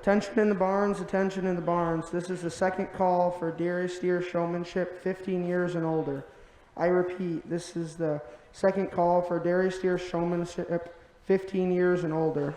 Attention in the barns, attention in the barns. This is the second call for dairy steer showmanship 15 years and older. I repeat, this is the second call for dairy steer showmanship 15 years and older.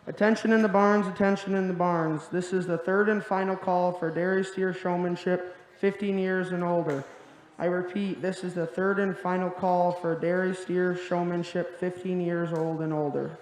Attention in the barns, attention in the barns. This is the third and final call for dairy steer showmanship 15 years and older. I repeat, this is the third and final call for dairy steer showmanship 15 years old and older.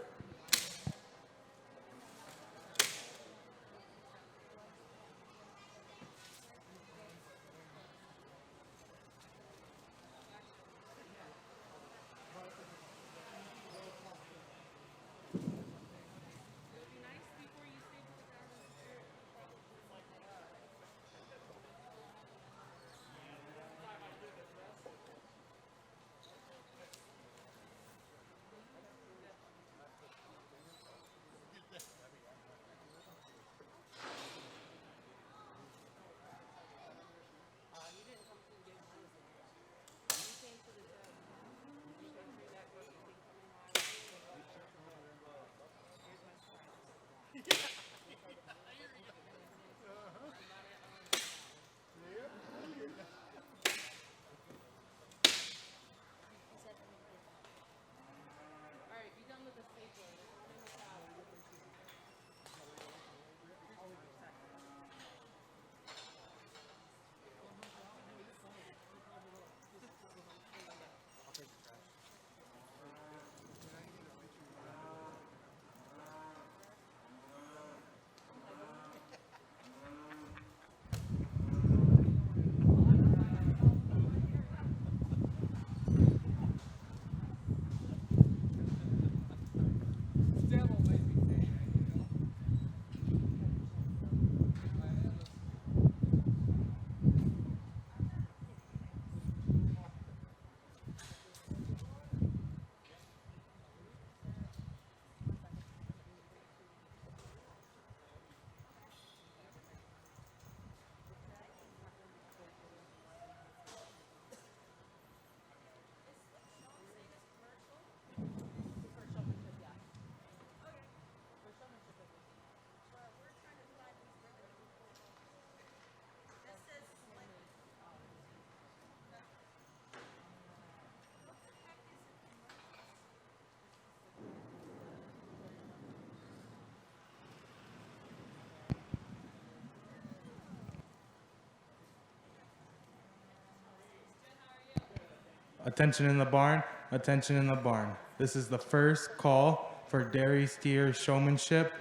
Attention in the barn, attention in the barn. This is the first call for dairy steer showmanship,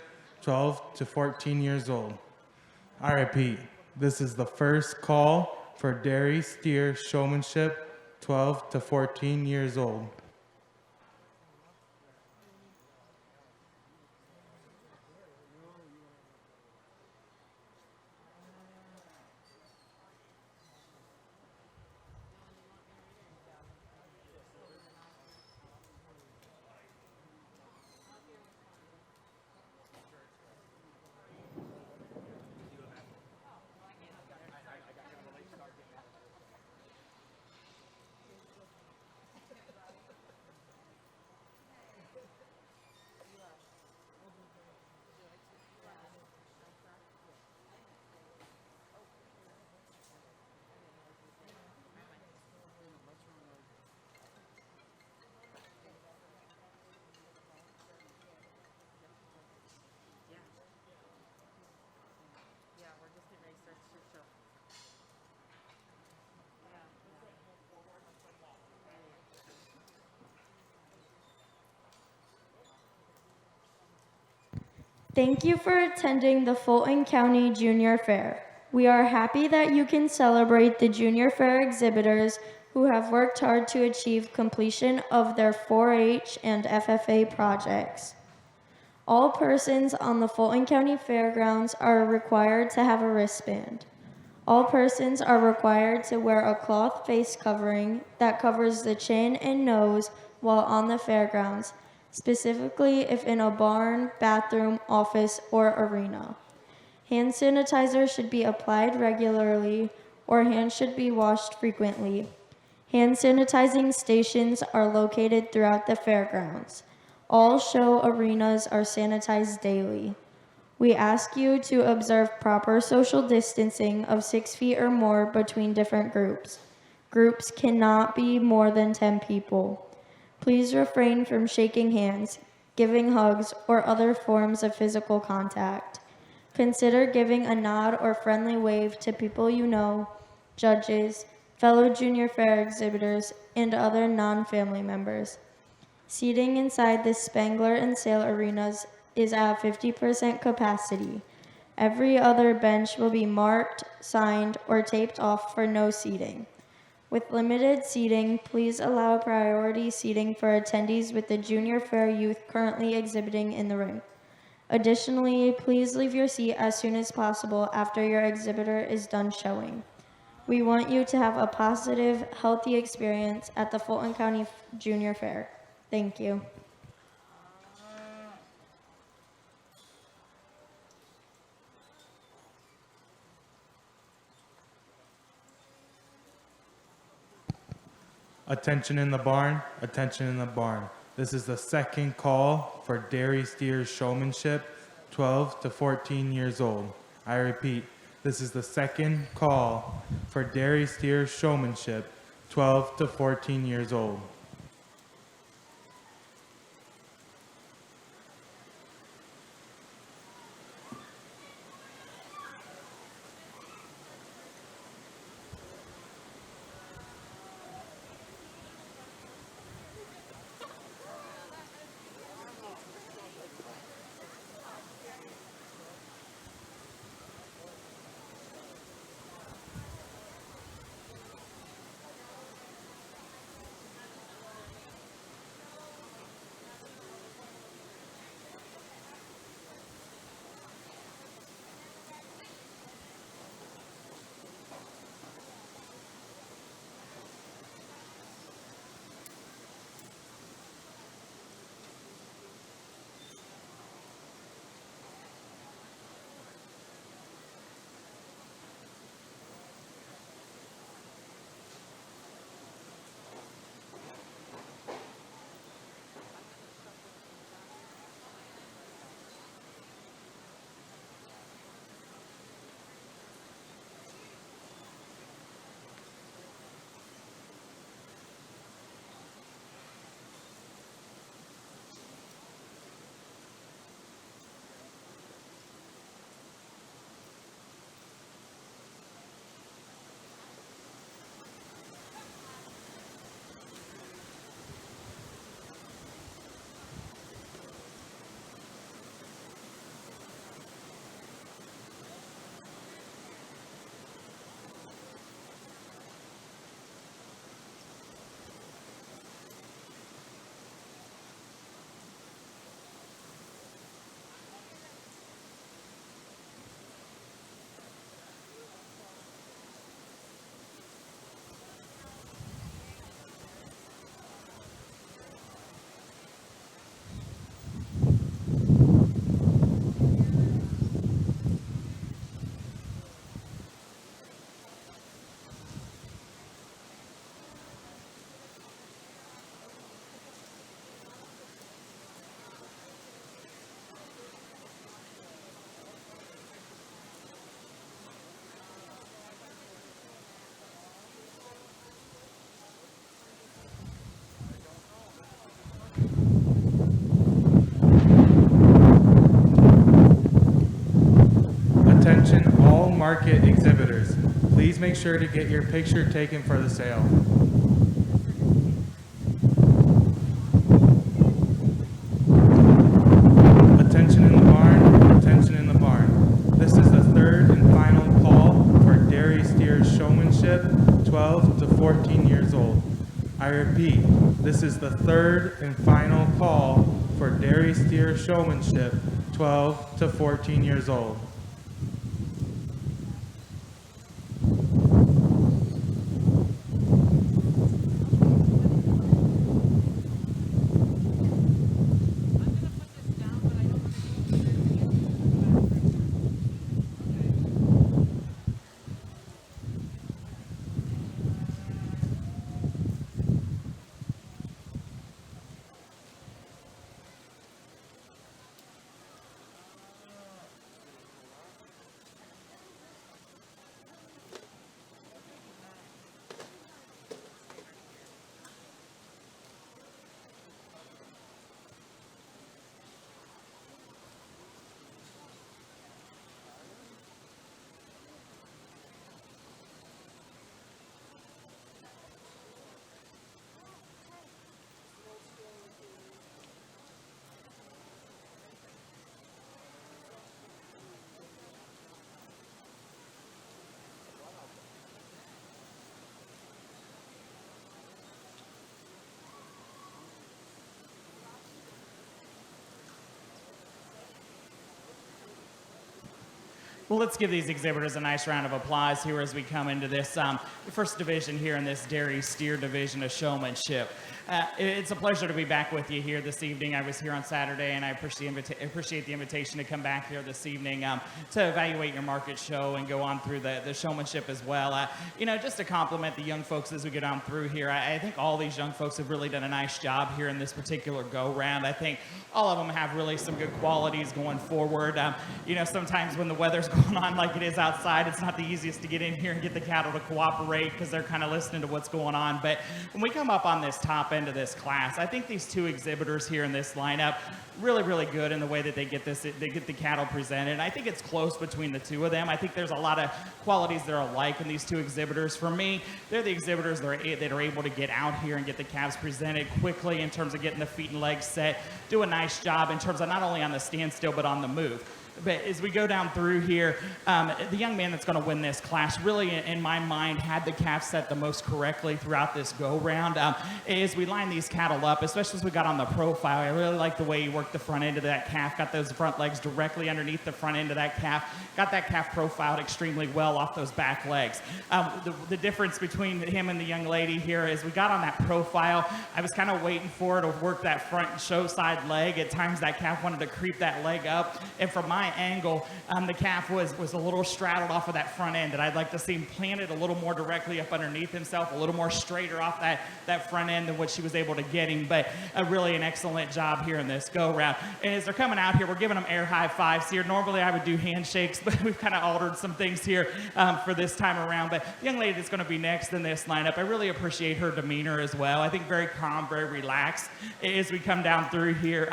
12 to 14 years old. I repeat, this is the first call for dairy steer showmanship, 12 to 14 years old. Thank you for attending the Fulton County Junior Fair. We are happy that you can celebrate the Junior Fair exhibitors who have worked hard to achieve completion of their 4-H and FFA projects. All persons on the Fulton County Fairgrounds are required to have a wristband. All persons are required to wear a cloth face covering that covers the chin and nose while on the fairgrounds, specifically if in a barn, bathroom, office, or arena. Hand sanitizer should be applied regularly, or hands should be washed frequently. Hand sanitizing stations are located throughout the fairgrounds. All show arenas are sanitized daily. We ask you to observe proper social distancing of 6 feet or more between different groups. Groups cannot be more than 10 people. Please refrain from shaking hands, giving hugs, or other forms of physical contact. Consider giving a nod or friendly wave to people you know, judges, fellow junior fair exhibitors, and other non-family members. Seating inside the Spangler and Sale arenas is at 50% capacity. Every other bench will be marked, signed, or taped off for no seating. With limited seating, please allow priority seating for attendees with the Junior Fair youth currently exhibiting in the ring. Additionally, please leave your seat as soon as possible after your exhibitor is done showing. We want you to have a positive, healthy experience at the Fulton County Junior Fair. Thank you. Attention in the barn, attention in the barn. This is the second call for dairy steer showmanship, 12 to 14 years old. I repeat, this is the second call for dairy steer showmanship, 12 to 14 years old. Attention all market exhibitors. Please make sure to get your picture taken for the sale. Attention in the barn, attention in the barn. This is the third and final call for dairy steer showmanship, 12 to 14 years old. I repeat, this is the third and final call for dairy steer showmanship, 12 to 14 years old. Well, let's give these exhibitors a nice round of applause here as we come into this first division here in this dairy steer division of showmanship. It's a pleasure to be back with you here this evening. I was here on Saturday, and I appreciate the invitation to come back here this evening to evaluate your market show and go on through the showmanship as well. Just to compliment the young folks as we get on through here, I think all these young folks have really done a nice job here in this particular go-round. I think all of them have really some good qualities going forward. Sometimes when the weather's going on like it is outside, it's not the easiest to get in here and get the cattle to cooperate because they're kind of listening to what's going on. But when we come up on this top end of this class, I think these two exhibitors here in this lineup really good in the way that they get the cattle presented. And I think it's close between the two of them. I think there's a lot of qualities that are alike in these two exhibitors. For me, they're the exhibitors that are able to get out here and get the calves presented quickly in terms of getting the feet and legs set, do a nice job in terms of not only on the standstill but on the move. But as we go down through here, the young man that's going to win this class really, in my mind, had the calf set the most correctly throughout this go-round. As we line these cattle up, especially as we got on the profile, I really like the way he worked the front end of that calf, got those front legs directly underneath the front end of that calf, got that calf profiled extremely well off those back legs. The difference between him and the young lady here is we got on that profile, I was kind of waiting for it to work that front show side leg. At times that calf wanted to creep that leg up, and from my angle, the calf was a little straddled off of that front end, and I'd like to see him planted a little more directly up underneath himself, a little more straighter off that front end than what she was able to get him. But really an excellent job here in this go-round. And as they're coming out here, we're giving them air high fives here. Normally I would do handshakes, but we've kind of altered some things here for this time around. But the young lady that's going to be next in this lineup, I really appreciate her demeanor as well. I think very calm, very relaxed as we come down through here.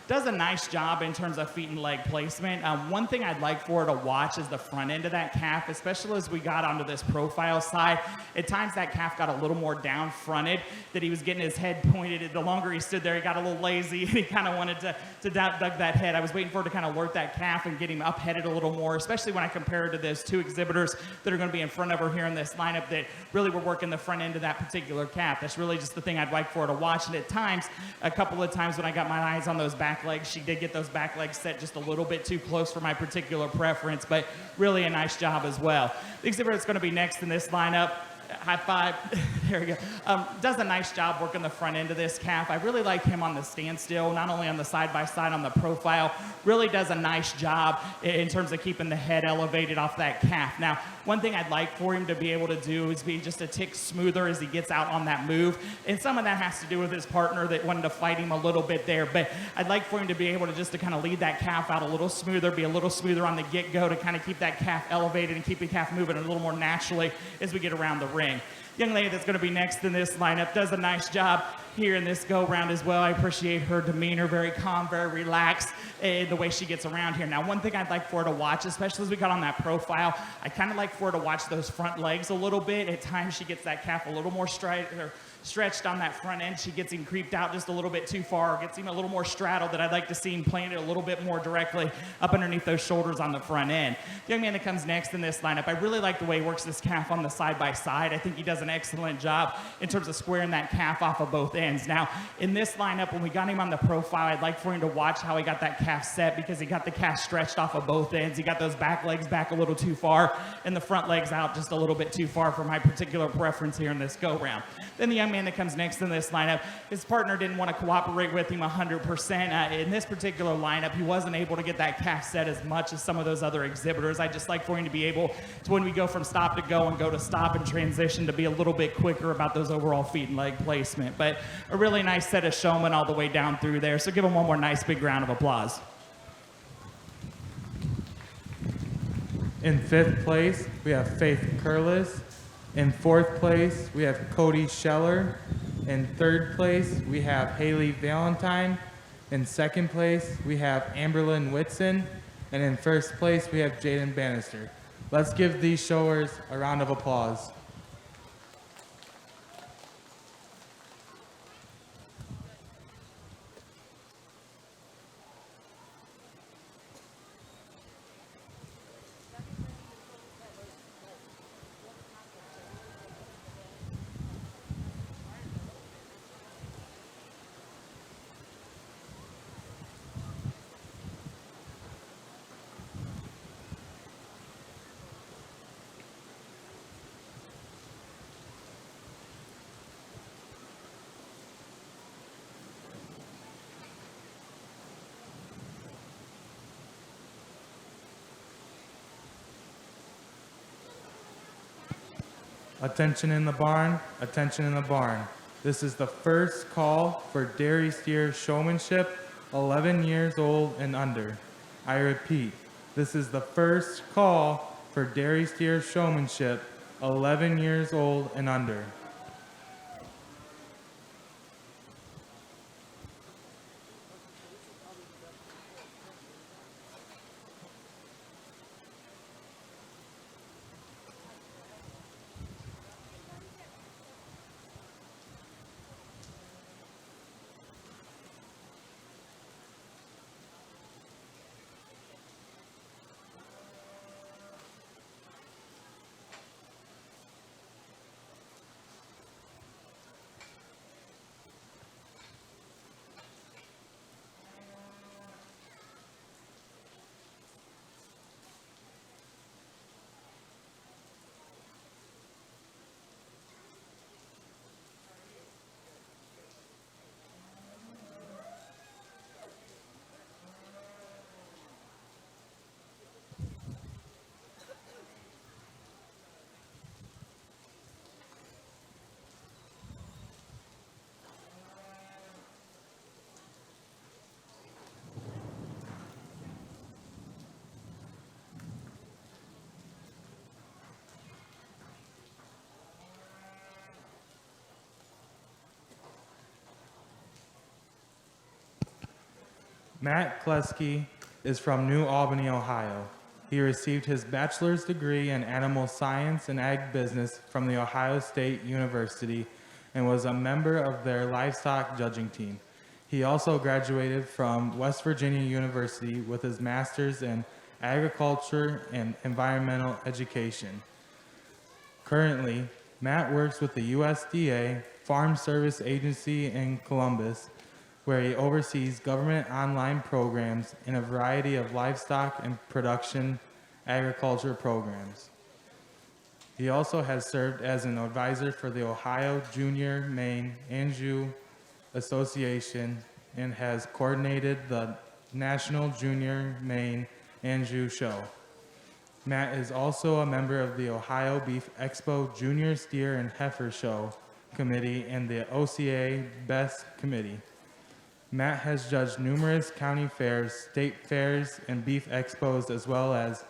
Does a nice job in terms of feet and leg placement. One thing I'd like for her to watch is the front end of that calf, especially as we got onto this profile side. At times that calf got a little more down fronted, that he was getting his head pointed. The longer he stood there, he got a little lazy, and he kind of wanted to dug that head. I was waiting for her to kind of work that calf and get him up headed a little more, especially when I compare it to those two exhibitors that are going to be in front of her here in this lineup that really were working the front end of that particular calf. That's really just the thing I'd like for her to watch. And at times, a couple of times when I got my eyes on those back legs, she did get those back legs set just a little bit too close for my particular preference, but really a nice job as well. The exhibitor that's going to be next in this lineup, high five, there we go, does a nice job working the front end of this calf. I really like him on the standstill, not only on the side-by-side on the profile, really does a nice job in terms of keeping the head elevated off that calf. Now, one thing I'd like for him to be able to do is be just a tick smoother as he gets out on that move, and some of that has to do with his partner that wanted to fight him a little bit there, but I'd like for him to be able to just to kind of lead that calf out a little smoother, be a little smoother on the get-go to kind of keep that calf elevated and keep the calf moving a little more naturally as we get around the ring. young lady that's going to be next in this lineup does a nice job here in this go-round as well. I appreciate her demeanor, very calm, very relaxed, and the way she gets around here. Now, one thing I'd like for her to watch, especially as we got on that profile, I kind of like for her to watch those front legs a little bit. At times, she gets that calf a little more stretched on that front end. She gets him creeped out just a little bit too far, or gets him a little more straddled, that I'd like to see him planted a little bit more directly up underneath those shoulders on the front end. The young man that comes next in this lineup, I really like the way he works this calf on the side-by-side. I think he does an excellent job in terms of squaring that calf off of both ends. Now, in this lineup, when we got him on the profile, I'd like for him to watch how he got that calf set, because he got the calf stretched off of both ends. He got those back legs back a little too far and the front legs out just a little bit too far for my particular preference here in this go-round. Then the young man that comes next in this lineup, his partner didn't want to cooperate with him 100%. In this particular lineup, he wasn't able to get that calf set as much as some of those other exhibitors. I just like for him to be able to, when we go from stop to go and go to stop and transition, to be a little bit quicker about those overall feet and leg placement. But a really nice set of showmen all the way down through there. So give him one more nice big round of applause. In 5th place, we have Faith Curlis. In 4th place, we have Cody Scheller. In 3rd place, we have Haley Valentine. In 2nd place, we have Amberlyn Whitson. And in 1st place, we have Jaden Bannister. Let's give these showers a round of applause. Attention in the barn, attention in the barn. This is the first call for dairy steer showmanship, 11 years old and under. I repeat, this is the first call for dairy steer showmanship, 11 years old and under. Matt Kleski is from New Albany, Ohio. He received his bachelor's degree in animal science and ag business from the Ohio State University and was a member of their livestock judging team. He also graduated from West Virginia University with his master's in agriculture and environmental education. Currently, Matt works with the USDA Farm Service Agency in Columbus, where he oversees government online programs in a variety of livestock and production agriculture programs. He also has served as an advisor for the Ohio Junior Maine Anjou Association and has coordinated the National Junior Maine Anjou Show. Matt is also a member of the Ohio Beef Expo Junior Steer and Heifer Show Committee and the OCA Best Committee. Matt has judged numerous county fairs, state fairs, and beef expos, as well as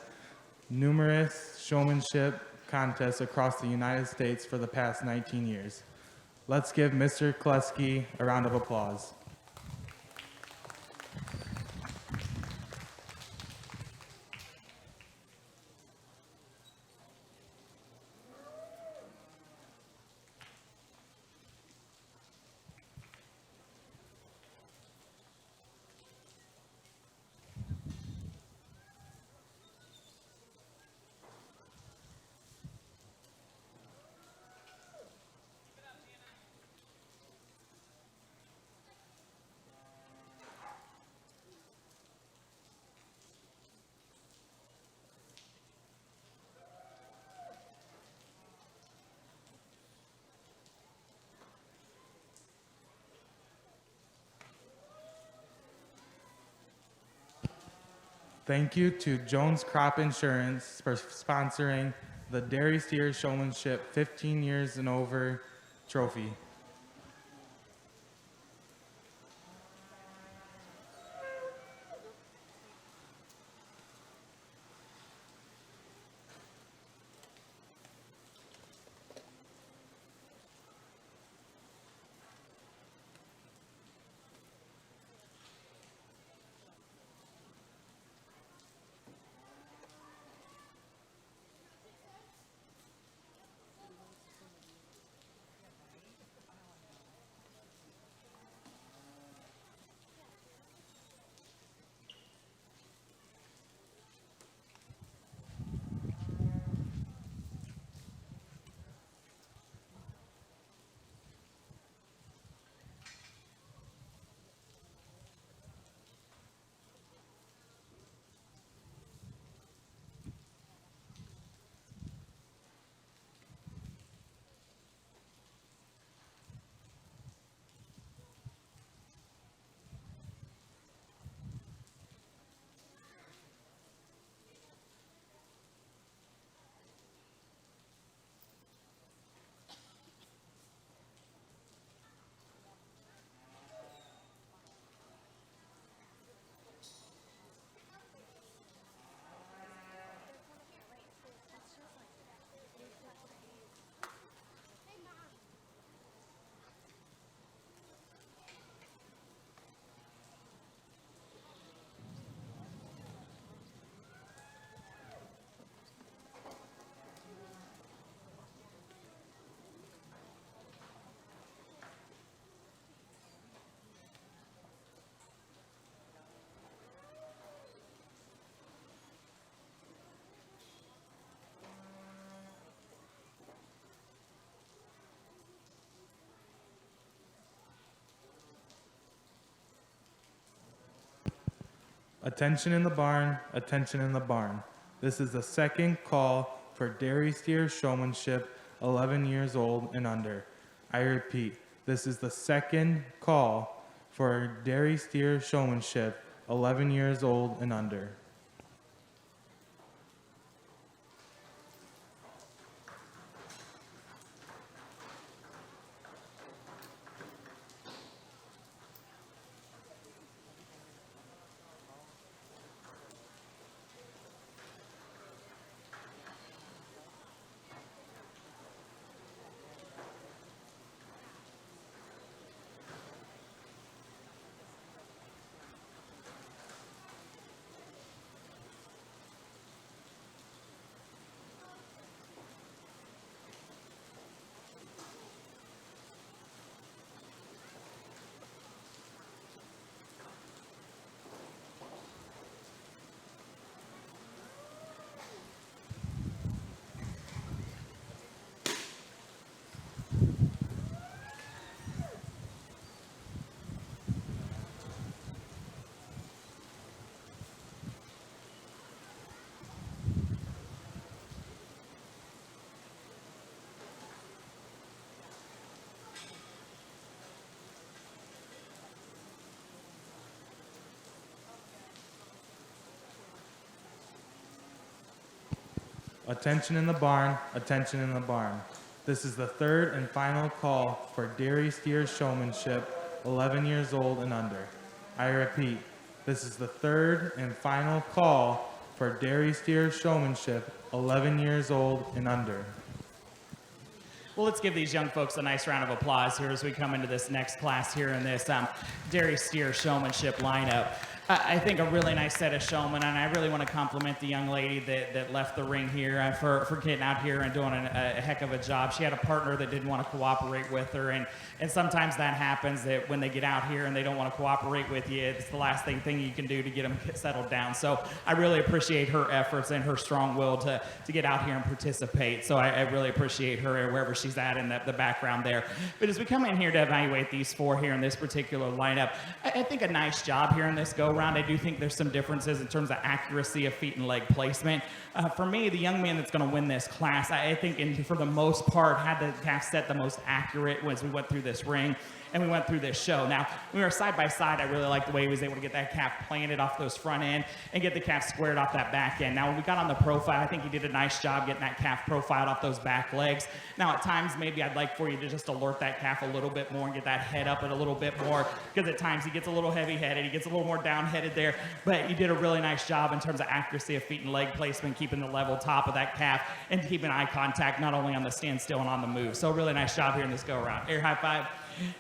numerous showmanship contests across the United States for the past 19 years. Let's give Mr. Kleski a round of applause. Thank you to Jones Crop Insurance for sponsoring the Dairy Steer Showmanship 15 years and over trophy. Attention in the barn, attention in the barn. This is the second call for Dairy Steer Showmanship 11 years old and under. I repeat, this is the second call for Dairy Steer Showmanship 11 years old and under. Attention in the barn, attention in the barn. This is the third and final call for Dairy Steer Showmanship 11 years old and under. I repeat, this is the third and final call for dairy steer showmanship, 11 years old and under. Well, let's give these young folks a nice round of applause here as we come into this next class here in this dairy steer showmanship lineup. I think a really nice set of showmen, and I really want to compliment the young lady that left the ring here for getting out here and doing a heck of a job. She had a partner that didn't want to cooperate with her, and sometimes that happens, that when they get out here and they don't want to cooperate with you, it's the last thing you can do to get them settled down. So I really appreciate her efforts and her strong will to get out here and participate. So I really appreciate her wherever she's at in the background there. But as we come in here to evaluate these four here in this particular lineup, I think a nice job here in this go-round. I do think there's some differences in terms of accuracy of feet and leg placement. For me, the young man that's going to win this class, I think for the most part, had the calf set the most accurate as we went through this ring and we went through this show. Now, when we were side by side, I really liked the way he was able to get that calf planted off those front end and get the calf squared off that back end. Now, when we got on the profile, I think he did a nice job getting that calf profiled off those back legs. Now, at times, maybe I'd like for you to just alert that calf a little bit more and get that head up a little bit more, because at times he gets a little heavy-headed, he gets a little more down-headed there, but you did a really nice job in terms of accuracy of feet and leg placement, keeping the level top of that calf and keeping eye contact not only on the standstill and on the move. So a really nice job here in this go-around. Air high five.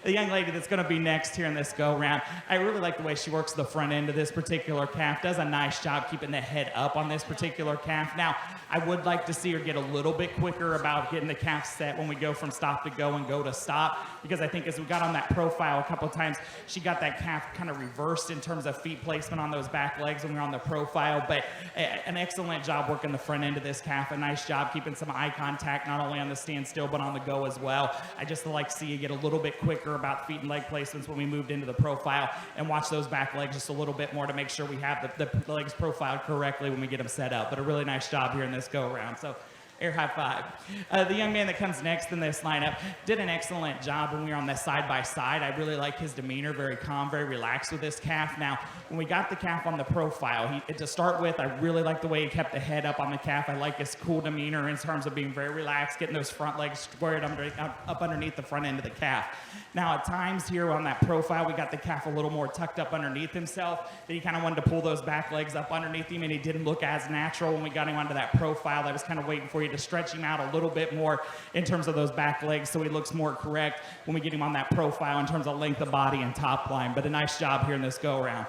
The young lady that's going to be next here in this go-round, I really like the way she works the front end of this particular calf, does a nice job keeping the head up on this particular calf. Now, I would like to see her get a little bit quicker about getting the calf set when we go from stop to go and go to stop, because I think as we got on that profile a couple of times, she got that calf kind of reversed in terms of feet placement on those back legs when we were on the profile, but an excellent job working the front end of this calf, a nice job keeping some eye contact not only on the standstill but on the go as well. I just like to see you get a little bit quicker about feet and leg placements when we moved into the profile, and watch those back legs just a little bit more to make sure we have the legs profiled correctly when we get them set up. But a really nice job here in this go around. So air high five. The young man that comes next in this lineup did an excellent job when we were on the side by side. I really like his demeanor, very calm, very relaxed with this calf. Now, when we got the calf on the profile, to start with, I really like the way he kept the head up on the calf. I like his cool demeanor in terms of being very relaxed, getting those front legs squared up underneath the front end of the calf. Now, at times here on that profile, we got the calf a little more tucked up underneath himself, that he kind of wanted to pull those back legs up underneath him, and he didn't look as natural when we got him onto that profile. I was kind of waiting for you to stretch him out a little bit more in terms of those back legs so he looks more correct when we get him on that profile in terms of length of body and top line. But a nice job here in this go-around.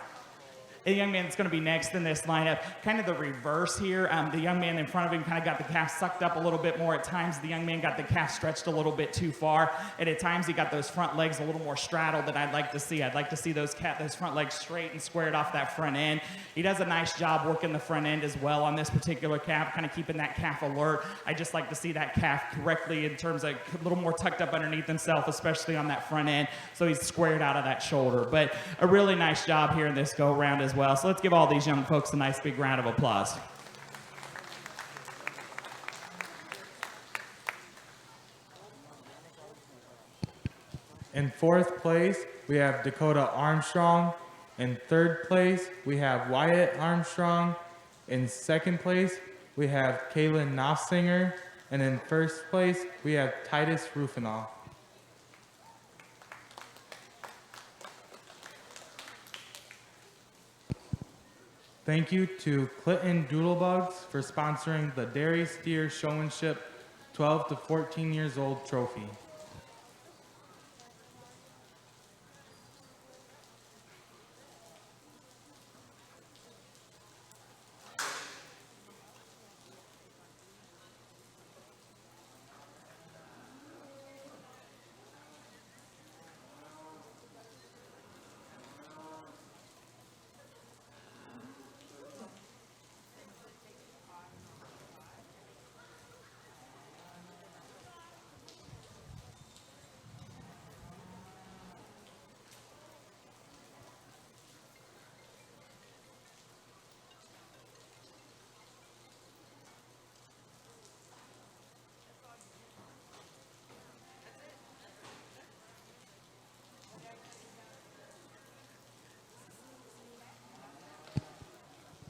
The young man that's going to be next in this lineup, kind of the reverse here. The young man in front of him kind of got the calf sucked up a little bit more. At times, the young man got the calf stretched a little bit too far, and at times he got those front legs a little more straddled than I'd like to see. I'd like to see those front legs straight and squared off that front end. He does a nice job working the front end as well on this particular calf, kind of keeping that calf alert. I just like to see that calf correctly in terms of a little more tucked up underneath himself, especially on that front end, so he's squared out of that shoulder. But a really nice job here in this go-round as well. So let's give all these young folks a nice big round of applause. In fourth place, we have Dakota Armstrong. In third place, we have Wyatt Armstrong. In second place, we have Kaylin Knopfsinger. And in first place, we have Titus Rufinol. Thank you to Clinton Doodlebugs for sponsoring the Dairy Steer Showmanship 12 to 14 years old trophy.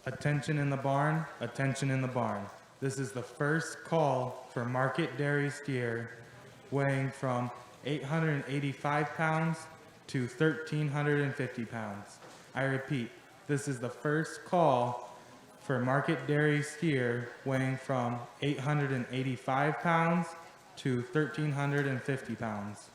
Attention in the barn, attention in the barn. This is the first call for market dairy steer, weighing from 885 pounds to 1,350 pounds. I repeat, this is the first call for market dairy steer weighing from 885 pounds to 1,350 pounds.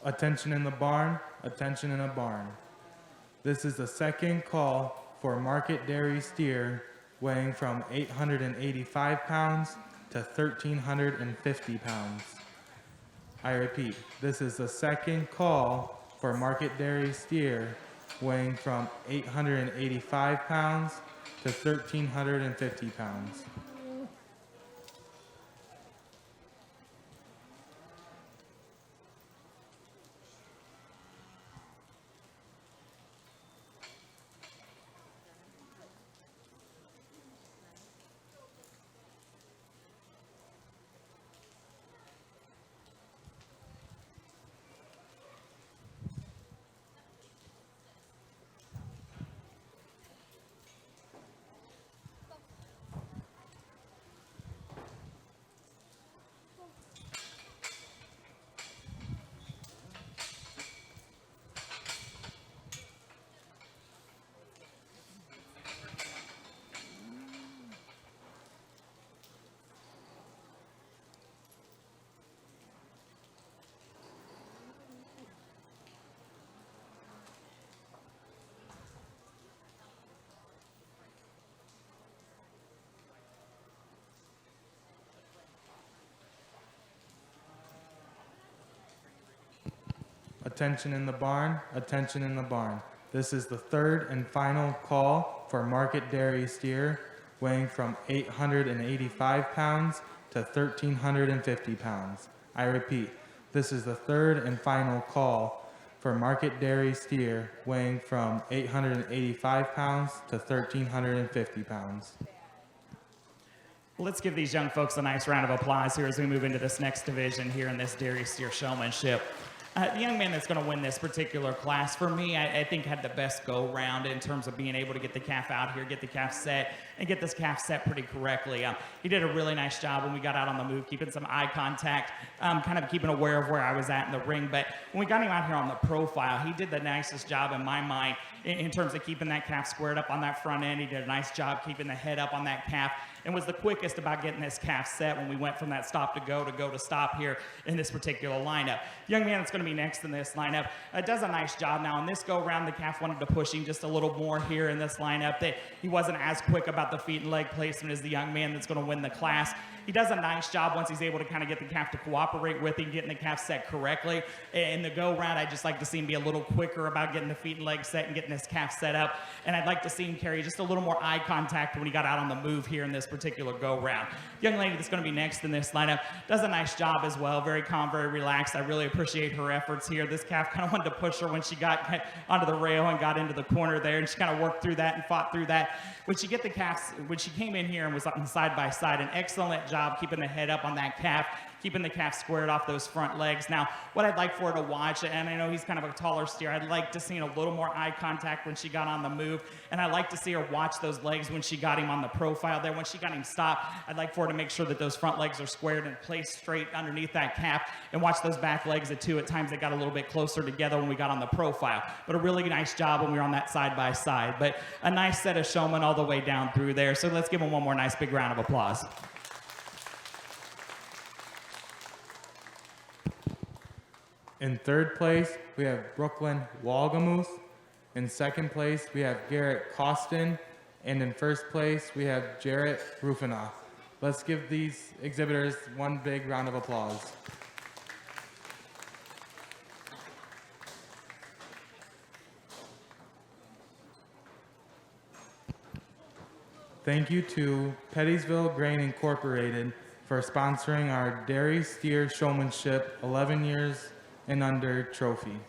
Attention in the barn, attention in the barn. This is the second call for market dairy steer weighing from 885 pounds to 1,350 pounds. I repeat, this is the second call for market dairy steer weighing from 885 pounds to 1,350 pounds. Attention in the barn, attention in the barn. This is the third and final call for market dairy steer weighing from 885 pounds to 1,350 pounds. I repeat, this is the third and final call for market dairy steer weighing from 885 pounds to 1,350 pounds. Let's give these young folks a nice round of applause here as we move into this next division here in this dairy steer showmanship. The young man that's going to win this particular class, for me, I think had the best go-round in terms of being able to get the calf out here, get the calf set, and get this calf set pretty correctly. He did a really nice job when we got out on the move, keeping some eye contact, kind of keeping aware of where I was at in the ring. But when we got him out here on the profile, he did the nicest job in my mind in terms of keeping that calf squared up on that front end. He did a nice job keeping the head up on that calf. and was the quickest about getting this calf set when we went from that stop to go to stop here in this particular lineup. The young man that's going to be next in this lineup does a nice job. Now, in this go-round, the calf wanted to push him just a little more here in this lineup. He wasn't as quick about the feet and leg placement as the young man that's going to win the class. He does a nice job once he's able to kind of get the calf to cooperate with him, getting the calf set correctly. In the go-round, I'd just like to see him be a little quicker about getting the feet and legs set and getting this calf set up. And I'd like to see him carry just a little more eye contact when he got out on the move here in this particular go-round. The young lady that's going to be next in this lineup does a nice job as well. Very calm, very relaxed. I really appreciate her efforts here. This calf kind of wanted to push her when she got onto the rail and got into the corner there, and she kind of worked through that and fought through that. When she came in here and was on side by side, an excellent job keeping the head up on that calf, keeping the calf squared off those front legs. Now, what I'd like for her to watch, and I know he's kind of a taller steer, I'd like to see a little more eye contact when she got on the move, and I'd like to see her watch those legs when she got him on the profile there. When she got him stopped, I'd like for her to make sure that those front legs are squared and placed straight underneath that calf, and watch those back legs too. At times they got a little bit closer together when we got on the profile, but a really nice job when we were on that side by side. But a nice set of showmen all the way down through there, so let's give them one more nice big round of applause. In third place, we have Brooklyn Walgamoose. In second place, we have Garrett Costin. And in first place, we have Jarrett Rufinoff. Let's give these exhibitors one big round of applause. Thank you to Pettysville Grain Incorporated for sponsoring our Dairy Steer Showmanship 11 years and under trophy.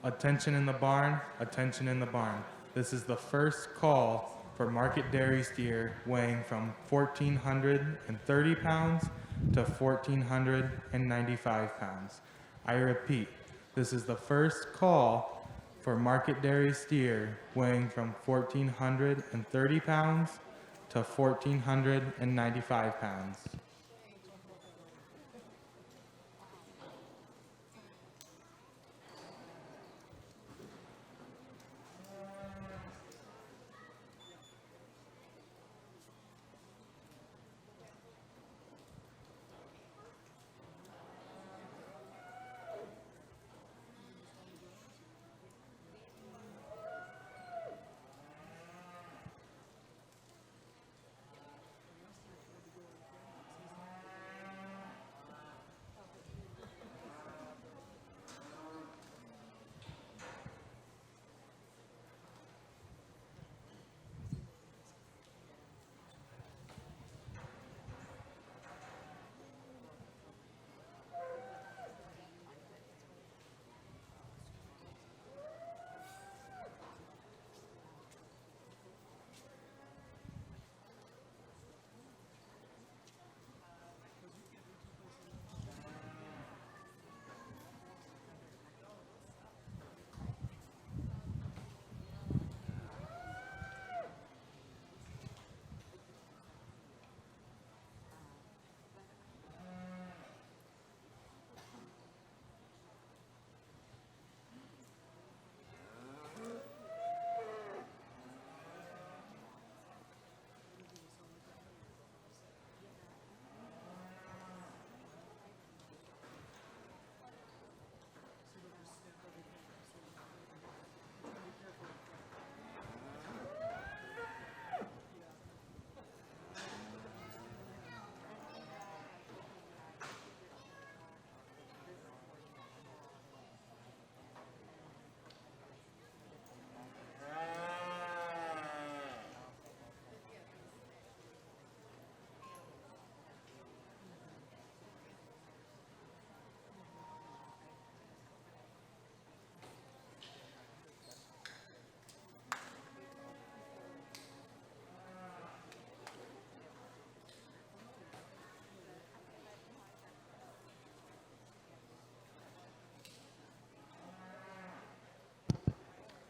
Attention in the barn, attention in the barn. This is the first call for market dairy steer weighing from 1,430 pounds to 1,495 pounds. I repeat, this is the first call for market dairy steer weighing from 1,430 pounds to 1,495 pounds.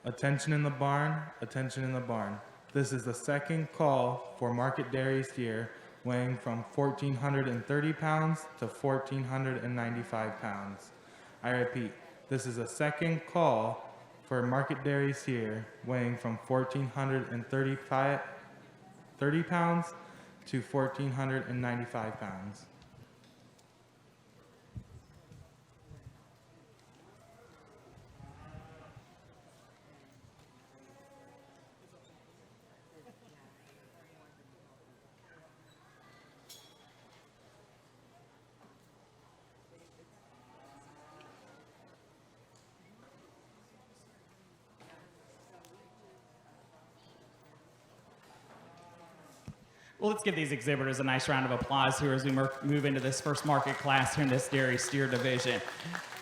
Attention in the barn, attention in the barn. This is the second call for market dairy steer weighing from 1,430 pounds to 1,495 pounds. I repeat, this is the second call for market dairy steer weighing from 1,430 pounds to 1,495 pounds. Well, let's give these exhibitors a nice round of applause here as we move into this first market class here in this dairy steer division.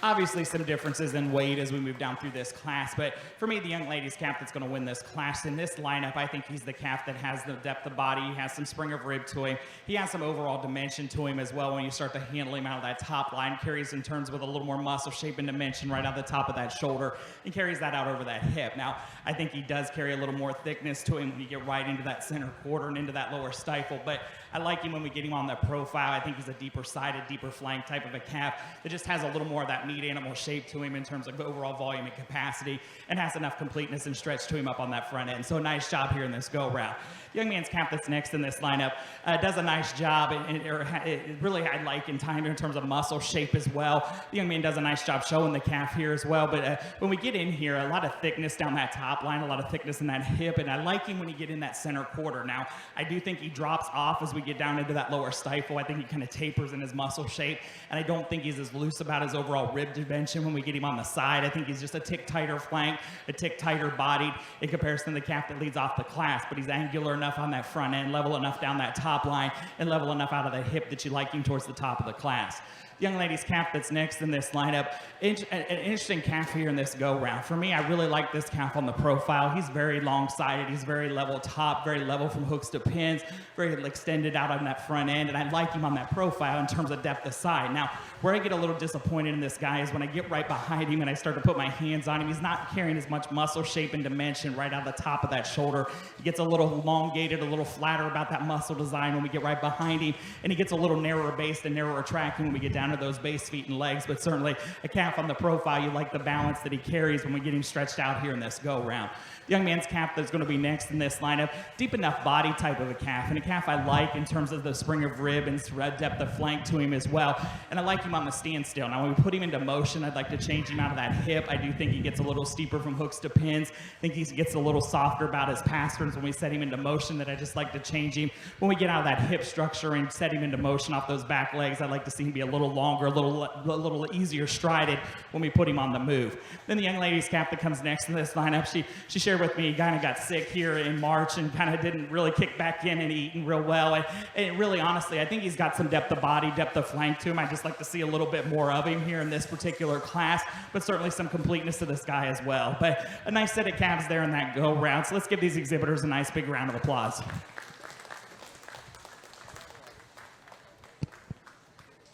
Obviously, some differences in weight as we move down through this class, but for me, the young ladies calf that's going to win this class in this lineup, I think he's the calf that has the depth of body. He has some spring of rib to him. He has some overall dimension to him as well when you start to handle him out of that top line. Carries in terms with a little more muscle shape and dimension right out the top of that shoulder and carries that out over that hip. Now, I think he does carry a little more thickness to him when you get right into that center quarter and into that lower stifle, but I like him when we get him on the profile. I think he's a deeper sided, deeper flank type of a calf that just has a little more of that meat animal shape to him in terms of overall volume and capacity and has enough completeness and stretch to him up on that front end. So nice job here in this go round. Young man's calf that's next in this lineup does a nice job and really I like in time in terms of muscle shape as well. The young man does a nice job showing the calf here as well, but when we get in here, a lot of thickness down that top line, a lot of thickness in that hip, and I like him when you get in that center quarter. Now, I do think he drops off as we get down into that lower stifle. I think he kind of tapers in his muscle shape, and I don't think he's as loose about his overall rib dimension when we get him on the side. I think he's just a tick tighter flank, a tick tighter bodied in comparison to the calf that leads off the class, but he's angular enough on that front end, level enough down that top line, and level enough out of the hip that you like him towards the top of the class. The young lady's calf that's next in this lineup, an interesting calf here in this go round. For me, I really like this calf on the profile. He's very long-sided. He's very level top, very level from hooks to pins, very extended out on that front end, and I like him on that profile in terms of depth of side. Now, where I get a little disappointed in this guy is when I get right behind him and I start to put my hands on him, he's not carrying as much muscle shape and dimension right out the top of that shoulder. He gets a little elongated, a little flatter about that muscle design when we get right behind him, and he gets a little narrower based and narrower tracking when we get down to those base feet and legs, but certainly a calf on the profile, you like the balance that he carries when we get him stretched out here in this go round. The young man's calf that's going to be next in this lineup, deep enough body type of a calf, and a calf I like in terms of the spring of rib and depth of flank to him as well, and I like him on the standstill. Now, when we put him into motion, I'd like to change him out of that hip. I do think he gets a little steeper from hooks to pins. I think he gets a little softer about his pasterns when we set him into motion, that I just like to change him. When we get out of that hip structure and set him into motion off those back legs, I'd like to see him be a little longer, a little easier strided when we put him on the move. Then the young lady's calf that comes next in this lineup, she shared with me, he kind of got sick here in March and kind of didn't really kick back in and eating real well. And really, honestly, I think he's got some depth of body, depth of flank to him. I just like to see a little bit more of him here in this particular class, but certainly some completeness to this guy as well. But a nice set of calves there in that go round. So let's give these exhibitors a nice big round of applause.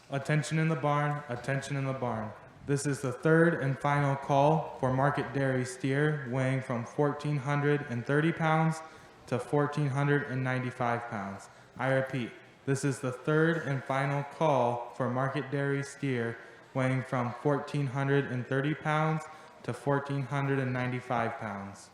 Attention in the barn, attention in the barn. This is the third and final call for market dairy steer weighing from 1,430 pounds to 1,495 pounds. I repeat, this is the third and final call for market dairy steer weighing from 1,430 pounds to 1,495 pounds.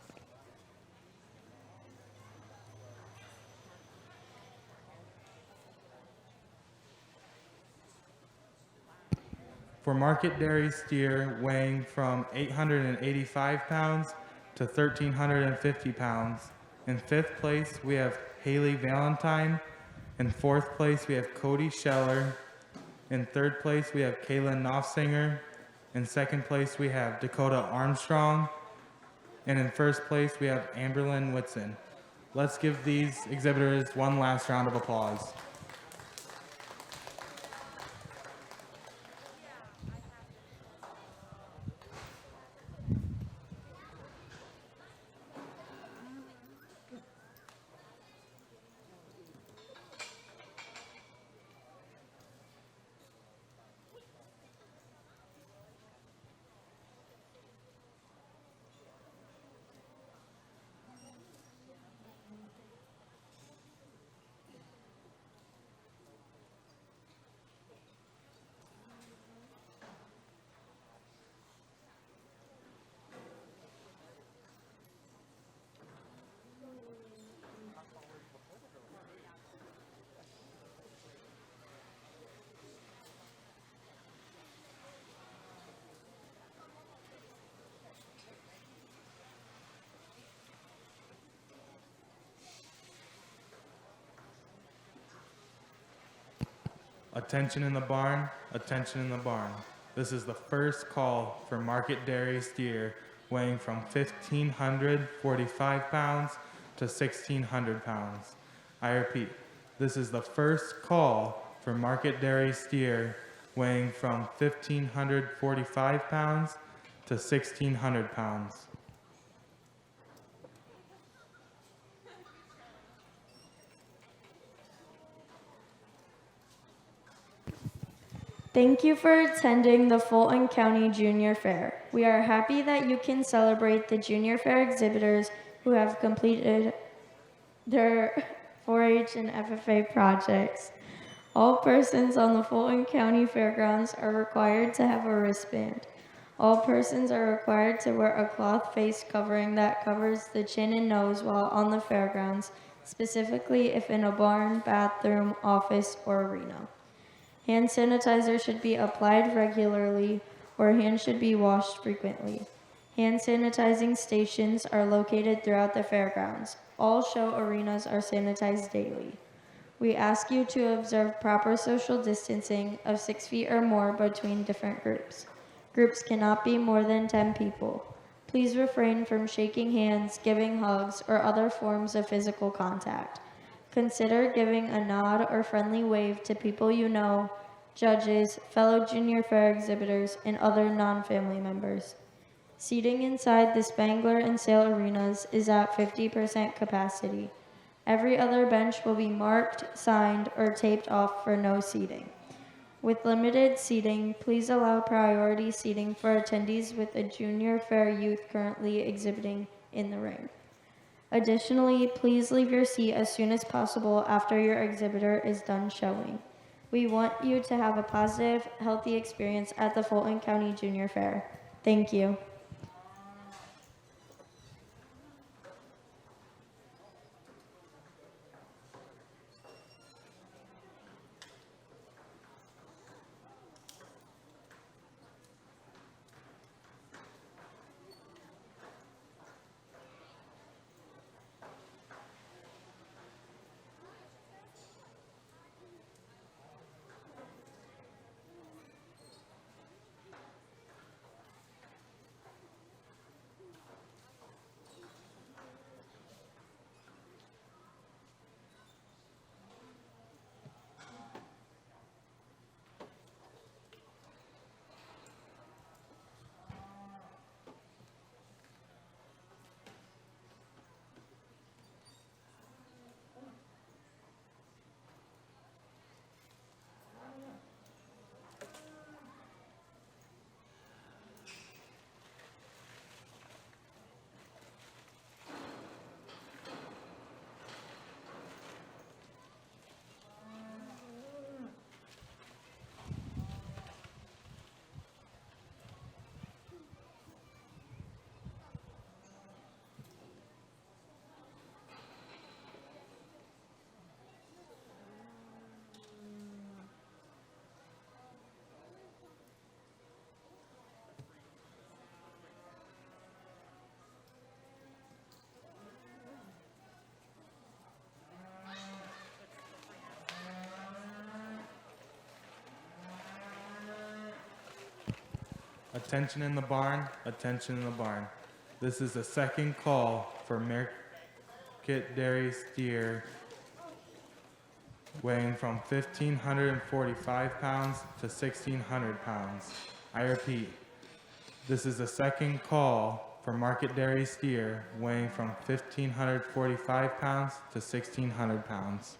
For market dairy steer weighing from 885 pounds to 1,350 pounds. In fifth place, we have Haley Valentine. In fourth place, we have Cody Scheller. In third place, we have Kaylin Knopfsinger. In second place, we have Dakota Armstrong. And in first place, we have Amberlyn Whitson. Let's give these exhibitors one last round of applause. Attention in the barn, attention in the barn. This is the first call for market dairy steer weighing from 1,545 pounds to 1,600 pounds. I repeat, this is the first call for market dairy steer weighing from 1,545 pounds to 1,600 pounds. Thank you for attending the Fulton County Junior Fair. We are happy that you can celebrate the Junior Fair exhibitors who have completed their 4-H and FFA projects. All persons on the Fulton County Fairgrounds are required to have a wristband. All persons are required to wear a cloth face covering that covers the chin and nose while on the fairgrounds, specifically if in a barn, bathroom, office, or arena. Hand sanitizer should be applied regularly, or hands should be washed frequently. Hand sanitizing stations are located throughout the fairgrounds. All show arenas are sanitized daily. We ask you to observe proper social distancing of 6 feet or more between different groups. Groups cannot be more than 10 people. Please refrain from shaking hands, giving hugs, or other forms of physical contact. Consider giving a nod or friendly wave to people you know, judges, fellow junior fair exhibitors, and other non-family members. Seating inside the Spangler and Sale arenas is at 50% capacity. Every other bench will be marked, signed, or taped off for no seating. With limited seating, please allow priority seating for attendees with a junior fair youth currently exhibiting in the ring. Additionally, please leave your seat as soon as possible after your exhibitor is done showing. We want you to have a positive, healthy experience at the Fulton County Junior Fair. Thank you. Attention in the barn, attention in the barn. This is the second call for market dairy steer weighing from 1,545 pounds to 1,600 pounds. I repeat, this is the second call for market dairy steer weighing from 1,545 pounds to 1,600 pounds.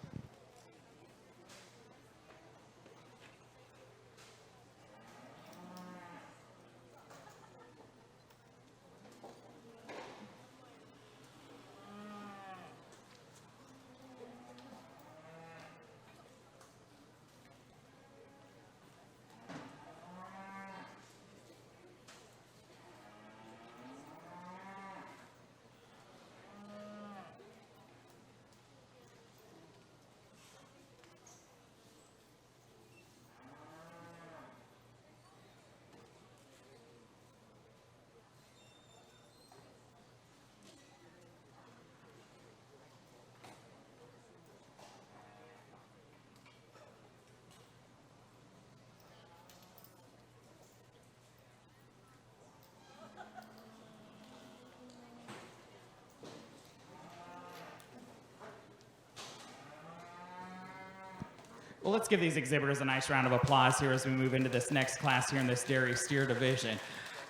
Well, let's give these exhibitors a nice round of applause here as we move into this next class here in this dairy steer division.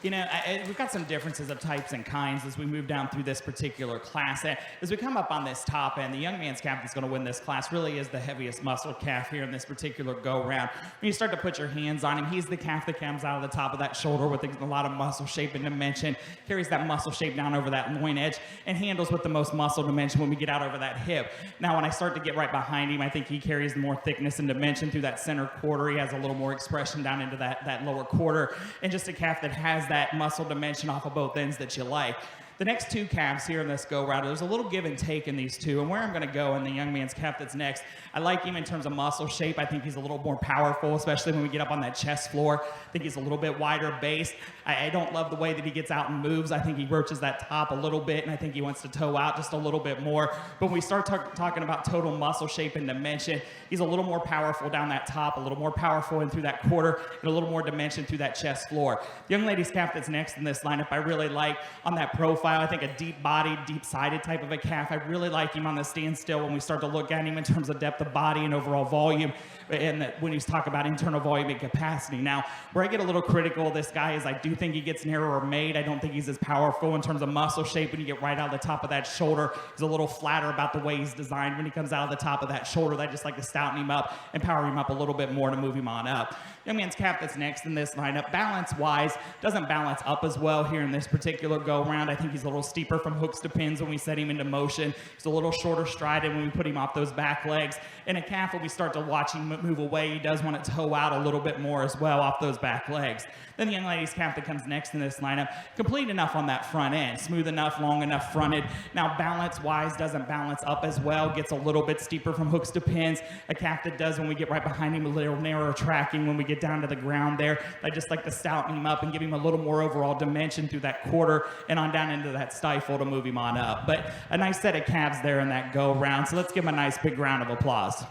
You know, we've got some differences of types and kinds as we move down through this particular class. As we come up on this top end, the young man's calf that's going to win this class really is the heaviest muscle calf here in this particular go-round. When you start to put your hands on him, he's the calf that comes out of the top of that shoulder with a lot of muscle shape and dimension, carries that muscle shape down over that loin edge, and handles with the most muscle dimension when we get out over that hip. Now, when I start to get right behind him, I think he carries more thickness and dimension through that center quarter. He has a little more expression down into that lower quarter, and just a calf that has that muscle dimension off of both ends that you like. The next two calves here in this go-round, there's a little give and take in these two, and where I'm going to go in the young man's calf that's next, I like him in terms of muscle shape. I think he's a little more powerful, especially when we get up on that chest floor. I think he's a little bit wider base. I don't love the way that he gets out and moves. I think he roaches that top a little bit, and I think he wants to toe out just a little bit more. But when we start talking about total muscle shape and dimension, he's a little more powerful down that top, a little more powerful in through that quarter, and a little more dimension through that chest floor. The young lady's calf that's next in this lineup, I really like on that profile. I think a deep-bodied, deep-sided type of a calf. I really like him on the standstill when we start to look at him in terms of depth of body and overall volume, and that when he's talking about internal volume and capacity. Now, where I get a little critical of this guy is I do think he gets narrower made. I don't think he's as powerful in terms of muscle shape when you get right out of the top of that shoulder. He's a little flatter about the way he's designed when he comes out of the top of that shoulder. I just like to stouten him up and power him up a little bit more to move him on up. Young man's calf that's next in this lineup, balance-wise, doesn't balance up as well here in this particular go-round. I think he's a little steeper from hooks to pins when we set him into motion. He's a little shorter strided when we put him off those back legs. And a calf, when we start to watch him move away, he does want to toe out a little bit more as well off those back legs. Then the young lady's calf that comes next in this lineup, complete enough on that front end, smooth enough, long enough fronted. Now, balance-wise, doesn't balance up as well, gets a little bit steeper from hooks to pins. A calf that does when we get right behind him, a little narrower tracking when we get down to the ground there. I just like to stouten him up and give him a little more overall dimension through that quarter and on down into that stifle to move him on up. But a nice set of calves there in that go-round, so let's give him a nice big round of applause.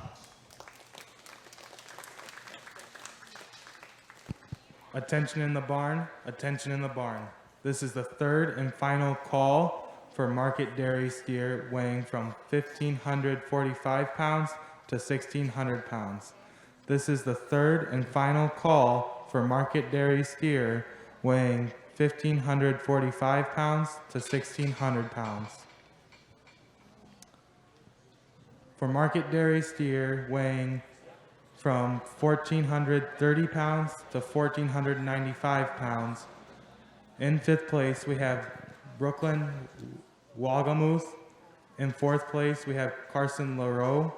Attention in the barn, attention in the barn. This is the third and final call for market dairy steer weighing from 1,545 pounds to 1,600 pounds. This is the third and final call for market dairy steer weighing 1,545 pounds to 1,600 pounds. For market dairy steer weighing from 1,430 pounds to 1,495 pounds. In fifth place, we have Brooklyn Wagamuth. In fourth place, we have Carson LaRoe.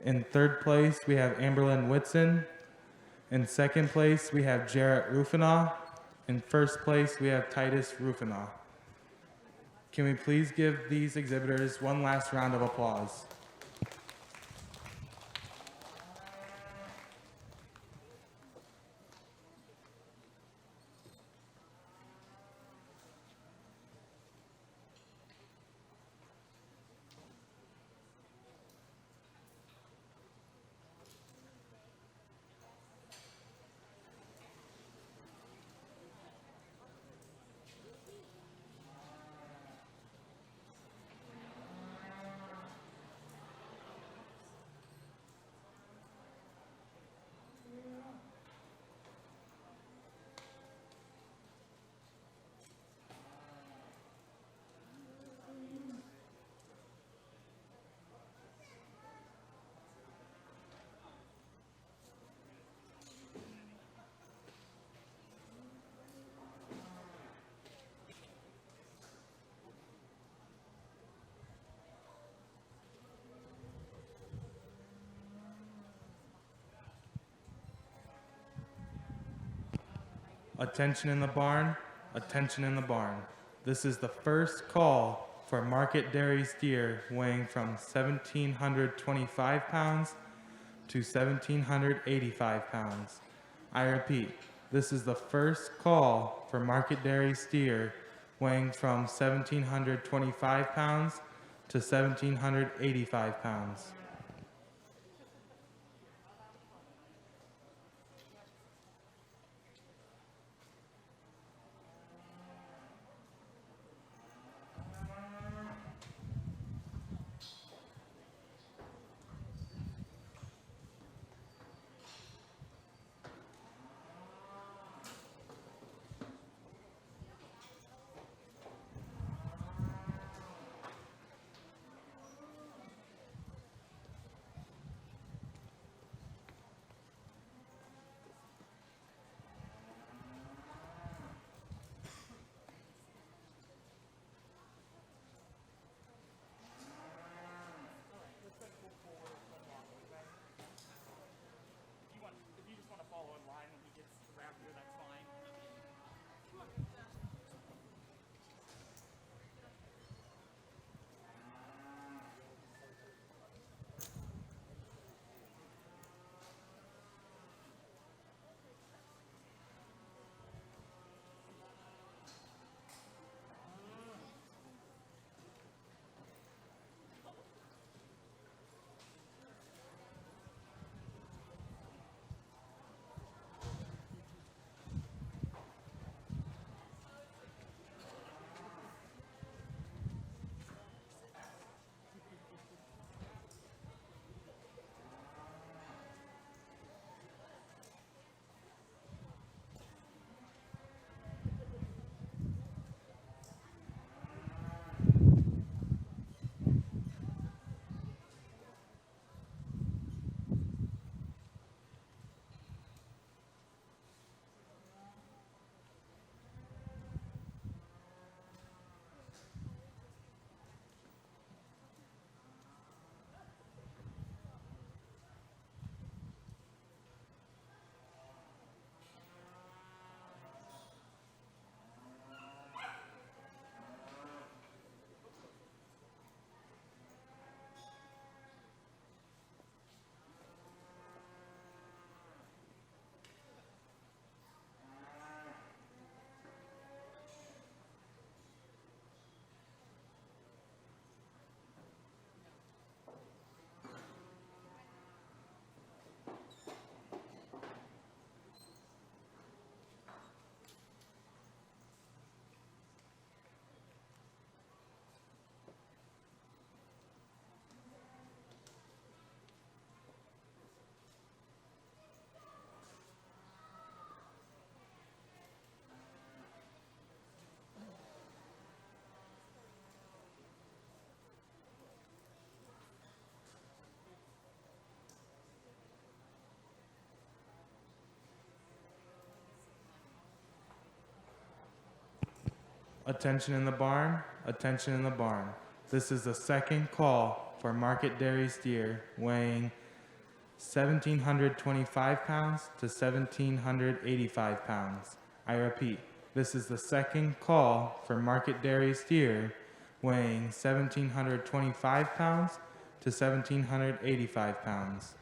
In third place, we have Amberlyn Whitson. In second place, we have Jarrett Rufinaw. In first place, we have Titus Rufinaw. Can we please give these exhibitors one last round of applause? Attention in the barn, attention in the barn. This is the first call for market dairy steer weighing from 1,725 pounds to 1,785 pounds. I repeat, this is the first call for market dairy steer weighing from 1,725 pounds to 1,785 pounds. Attention in the barn, attention in the barn. This is the second call for market dairy steer weighing 1,725 pounds to 1,785 pounds. I repeat, this is the second call for market dairy steer weighing 1,725 pounds to 1,785 pounds.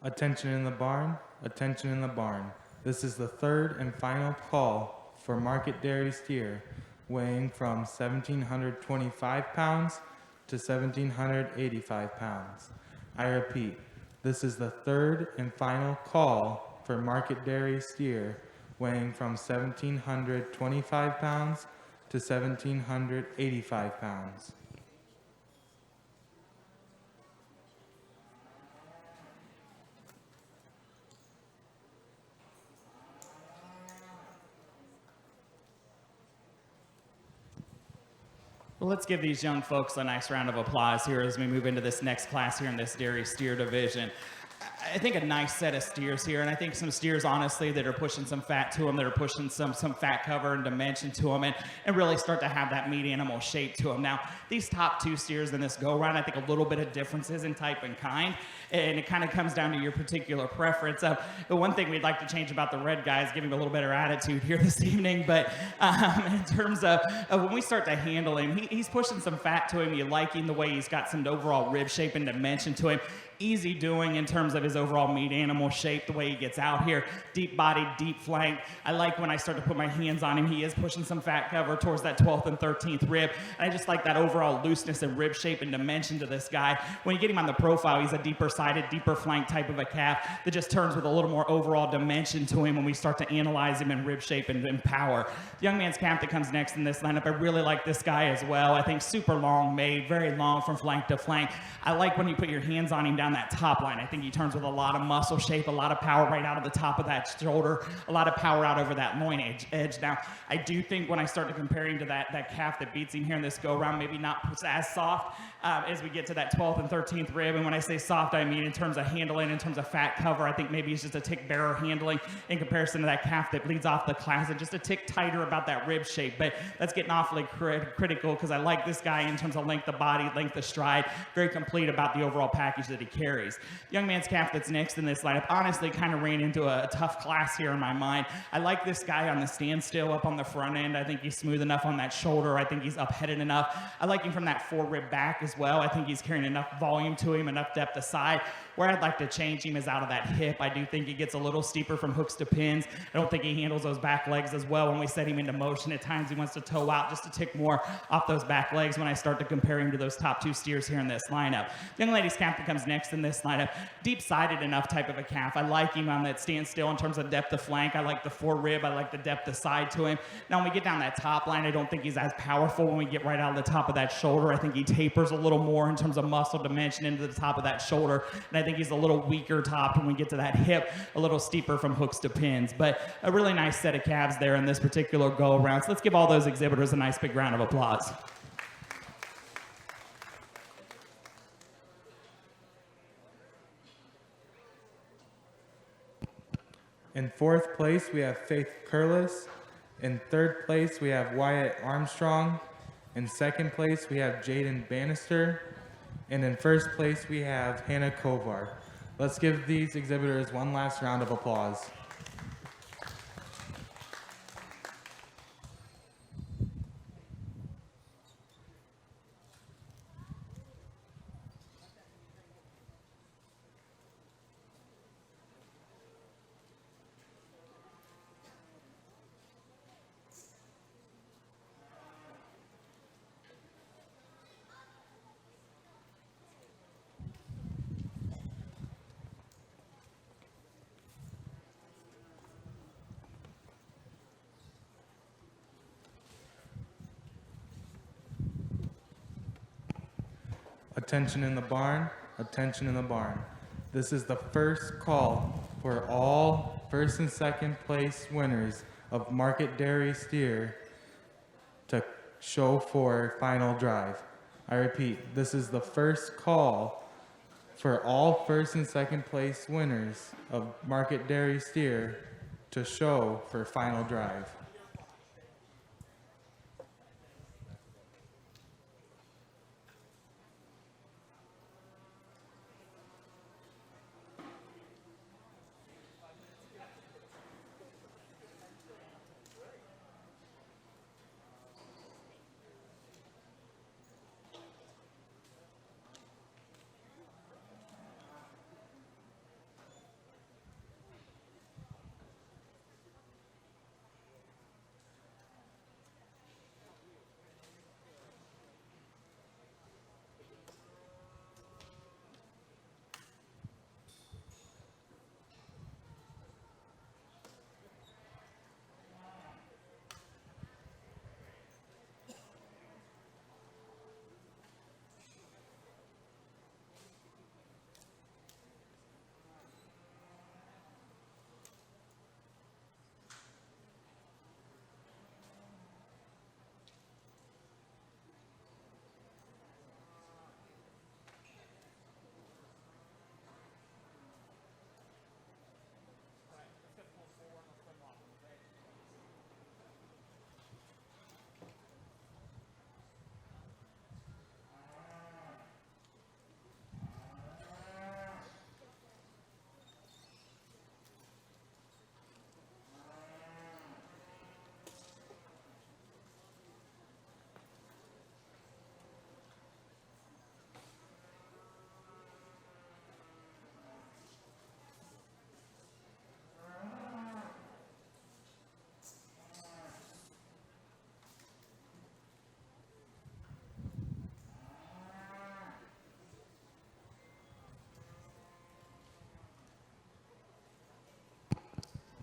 Attention in the barn, attention in the barn. This is the third and final call for market dairy steer weighing from 1,725 pounds to 1,785 pounds. I repeat, this is the third and final call for market dairy steer weighing from 1,725 pounds to 1,785 pounds. Well, let's give these young folks a nice round of applause here as we move into this next class here in this dairy steer division. I think a nice set of steers here, and I think some steers, honestly, that are pushing some fat to them, that are pushing some fat cover and dimension to them, and really start to have that meat animal shape to them. Now, these top two steers in this go-round, I think a little bit of differences in type and kind, and it kind of comes down to your particular preference. The one thing we'd like to change about the red guy is giving him a little better attitude here this evening, but in terms of when we start to handle him, he's pushing some fat to him. You're liking the way he's got some overall rib shape and dimension to him. Easy doing in terms of his overall meat animal shape, the way he gets out here. Deep body, deep flank. I like when I start to put my hands on him, he is pushing some fat cover towards that 12th and 13th rib. And I just like that overall looseness and rib shape and dimension to this guy. When you get him on the profile, he's a deeper sided, deeper flank type of a calf that just turns with a little more overall dimension to him when we start to analyze him in rib shape and power. The young man's calf that comes next in this lineup, I really like this guy as well. I think super long made, very long from flank to flank. I like when you put your hands on him down that top line. I think he turns with a lot of muscle shape, a lot of power right out of the top of that shoulder, a lot of power out over that loin edge. Now, I do think when I start to compare him to that calf that beats him here in this go-round, maybe not as soft as we get to that 12th and 13th rib. And when I say soft, I mean in terms of handling, in terms of fat cover, I think maybe it's just a tick bearer handling in comparison to that calf that leads off the class and just a tick tighter about that rib shape. But that's getting awfully critical because I like this guy in terms of length of body, length of stride, very complete about the overall package that he carries. The young man's calf that's next in this lineup honestly kind of ran into a tough class here in my mind. I like this guy on the standstill up on the front end. I think he's smooth enough on that shoulder. I think he's up-headed enough. I like him from that four-rib back as well. I think he's carrying enough volume to him, enough depth aside. Where I'd like to change him is out of that hip. I do think he gets a little steeper from hooks to pins. I don't think he handles those back legs as well when we set him into motion. At times he wants to toe out just a tick more off those back legs when I start to compare him to those top two steers here in this lineup. The young lady's calf that comes next in this lineup, deep side excited enough type of a calf. I like him on that standstill in terms of depth of flank. I like the forerib. I like the depth of side to him. Now, when we get down that top line, I don't think he's as powerful when we get right out of the top of that shoulder. I think he tapers a little more in terms of muscle dimension into the top of that shoulder. And I think he's a little weaker topped when we get to that hip, a little steeper from hooks to pins. But a really nice set of calves there in this particular go-around. So let's give all those exhibitors a nice big round of applause. In fourth place, we have Faith Curlis. In third place, we have Wyatt Armstrong. In second place, we have Jaden Bannister. And in first place, we have Hannah Kovar. Let's give these exhibitors one last round of applause. Attention in the barn, attention in the barn. This is the first call for all first and second place winners of Market Dairy Steer to show for final drive. I repeat, this is the first call for all first and second place winners of Market Dairy Steer to show for final drive.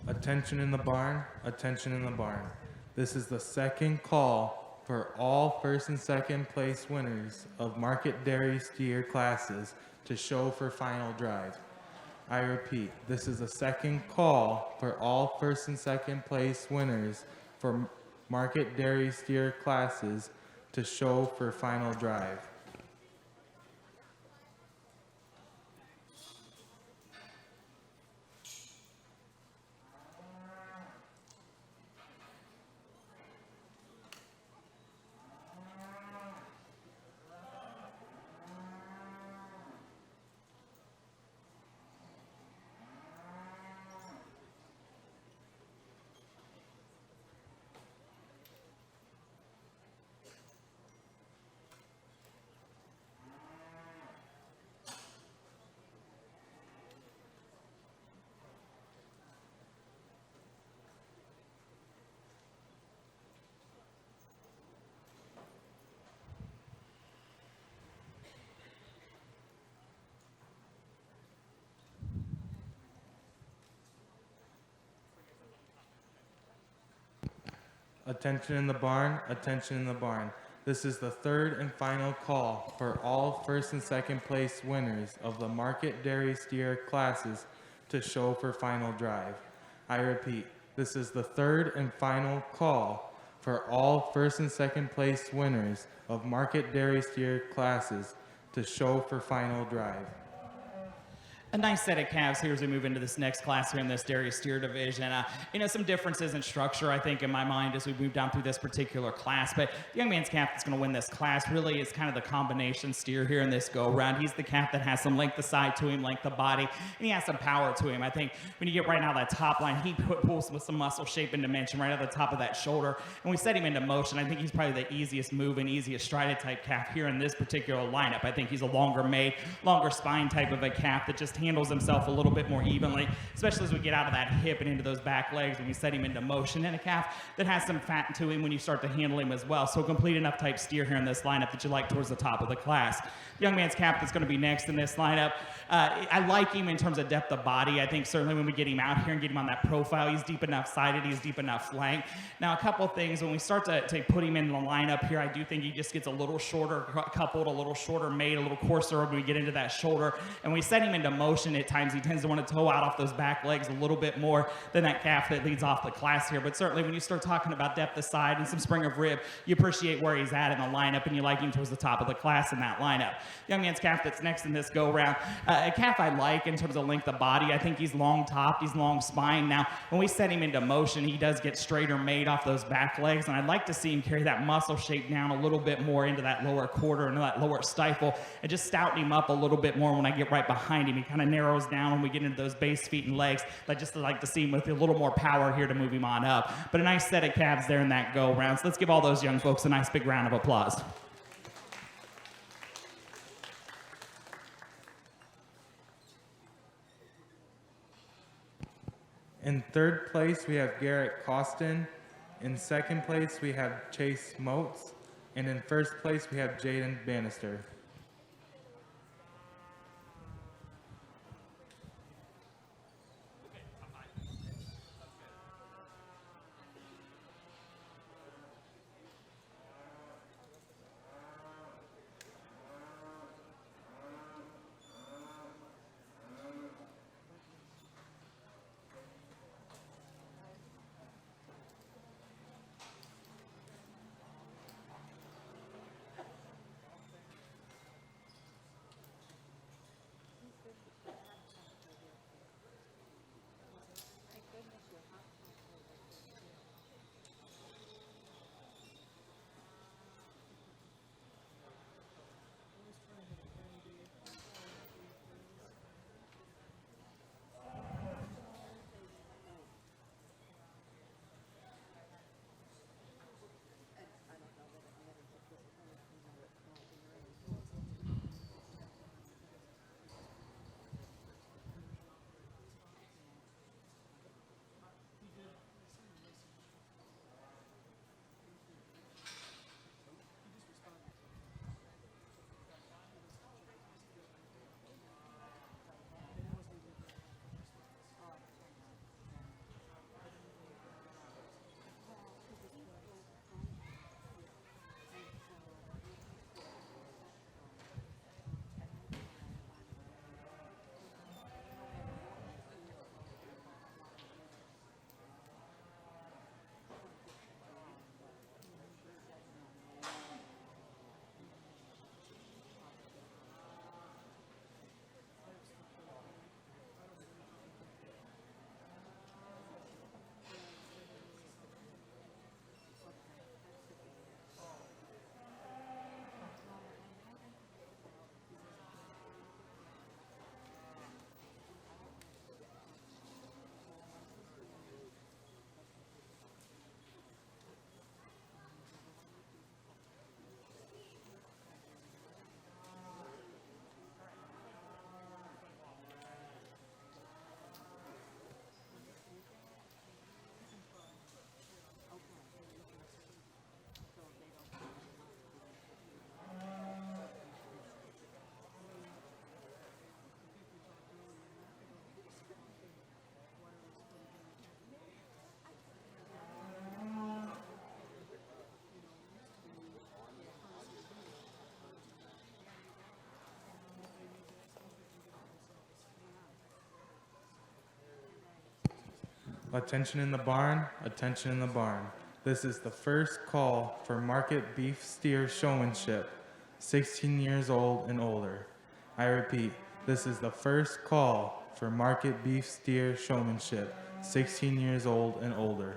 Attention in the barn, attention in the barn. This is the second call for all first and second place winners of Market Dairy Steer classes to show for final drive. I repeat, this is the second call for all first and second place winners for Market Dairy Steer classes to show for final drive. Attention in the barn, attention in the barn. This is the third and final call for all first and second place winners of the Market Dairy Steer classes to show for final drive. I repeat, this is the third and final call for all first and second place winners of Market Dairy Steer classes to show for final drive. A nice set of calves here as we move into this next class here in this dairy steer division. Some differences in structure, I think, in my mind as we move down through this particular class. But the young man's calf that's going to win this class really is kind of the combination steer here in this go-round. He's the calf that has some length of side to him, length of body, and he has some power to him. I think when you get right now that top line, he pulls with some muscle shape and dimension right at the top of that shoulder. And we set him into motion. I think he's probably the easiest moving, easiest strided type calf here in this particular lineup. I think he's a longer made, longer spine type of a calf that just handles himself a little bit more evenly, especially as we get out of that hip and into those back legs when we set him into motion. And a calf that has some fat to him when you start to handle him as well. So complete enough type steer here in this lineup that you like towards the top of the class. The young man's calf that's going to be next in this lineup, I like him in terms of depth of body. I think certainly when we get him out here and get him on that profile, he's deep enough sided, he's deep enough flank. Now, a couple of things, when we start to put him in the lineup here, I do think he just gets a little shorter coupled, a little shorter made, a little coarser when we get into that shoulder. And we set him into motion at times, he tends to want to toe out off those back legs a little bit more than that calf that leads off the class here. But certainly when you start talking about depth of side and some spring of rib, you appreciate where he's at in the lineup and you like him towards the top of the class in that lineup. Young man's calf that's next in this go-round, a calf I like in terms of length of body. I think he's long topped, he's long spine. Now, when we set him into motion, he does get straighter made off those back legs, and I'd like to see him carry that muscle shape down a little bit more into that lower quarter, into that lower stifle, and just stouten him up a little bit more when I get right behind him. He kind of narrows down when we get into those base feet and legs. I just like to see him with a little more power here to move him on up. But a nice set of calves there in that go-round. So let's give all those young folks a nice big round of applause. In third place, we have Garrett Costin. In second place, we have Chase Moats. And in first place, we have Jaden Bannister. Attention in the barn, attention in the barn. This is the first call for market beef steer showmanship, 16 years old and older. I repeat, this is the first call for market beef steer showmanship, 16 years old and older.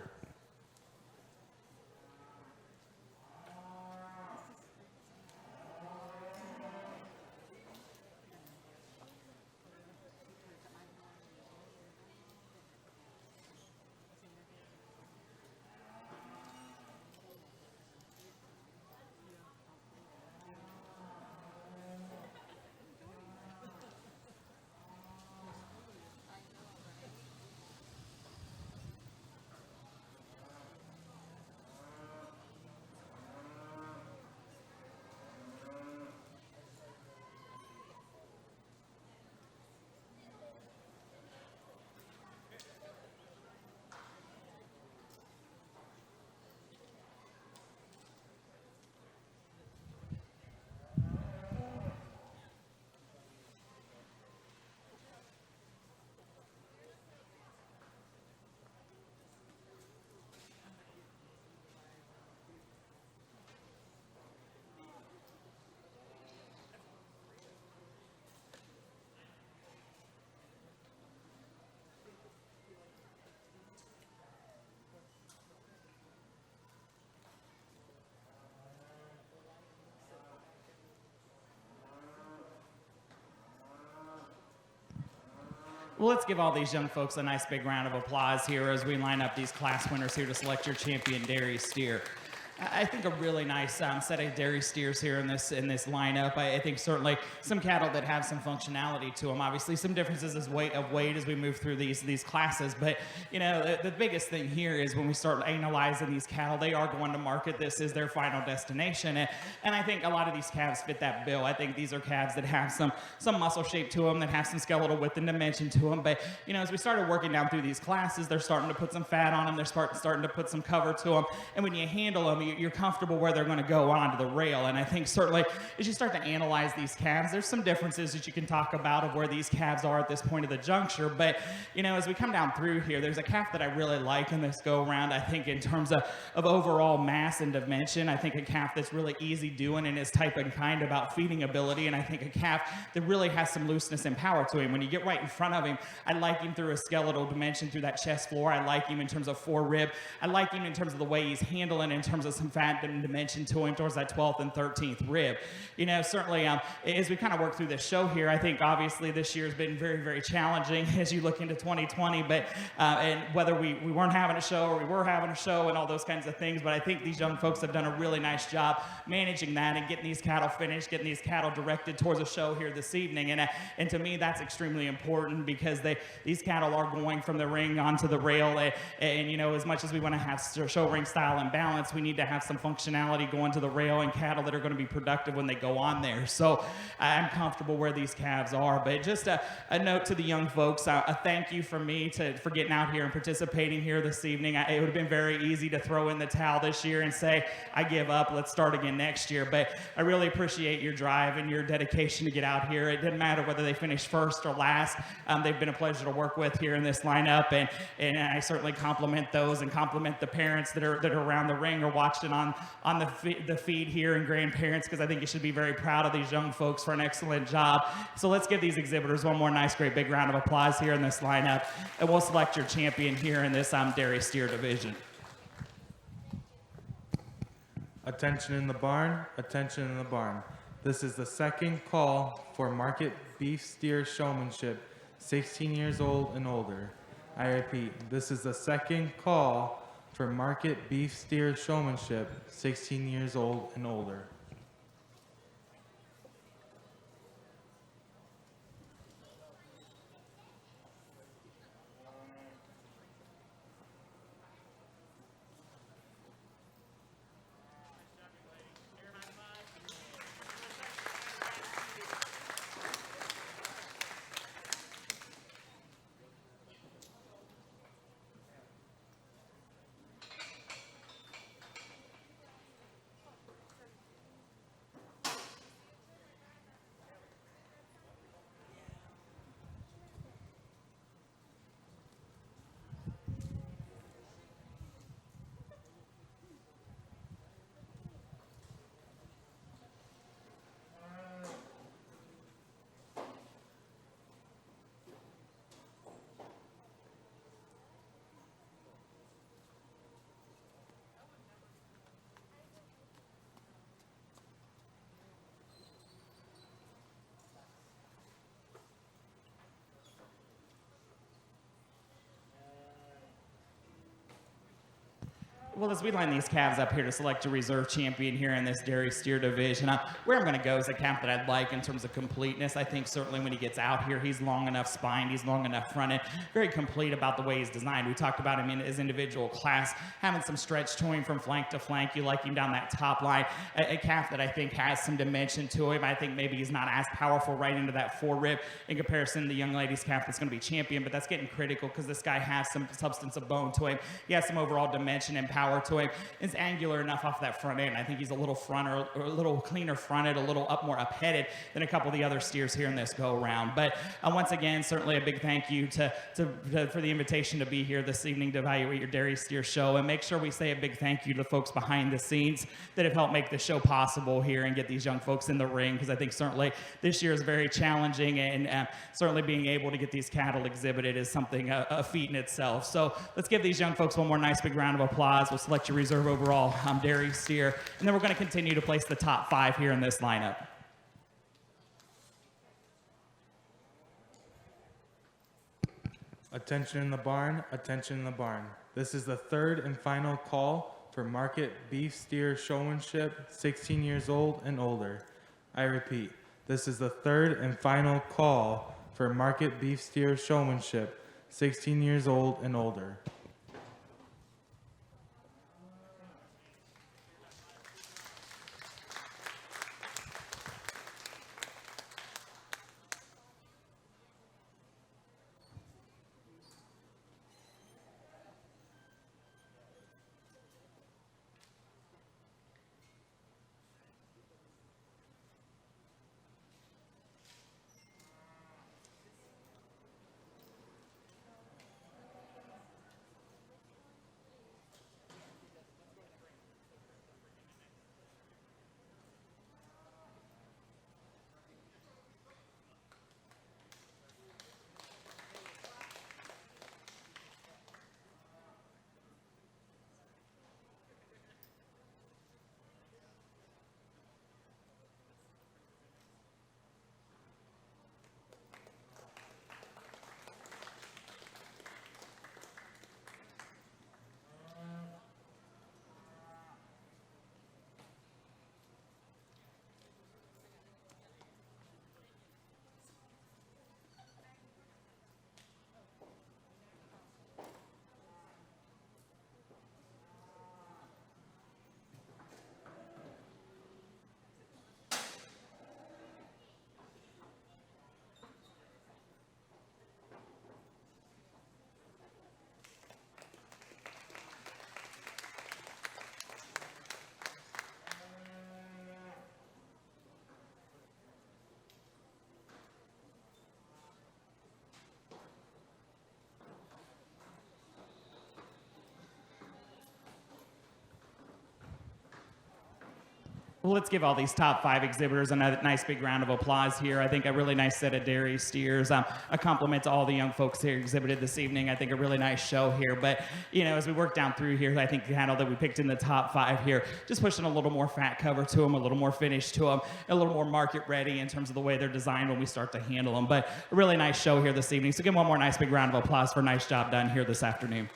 Well, let's give all these young folks a nice big round of applause here as we line up these class winners here to select your champion dairy steer. I think a really nice set of dairy steers here in this lineup. I think certainly some cattle that have some functionality to them. Obviously, some differences as weight as we move through these classes. But you know, the biggest thing here is when we start analyzing these cattle, they are going to market. This is their final destination, and I think a lot of these calves fit that bill. I think these are calves that have some muscle shape to them, that have some skeletal width and dimension to them. But you know, as we started working down through these classes, they're starting to put some fat on them. They're starting to put some cover to them, and when you handle them, you're comfortable where they're going to go onto the rail. And I think certainly as you start to analyze these calves, there's some differences that you can talk about of where these calves are at this point of the juncture. But you know, as we come down through here, there's a calf that I really like in this go around. I think in terms of overall mass and dimension, I think a calf that's really easy doing and is type and kind about feeding ability. And I think a calf that really has some looseness and power to him. When you get right in front of him, I like him through a skeletal dimension, through that chest floor. I like him in terms of forerib. I like him in terms of the way he's handling, in terms of some fat and dimension to him towards that 12th and 13th rib. You know, certainly as we kind of work through this show here, I think obviously this year has been very, very challenging as you look into 2020, but and whether we weren't having a show or we were having a show and all those kinds of things, but I think these young folks have done a really nice job managing that and getting these cattle finished, getting these cattle directed towards a show here this evening. And to me, that's extremely important because these cattle are going from the ring onto the rail. And you know, as much as we want to have show ring style and balance, we need to have some functionality going to the rail and cattle that are going to be productive when they go on there. So I'm comfortable where these calves are. But just a note to the young folks, a thank you from me for getting out here and participating here this evening. It would have been very easy to throw in the towel this year and say, I give up, let's start again next year. But I really appreciate your drive and your dedication to get out here. It didn't matter whether they finished first or last. They've been a pleasure to work with here in this lineup. And I certainly compliment those and compliment the parents that are around the ring or watching on the feed here, and grandparents, because I think you should be very proud of these young folks for an excellent job. So let's give these exhibitors one more nice, great big round of applause here in this lineup, and we'll select your champion here in this dairy steer division. Attention in the barn, attention in the barn. This is the second call for market beef steer showmanship, 16 years old and older. I repeat, this is the second call for market beef steer showmanship, 16 years old and older. Well, as we line these calves up here to select a reserve champion here in this dairy steer division, where I'm going to go is a calf that I'd like in terms of completeness. I think certainly when he gets out here, he's long enough spined, he's long enough fronted, very complete about the way he's designed. We talked about him in his individual class, having some stretch to him from flank to flank. You like him down that top line. A calf that I think has some dimension to him. I think maybe he's not as powerful right into that forerib in comparison to the young lady's calf that's going to be champion, but that's getting critical because this guy has some substance of bone to him. He has some overall dimension and power to him. It's angular enough off that front end. I think he's a little fronter, or a little cleaner fronted, a little more up-headed than a couple of the other steers here in this go-around. But once again, certainly a big thank you for the invitation to be here this evening to evaluate your dairy steer show. And make sure we say a big thank you to the folks behind the scenes that have helped make the show possible here and get these young folks in the ring, because I think certainly this year is very challenging, and certainly being able to get these cattle exhibited is something, a feat in itself. So let's give these young folks one more nice big round of applause. We'll select your reserve overall dairy steer, and then we're going to continue to place the top 5 here in this lineup. Attention in the barn, attention in the barn. This is the third and final call for market beef steer showmanship, 16 years old and older. I repeat, this is the third and final call for market beef steer showmanship, 16 years old and older. Well, let's give all these top 5 exhibitors a nice big round of applause here. I think a really nice set of dairy steers. A compliment to all the young folks here exhibited this evening. I think a really nice show here. But, as we work down through here, I think the cattle that we picked in the top 5 here, just pushing a little more fat cover to them, a little more finish to them, a little more market ready in terms of the way they're designed when we start to handle them. But a really nice show here this evening. So give one more nice big round of applause for a nice job done here this afternoon.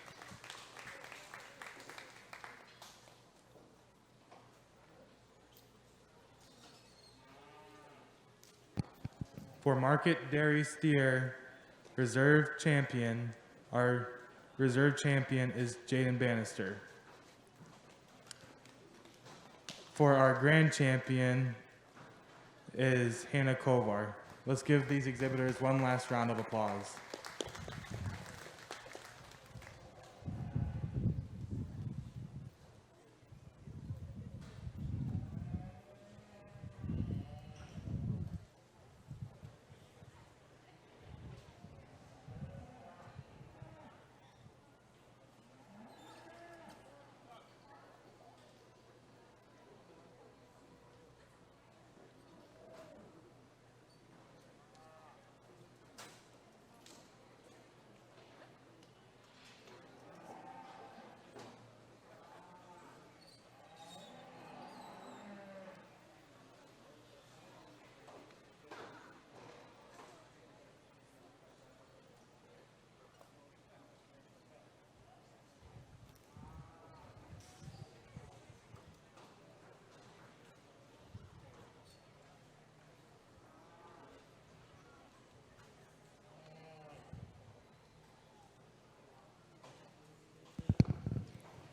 For market dairy steer reserve champion, our reserve champion is Jaden Bannister. For our grand champion is Hannah Kovar. Let's give these exhibitors one last round of applause.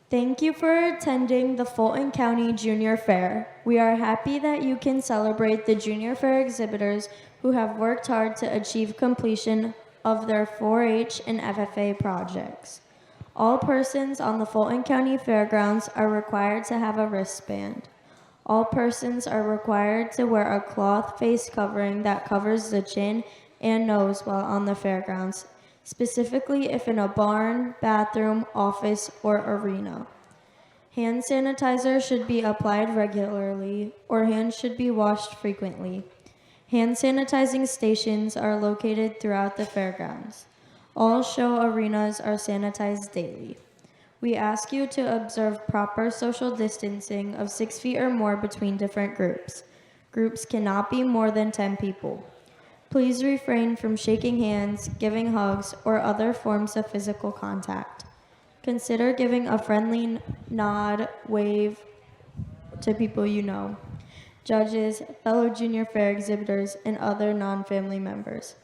Thank you for attending the Fulton County Junior Fair. We are happy that you can celebrate the Junior Fair exhibitors who have worked hard to achieve completion of their 4-H and FFA projects. All persons on the Fulton County Fairgrounds are required to have a wristband. All persons are required to wear a cloth face covering that covers the chin and nose while on the fairgrounds, specifically if in a barn, bathroom, office, or arena. Hand sanitizer should be applied regularly, or hands should be washed frequently. Hand sanitizing stations are located throughout the fairgrounds. All show arenas are sanitized daily. We ask you to observe proper social distancing of 6 feet or more between different groups. Groups cannot be more than 10 people. Please refrain from shaking hands, giving hugs, or other forms of physical contact. Consider giving a friendly nod, wave to people you know, judges, fellow junior fair exhibitors, and other non-family members.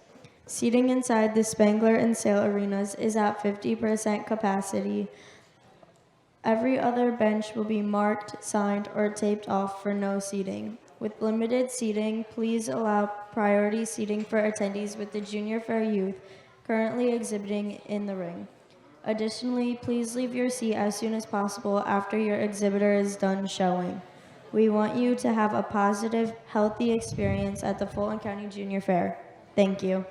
Seating inside the Spangler and Sale arenas is at 50% capacity. Every other bench will be marked, signed, or taped off for no seating. With limited seating, please allow priority seating for attendees with the Junior Fair youth currently exhibiting in the ring. Additionally, please leave your seat as soon as possible after your exhibitor is done showing. We want you to have a positive, healthy experience at the Fulton County Junior Fair. Thank you.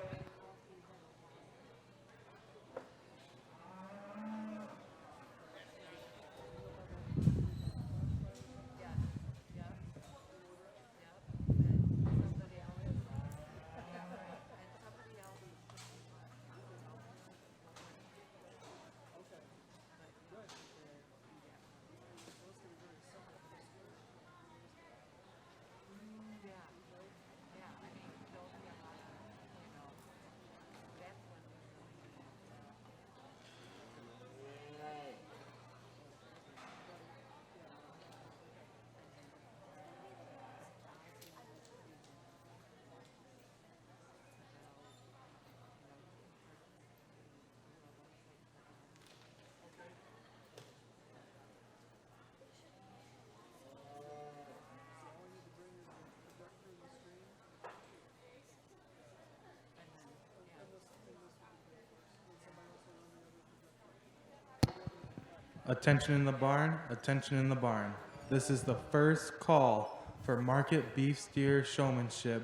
Attention in the barn, attention in the barn. This is the first call for market beef steer showmanship,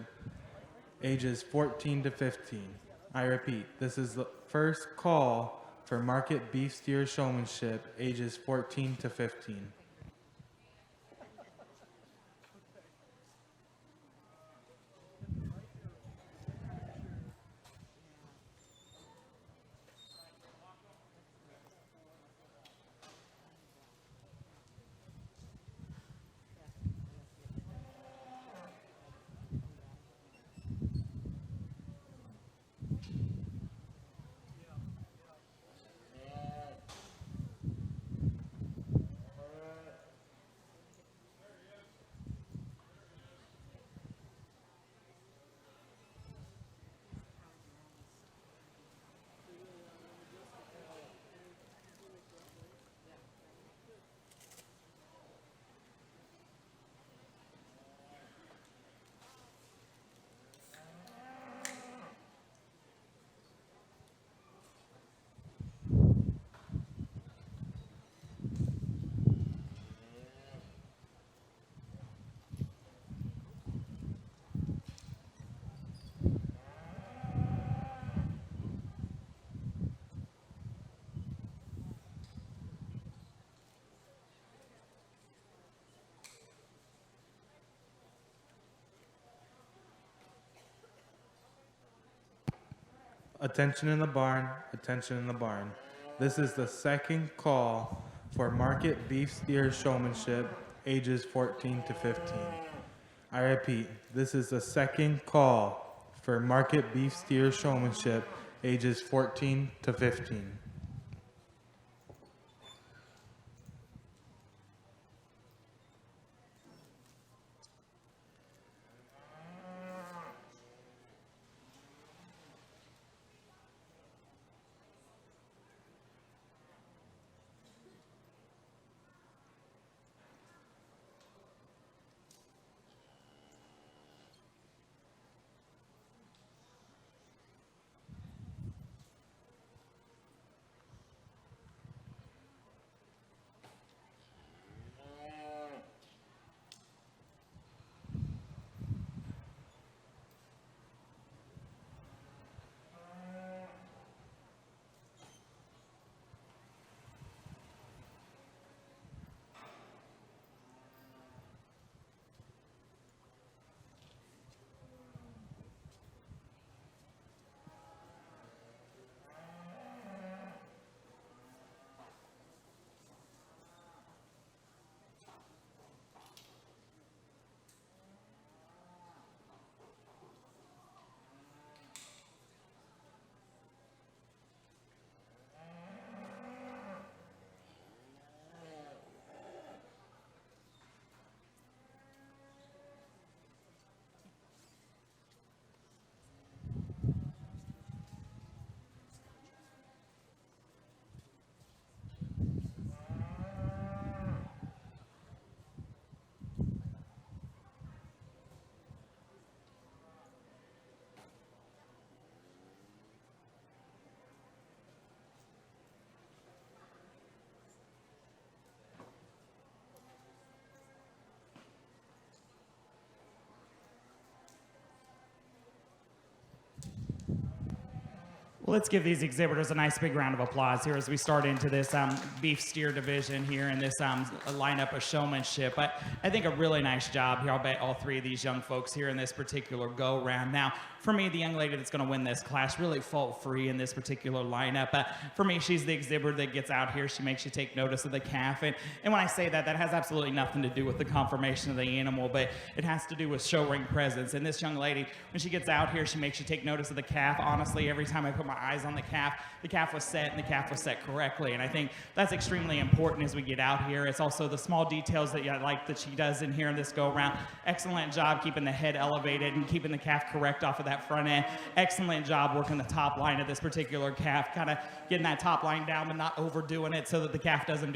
ages 14 to 15. I repeat, this is the first call for market beef steer showmanship, ages 14 to 15. Attention in the barn, attention in the barn. This is the second call for market beef steer showmanship, ages 14 to 15. I repeat, this is the second call for market beef steer showmanship, ages 14 to 15. Well, let's give these exhibitors a nice big round of applause here as we start into this beef steer division here in this lineup of showmanship. I think a really nice job here by all three of these young folks here in this particular go-round. Now, for me, the young lady that's going to win this class, really fault-free in this particular lineup. For me, she's the exhibitor that gets out here. She makes you take notice of the calf. And when I say that, that has absolutely nothing to do with the conformation of the animal, but it has to do with show ring presence. And this young lady, when she gets out here, she makes you take notice of the calf. Honestly, every time I put my eyes on the calf was set, and the calf was set correctly. And I think that's extremely important as we get out here. It's also the small details that I like that she does in here in this go-around. Excellent job keeping the head elevated and keeping the calf correct off of that front end. Excellent job working the top line of this particular calf, kind of getting that top line down but not overdoing it so that the calf doesn't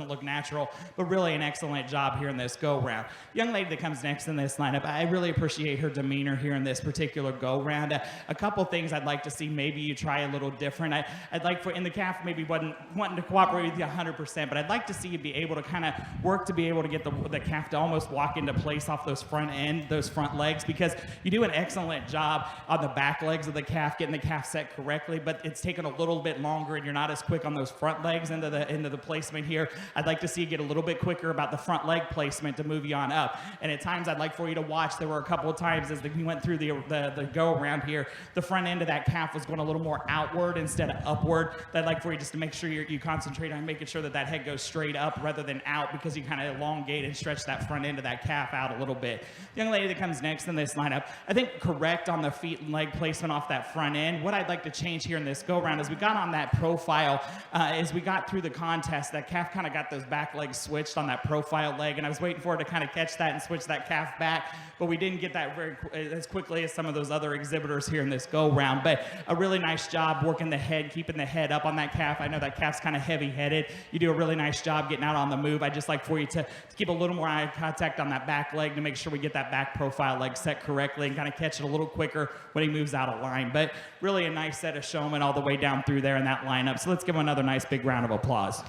look natural. But really an excellent job here in this go-round. Young lady that comes next in this lineup, I really appreciate her demeanor here in this particular go-round. A couple things I'd like to see maybe you try a little different. I'd like for, in the calf maybe wasn't wanting to cooperate with you 100%, but I'd like to see you be able to kind of work to be able to get the calf to almost walk into place off those front legs, because you do an excellent job on the back legs of the calf, getting the calf set correctly, but it's taking a little bit longer and you're not as quick on those front legs into the placement here. I'd like to see you get a little bit quicker about the front leg placement to move you on up. And at times I'd like for you to watch, there were a couple of times as we went through the go around here, the front end of that calf was going a little more outward instead of upward. I'd like for you just to make sure you concentrate on making sure that head goes straight up rather than out, because you kind of elongate and stretch that front end of that calf out a little bit. The young lady that comes next in this lineup, I think correct on the feet and leg placement off that front end. What I'd like to change here in this go round is we got on that profile, as we got through the contest, that calf kind of got those back legs switched on that profile leg, and I was waiting for her to kind of catch that and switch that calf back, but we didn't get that as quickly as some of those other exhibitors here in this go round. But a really nice job working the head, keeping the head up on that calf. I know that calf's kind of heavy-headed. You do a really nice job getting out on the move. I'd just like for you to keep a little more eye contact on that back leg to make sure we get that back profile leg set correctly and kind of catch it a little quicker when he moves out of line. But really a nice set of showmen all the way down through there in that lineup. So let's give him another nice big round of applause.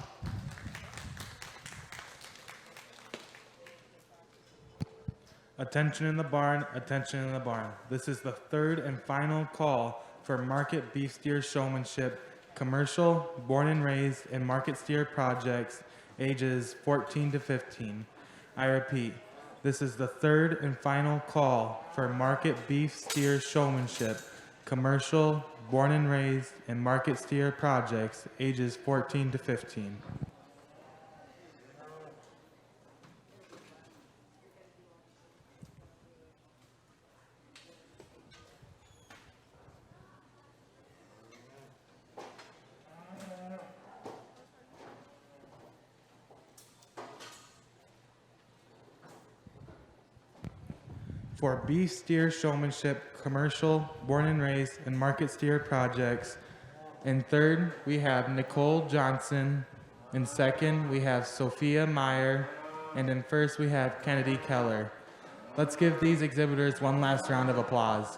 Attention in the barn, attention in the barn. This is the third and final call for market beef steer showmanship, commercial, born and raised, and market steer projects, ages 14 to 15. I repeat, this is the third and final call for market beef steer showmanship, commercial, born and raised, and market steer projects, ages 14 to 15. For beef steer showmanship, commercial, born and raised, and market steer projects. In third, we have Nicole Johnson. In second, we have Sophia Meyer. And in first, we have Kennedy Keller. Let's give these exhibitors one last round of applause.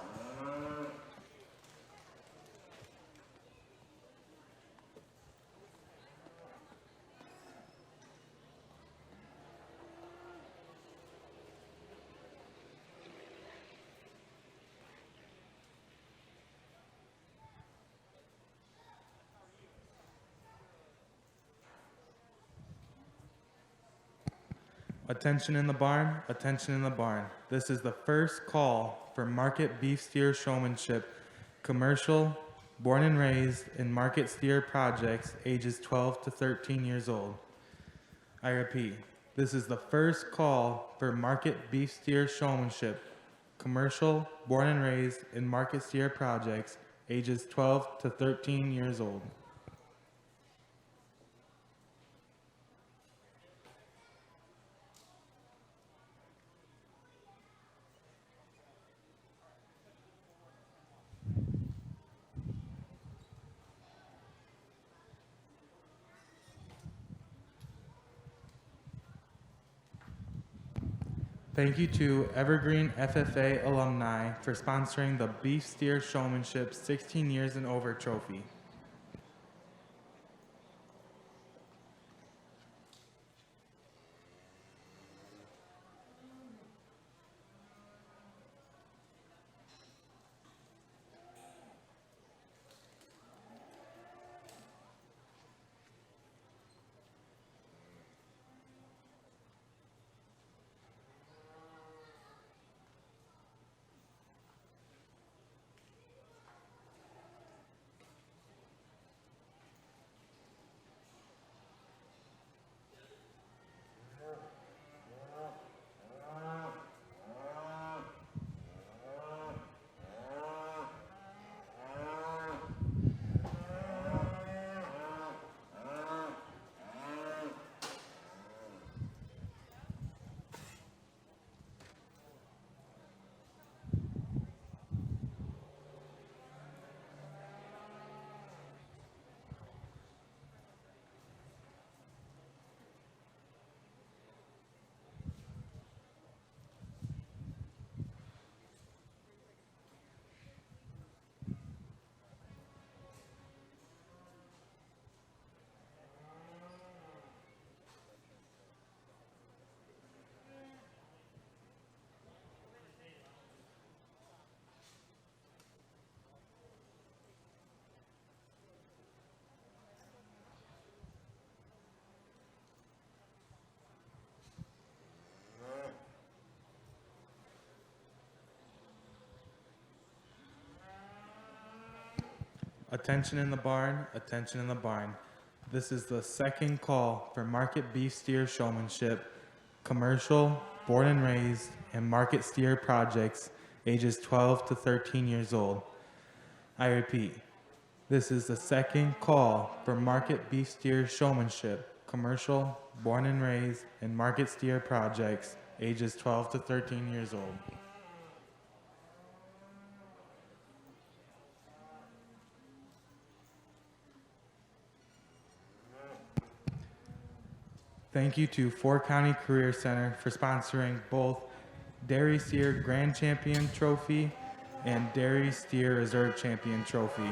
Attention in the barn, attention in the barn. This is the first call for market beef steer showmanship, commercial, born and raised, and market steer projects, ages 12 to 13 years old. I repeat, this is the first call for market beef steer showmanship, commercial, born and raised, and market steer projects, ages 12 to 13 years old. Thank you to Evergreen FFA alumni for sponsoring the Beef Steer Showmanship 16 Years and Over trophy. Attention in the barn, attention in the barn. This is the second call for market beef steer showmanship, commercial, born and raised, and market steer projects, ages 12 to 13 years old. I repeat, this is the second call for market beef steer showmanship, commercial, born and raised, and market steer projects, ages 12 to 13 years old. Thank you to Four County Career Center for sponsoring both Dairy Steer Grand Champion Trophy and Dairy Steer Reserve Champion Trophy.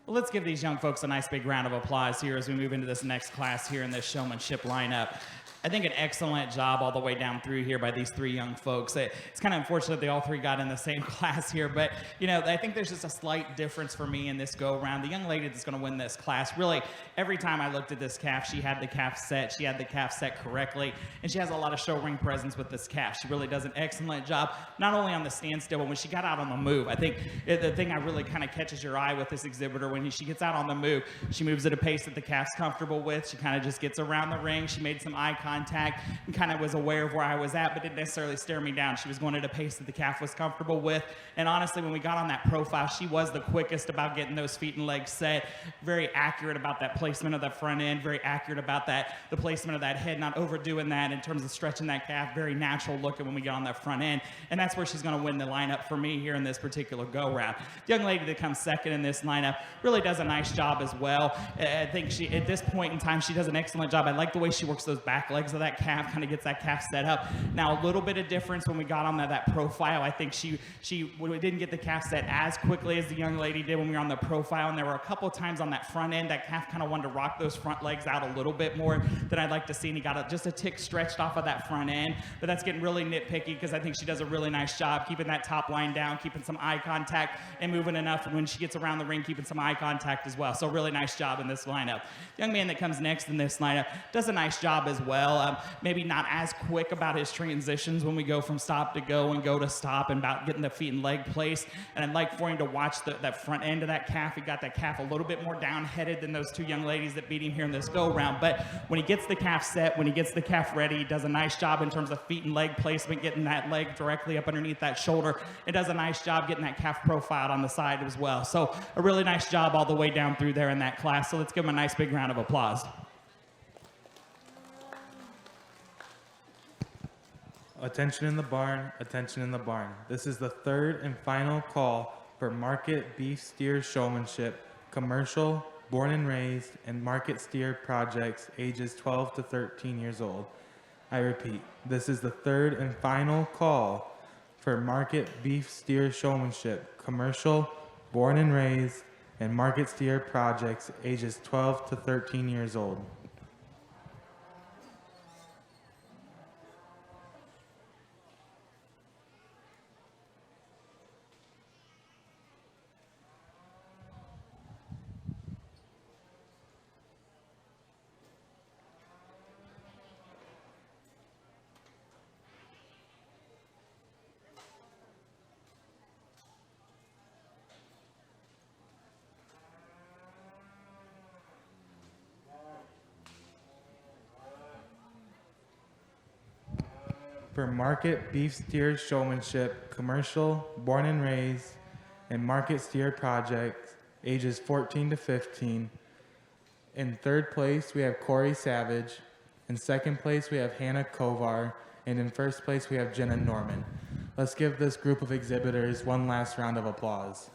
Well, let's give these young folks a nice big round of applause here as we move into this next class here in this showmanship lineup. I think an excellent job all the way down through here by these three young folks. It's kind of unfortunate they all three got in the same class here, but you know, I think there's just a slight difference for me in this go around. The young lady that's going to win this class, really, every time I looked at this calf, she had the calf set, she had the calf set correctly, and she has a lot of show ring presence with this calf. She really does an excellent job, not only on the standstill, but when she got out on the move. I think the thing that really kind of catches your eye with this exhibitor, when she gets out on the move, she moves at a pace that the calf's comfortable with. She kind of just gets around the ring. She made some eye contact and kind of was aware of where I was at, but didn't necessarily stare me down. She was going at a pace that the calf was comfortable with. And honestly, when we got on that profile, she was the quickest about getting those feet and legs set, very accurate about that placement of the front end, very accurate about the placement of that head, not overdoing that in terms of stretching that calf, very natural looking when we get on that front end. And that's where she's going to win the lineup for me here in this particular go-round. The young lady that comes second in this lineup really does a nice job as well. I think she, at this point in time, she does an excellent job. I like the way she works those back legs of that calf, kind of gets that calf set up. Now, a little bit of difference when we got on that profile. I think she didn't get the calf set as quickly as the young lady did when we were on the profile, and there were a couple of times on that front end that calf kind of wanted to rock those front legs out a little bit more than I'd like to see, and he got just a tick stretched off of that front end, but that's getting really nitpicky because I think she does a really nice job keeping that top line down, keeping some eye contact, and moving enough, and when she gets around the ring, keeping some eye contact as well. So really nice job in this lineup. The young man that comes next in this lineup does a nice job as well. Maybe not as quick about his transitions when we go from stop to go and go to stop, and about getting the feet and leg placed. And I'd like for him to watch that front end of that calf. He got that calf a little bit more down-headed than those two young ladies that beat him here in this go-round. But when he gets the calf set, when he gets the calf ready, he does a nice job in terms of feet and leg placement, getting that leg directly up underneath that shoulder. It does a nice job getting that calf profiled on the side as well. So a really nice job all the way down through there in that class. So let's give him a nice big round of applause. Attention in the barn, attention in the barn. This is the third and final call for market beef steer showmanship, commercial, born and raised, and market steer projects ages 12 to 13 years old. I repeat, this is the third and final call for market beef steer showmanship, commercial, born and raised, and market steer projects ages 12 to 13 years old. For market beef steer showmanship, commercial, born and raised, and market steer projects, ages 14 to 15, In third place, we have Corey Savage. In second place, we have Hannah Kovar. And in first place, we have Jenna Norman. Let's give this group of exhibitors one last round of applause.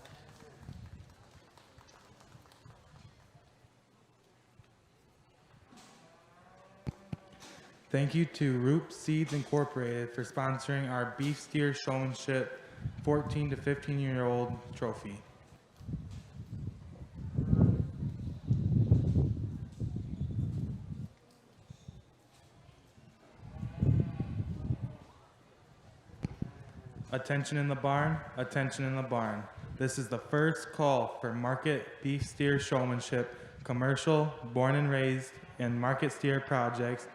Thank you to Root Seeds Incorporated for sponsoring our Beef Steer Showmanship 14 to 15-year-old trophy. Attention in the barn, attention in the barn. This is the first call for Market Beef Steer Showmanship, commercial, born and raised, and market steer projects,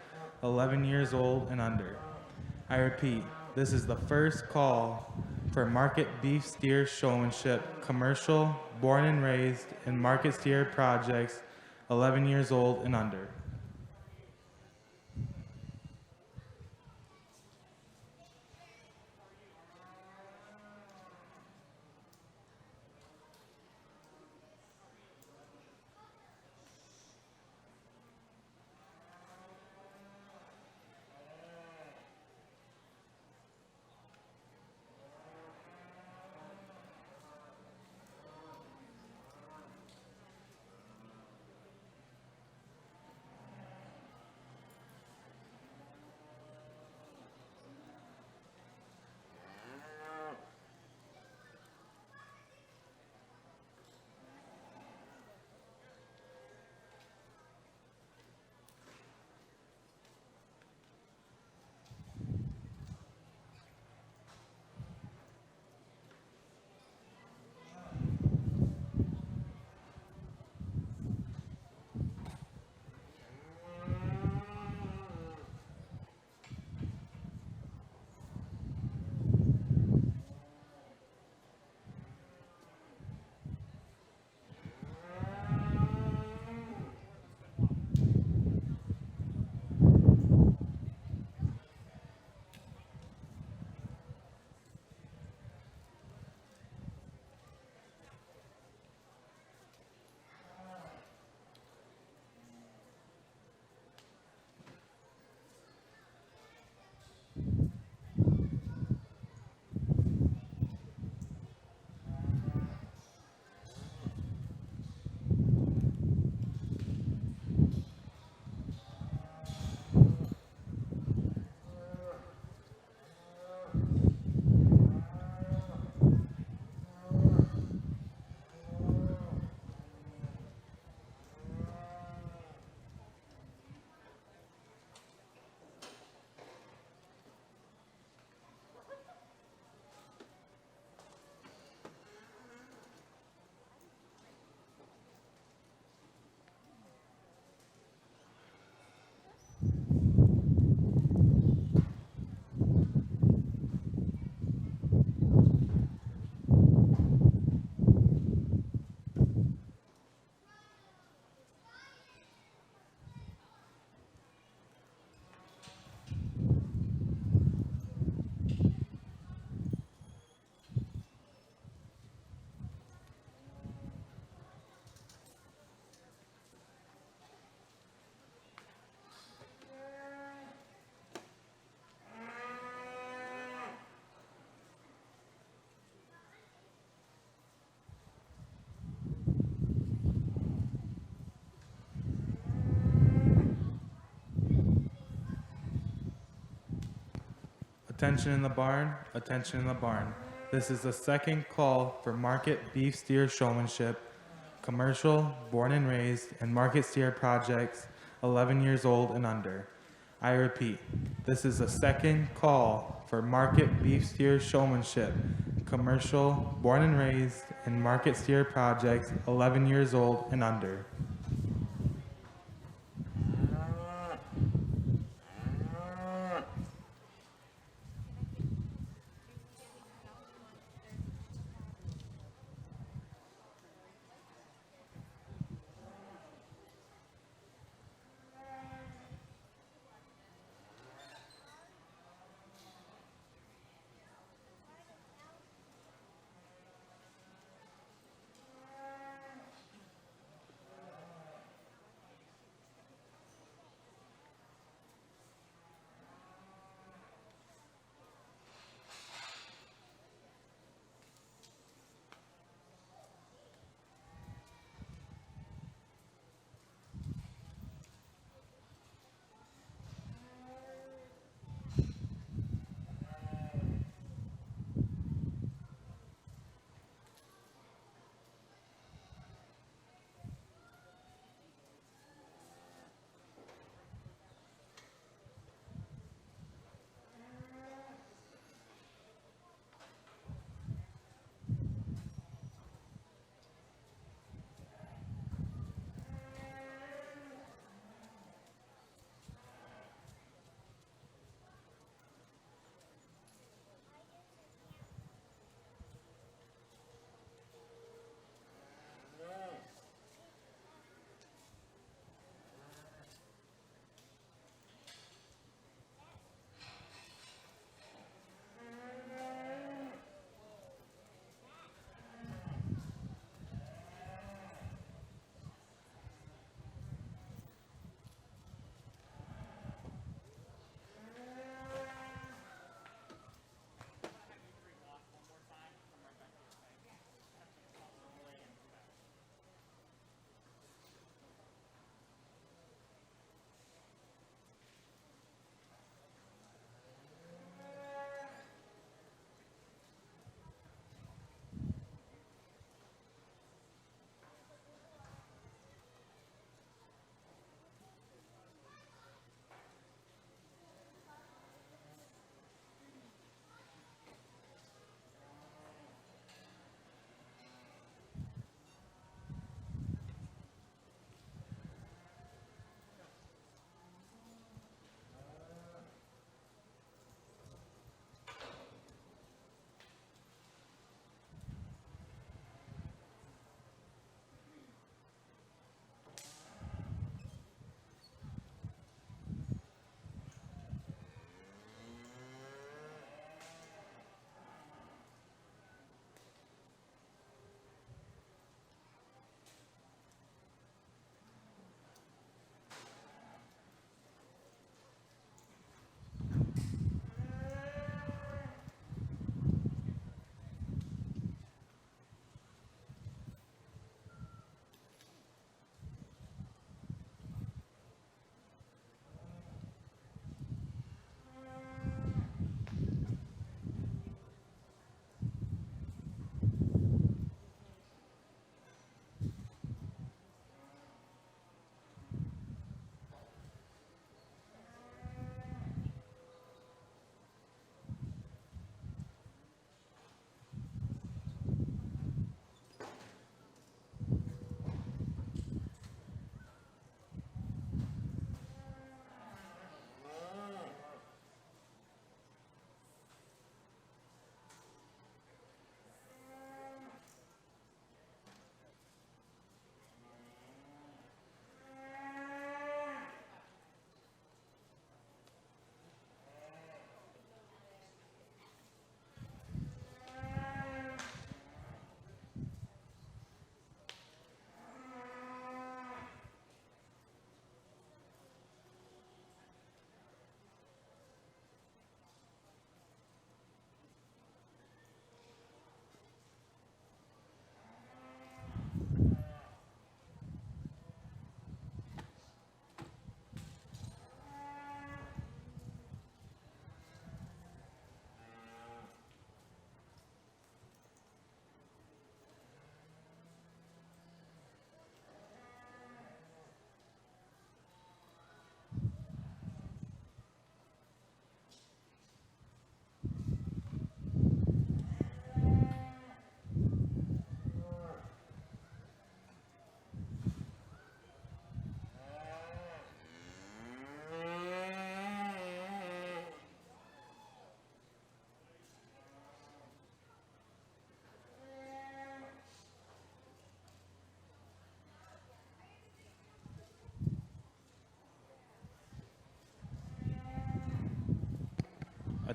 11 years old and under. I repeat, this is the first call for Market Beef Steer Showmanship, commercial, born and raised, and market steer projects, 11 years old and under. Attention in the barn, attention in the barn. This is the second call for Market Beef Steer Showmanship, commercial, born and raised, and market steer projects, 11 years old and under. I repeat, this is the second call for Market Beef Steer Showmanship, commercial, born and raised, and market steer projects, 11 years old and under.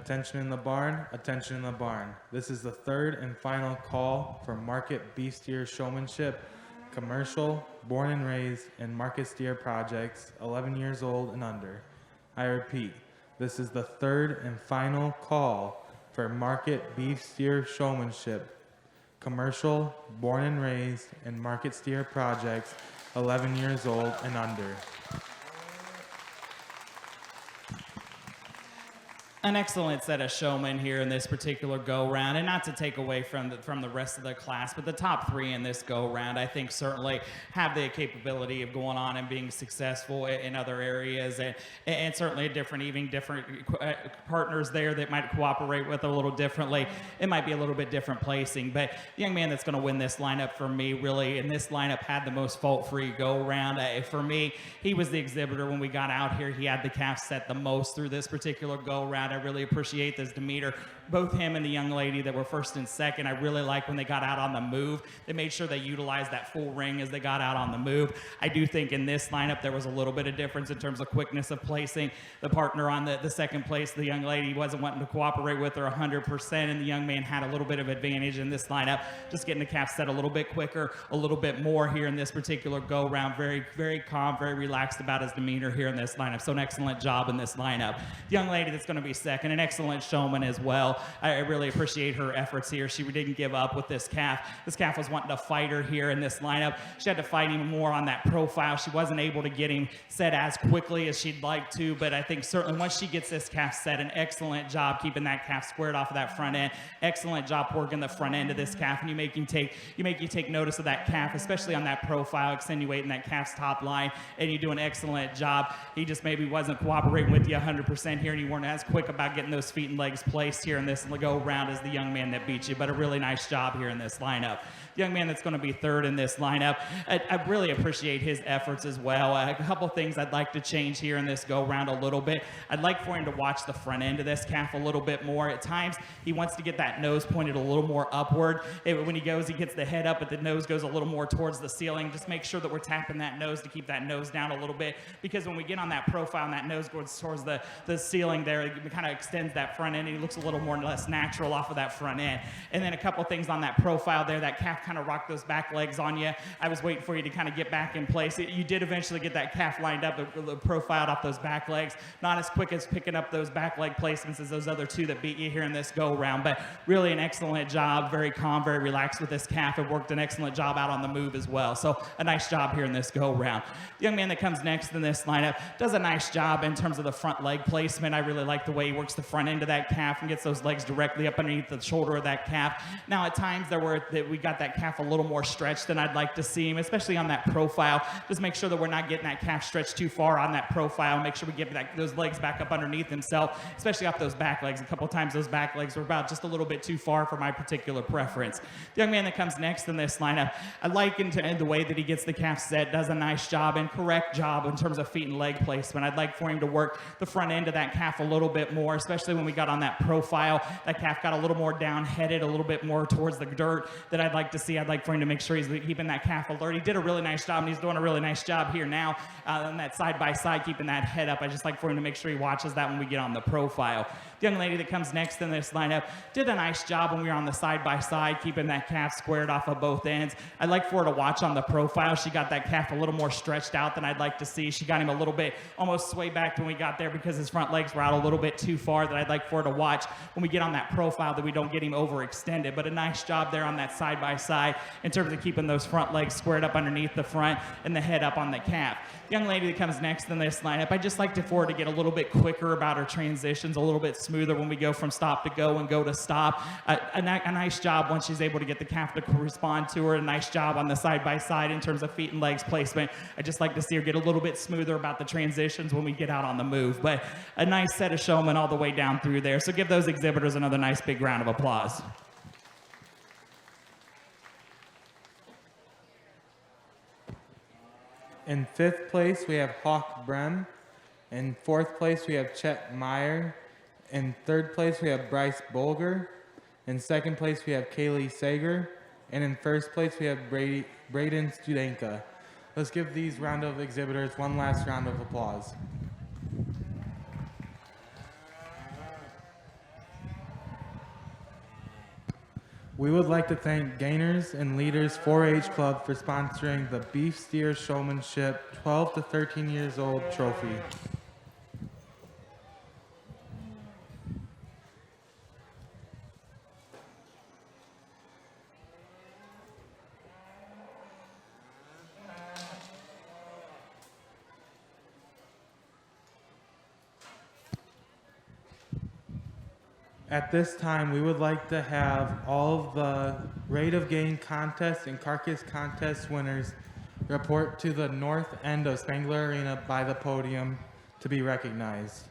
Attention in the barn, attention in the barn. This is the third and final call for market beef steer showmanship, commercial, born and raised, and market steer projects, 11 years old and under. I repeat, this is the third and final call for market beef steer showmanship, commercial, born and raised, and market steer projects, 11 years old and under. An excellent set of showmen here in this particular go-round, and not to take away from the rest of the class, but the top three in this go-round, I think certainly have the capability of going on and being successful in other areas, and certainly different partners there that might cooperate with a little differently. It might be a little bit different placing, but the young man that's going to win this lineup for me, really, in this lineup had the most fault-free go-round. For me, he was the exhibitor when we got out here. He had the calf set the most through this particular go-round. I really appreciate this demeanor. Both him and the young lady that were first and second, I really like when they got out on the move. They made sure they utilized that full ring as they got out on the move. I do think in this lineup there was a little bit of difference in terms of quickness of placing. The partner on the second place, the young lady, wasn't wanting to cooperate with her 100%, and the young man had a little bit of advantage in this lineup, just getting the calf set a little bit quicker, a little bit more here in this particular go-round. Very, very calm, very relaxed about his demeanor here in this lineup. So an excellent job in this lineup. The young lady that's going to be second, an excellent showman as well. I really appreciate her efforts here. She didn't give up with this calf. This calf was wanting to fight her here in this lineup. She had to fight him more on that profile. She wasn't able to get him set as quickly as she'd like to, but I think certainly once she gets this calf set, an excellent job keeping that calf squared off of that front end. Excellent job working the front end of this calf, and you make you take notice of that calf, especially on that profile, accentuating that calf's top line, and you do an excellent job. He just maybe wasn't cooperating with you 100% here, and you weren't as quick about getting those feet and legs placed here in this go-round as the young man that beat you, but a really nice job here in this lineup. The young man that's going to be third in this lineup, I really appreciate his efforts as well. A couple things I'd like to change here in this go-round a little bit. I'd like for him to watch the front end of this calf a little bit more. At times, he wants to get that nose pointed a little more upward. When he goes, he gets the head up, but the nose goes a little more towards the ceiling. Just make sure that we're tapping that nose to keep that nose down a little bit, because when we get on that profile and that nose goes towards the ceiling there, it kind of extends that front end, and he looks a little more or less natural off of that front end. And then a couple things on that profile there, that calf kind of rocked those back legs on you. I was waiting for you to kind of get back in place. You did eventually get that calf lined up, profiled off those back legs. Not as quick as picking up those back leg placements as those other two that beat you here in this go-round, but really an excellent job, very calm, very relaxed with this calf, and worked an excellent job out on the move as well. So a nice job here in this go-round. The young man that comes next in this lineup does a nice job in terms of the front leg placement. I really like the way he works the front end of that calf and gets those legs directly up underneath the shoulder of that calf. Now, at times we got that calf a little more stretched than I'd like to see him, especially on that profile. Just make sure that we're not getting that calf stretched too far on that profile. Make sure we get those legs back up underneath himself, especially off those back legs. A couple times those back legs were about just a little bit too far for my particular preference. The young man that comes next in this lineup, I like the way that he gets the calf set, does a nice job and correct job in terms of feet and leg placement. I'd like for him to work the front end of that calf a little bit more, especially when we got on that profile. That calf got a little more down-headed, a little bit more towards the dirt that I'd like to see. I'd like for him to make sure he's keeping that calf alert. He did a really nice job, and he's doing a really nice job here now on that side-by-side, keeping that head up. I just like for him to make sure he watches that when we get on the profile. The young lady that comes next in this lineup did a nice job when we were on the side-by-side, keeping that calf squared off of both ends. I'd like for her to watch on the profile. She got that calf a little more stretched out than I'd like to see. She got him a little bit, almost sway back when we got there because his front legs were out a little bit too far. That I'd like for her to watch when we get on that profile, that we don't get him overextended. But a nice job there on that side-by-side in terms of keeping those front legs squared up underneath the front and the head up on the calf. The young lady that comes next in this lineup, I just like for her to get a little bit quicker about her transitions, a little bit smoother when we go from stop to go and go to stop. A nice job once she's able to get the calf to correspond to her. A nice job on the side-by-side in terms of feet and legs placement. I just like to see her get a little bit smoother about the transitions when we get out on the move. But a nice set of showmen all the way down through there. So give those exhibitors another nice big round of applause. In fifth place, we have Hawk Brem. In fourth place, we have Chet Meyer. In third place, we have Bryce Bolger. In second place, we have Kaylee Sager. And in first place, we have Braden Studenka. Let's give these round of exhibitors one last round of applause. We would like to thank Gainers and Leaders 4-H Club for sponsoring the Beef Steer Showmanship 12 to 13 years old trophy. At this time, we would like to have all of the rate of gain contest and carcass contest winners report to the north end of Spangler Arena by the podium to be recognized.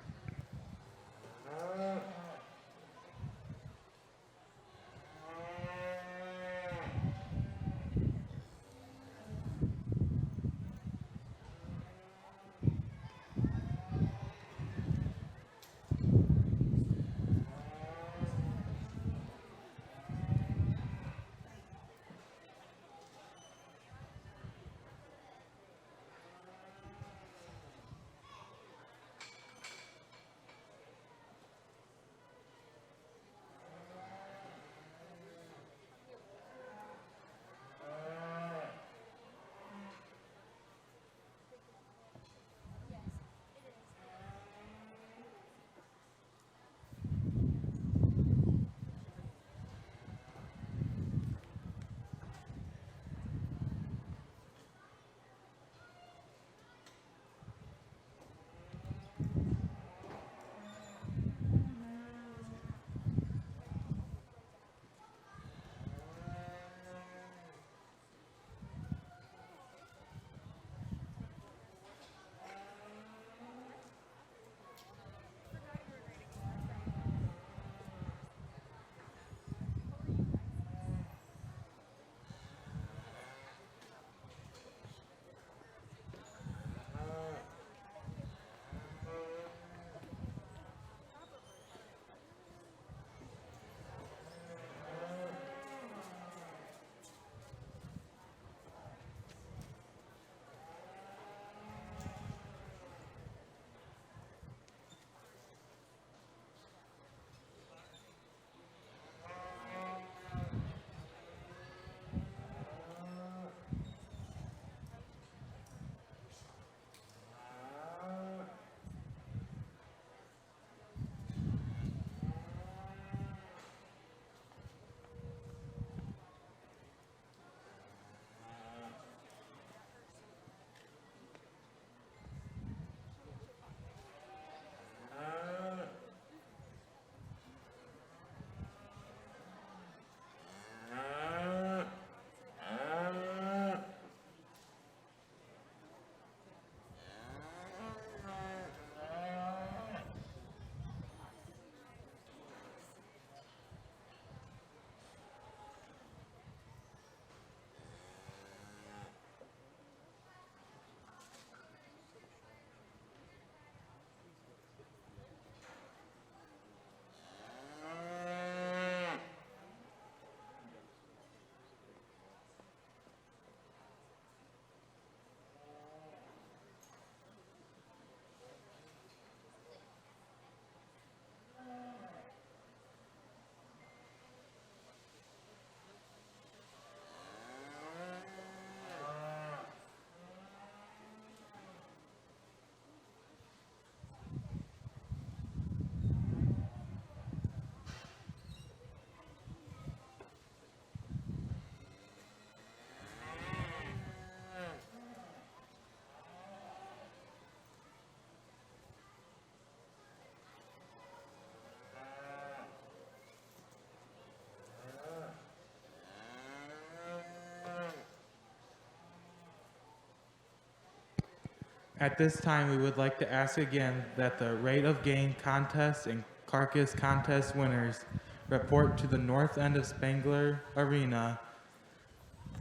At this time, we would like to ask again that the rate of gain contest and carcass contest winners report to the north end of Spangler Arena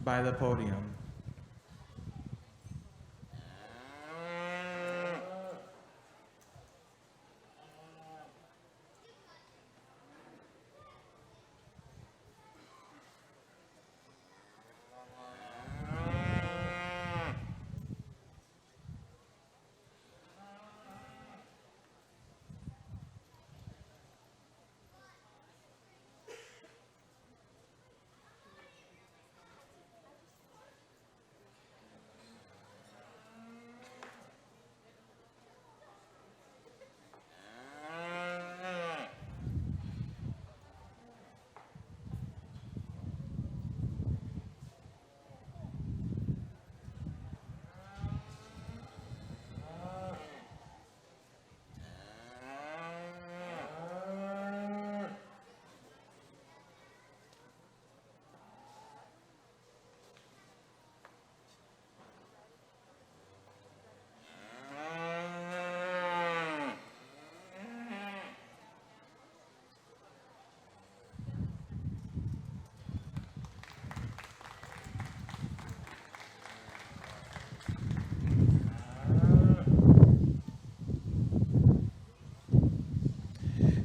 by the podium.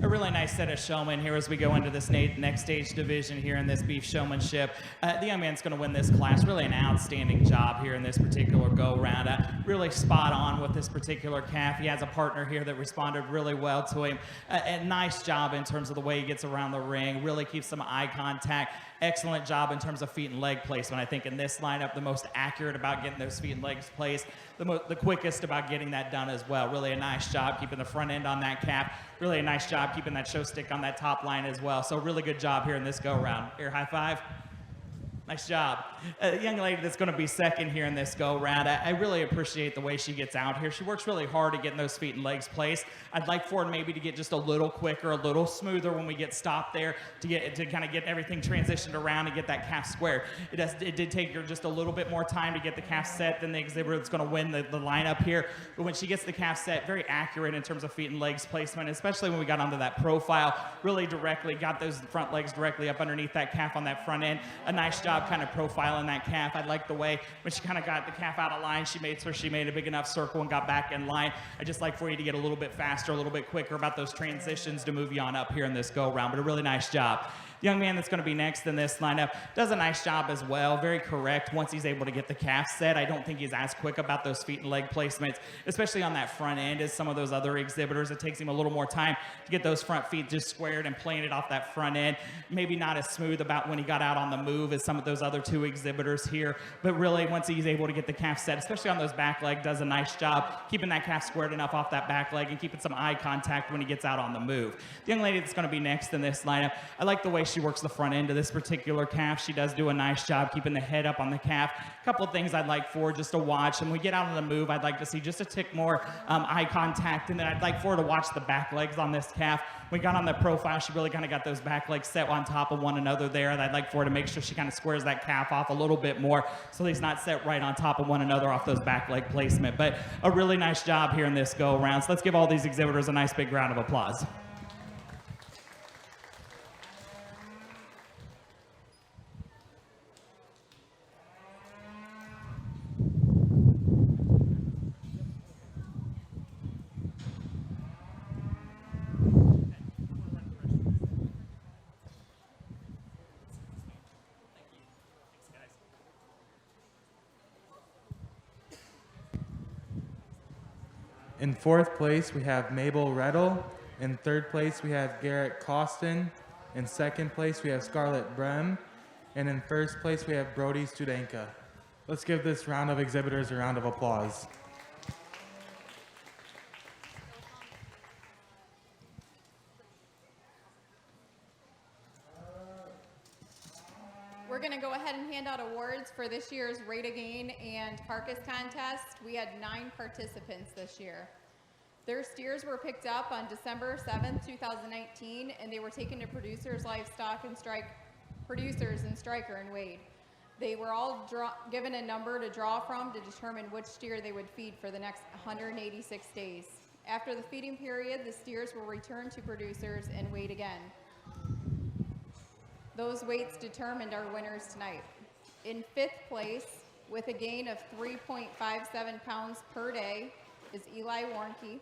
a really nice set of showmen here as we go into this next stage division here in this beef showmanship. The young man's going to win this class. Really an outstanding job here in this particular go-round. Really spot on with this particular calf. He has a partner here that responded really well to him. A nice job in terms of the way he gets around the ring. Really keeps some eye contact. Excellent job in terms of feet and leg placement. I think in this lineup, the most accurate about getting those feet and legs placed, the quickest about getting that done as well. Really a nice job keeping the front end on that calf. Really a nice job keeping that show stick on that top line as well. So really good job here in this go-round. Air high five. Nice job. A young lady that's going to be second here in this go-round, I really appreciate the way she gets out here. She works really hard at getting those feet and legs placed. I'd like for her maybe to get just a little quicker, a little smoother when we get stopped there to kind of get everything transitioned around and get that calf squared. It did take her just a little bit more time to get the calf set than the exhibitor that's going to win the lineup here. But when she gets the calf set, very accurate in terms of feet and legs placement, especially when we got onto that profile, really directly got those front legs directly up underneath that calf on that front end. A nice job kind of profiling that calf. I like the way when she kind of got the calf out of line, she made sure she made a big enough circle and got back in line. I just like for you to get a little bit faster, a little bit quicker about those transitions to move you on up here in this go round, but a really nice job. The young man that's going to be next in this lineup does a nice job as well. Very correct once he's able to get the calf set. I don't think he's as quick about those feet and leg placements, especially on that front end as some of those other exhibitors. It takes him a little more time to get those front feet just squared and playing it off that front end. Maybe not as smooth about when he got out on the move as some of those other two exhibitors here, but really once he's able to get the calf set, especially on those back leg, does a nice job keeping that calf squared enough off that back leg and keeping some eye contact when he gets out on the move. The young lady that's going to be next in this lineup, I like the way she works the front end of this particular calf. She does do a nice job keeping the head up on the calf. A couple of things I'd like for just to watch. And when we get out on the move, I'd like to see just a tick more eye contact. And then I'd like for her to watch the back legs on this calf. When we got on the profile, she really kind of got those back legs set on top of one another there. And I'd like for her to make sure she kind of squares that calf off a little bit more so he's not set right on top of one another off those back leg placement. But a really nice job here in this go around. So let's give all these exhibitors a nice big round of applause. In fourth place, we have Mabel Rettel. In third place, we have Garrett Costin. In second place, we have Scarlett Brem. And in first place, we have Brody Studenka. Let's give this round of exhibitors a round of applause. We're going to go ahead and hand out awards for this year's Rate a Gain and Carcass contest. We had 9 participants this year. Their steers were picked up on December 7th, 2019, and they were taken to Producers Livestock and Producers and Stryker and Wade. They were all given a number to draw from to determine which steer they would feed for the next 186 days. After the feeding period, the steers were returned to Producers and weighed again. Those weights determined our winners tonight. In 5th place, with a gain of 3.57 pounds per day, is Eli Warnke.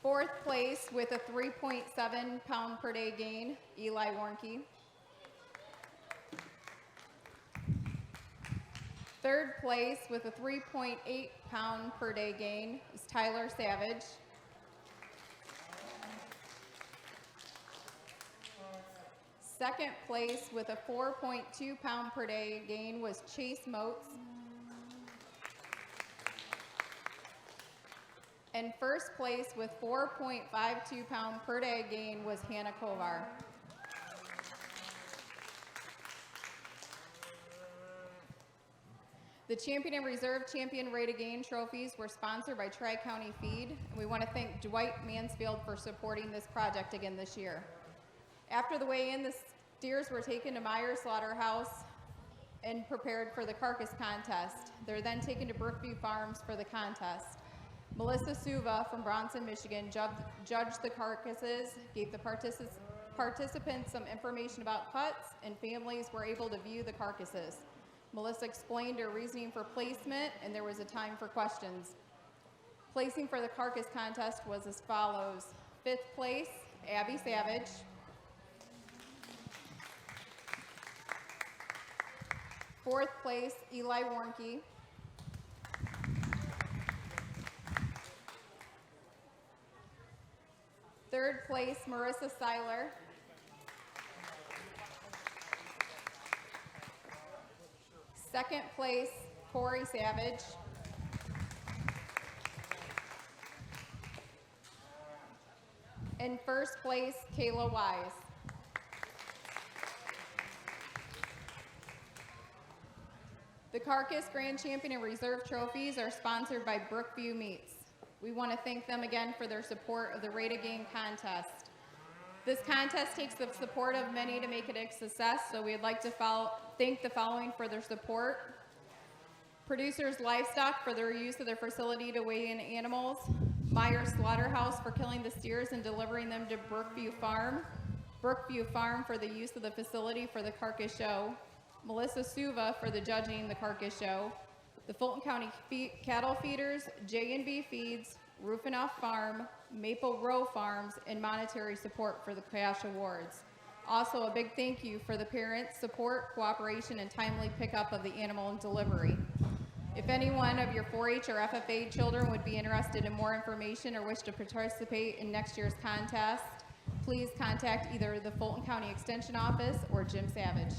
4th place, with a 3.7 pound per day gain, Eli Warnke. 3rd place, with a 3.8 pound per day gain, is Tyler Savage. 2nd place with a 4.2 pound per day gain was Chase Moats. And 1st place with 4.52 pound per day gain was Hannah Kovar. The Champion and Reserve Champion Rate a Gain trophies were sponsored by Tri-County Feed, and we want to thank Dwight Mansfield for supporting this project again this year. After the weigh-in, the steers were taken to Meyer Slaughterhouse and prepared for the carcass contest. They're then taken to Brookview Farms for the contest. Melissa Suva from Bronson, Michigan judged the carcasses, gave the participants some information about cuts, and families were able to view the carcasses. Melissa explained her reasoning for placement, and there was a time for questions. Placing for the carcass contest was as follows. 5th place, Abby Savage. 4th place, Eli Warnke. 3rd place, Marissa Seiler. 2nd place, Corey Savage. And 1st place, Kayla Wise. The Carcass Grand Champion and Reserve trophies are sponsored by Brookview Meats. We want to thank them again for their support of the Rate a Game contest. This contest takes the support of many to make it a success, so we'd like to thank the following for their support. Producers Livestock for their use of their facility to weigh in animals. Meyer Slaughterhouse for killing the steers and delivering them to Brookview Farm. Brookview Farm for the use of the facility for the carcass show. Melissa Suva for the judging the carcass show. The Fulton County Cattle Feeders, J&B Feeds, Roof and Off Farm, Maple Row Farms, and monetary support for the cash awards. Also, a big thank you for the parents' support, cooperation, and timely pickup of the animal and delivery. If any one of your 4-H or FFA children would be interested in more information or wish to participate in next year's contest, please contact either the Fulton County Extension Office or Jim Savage.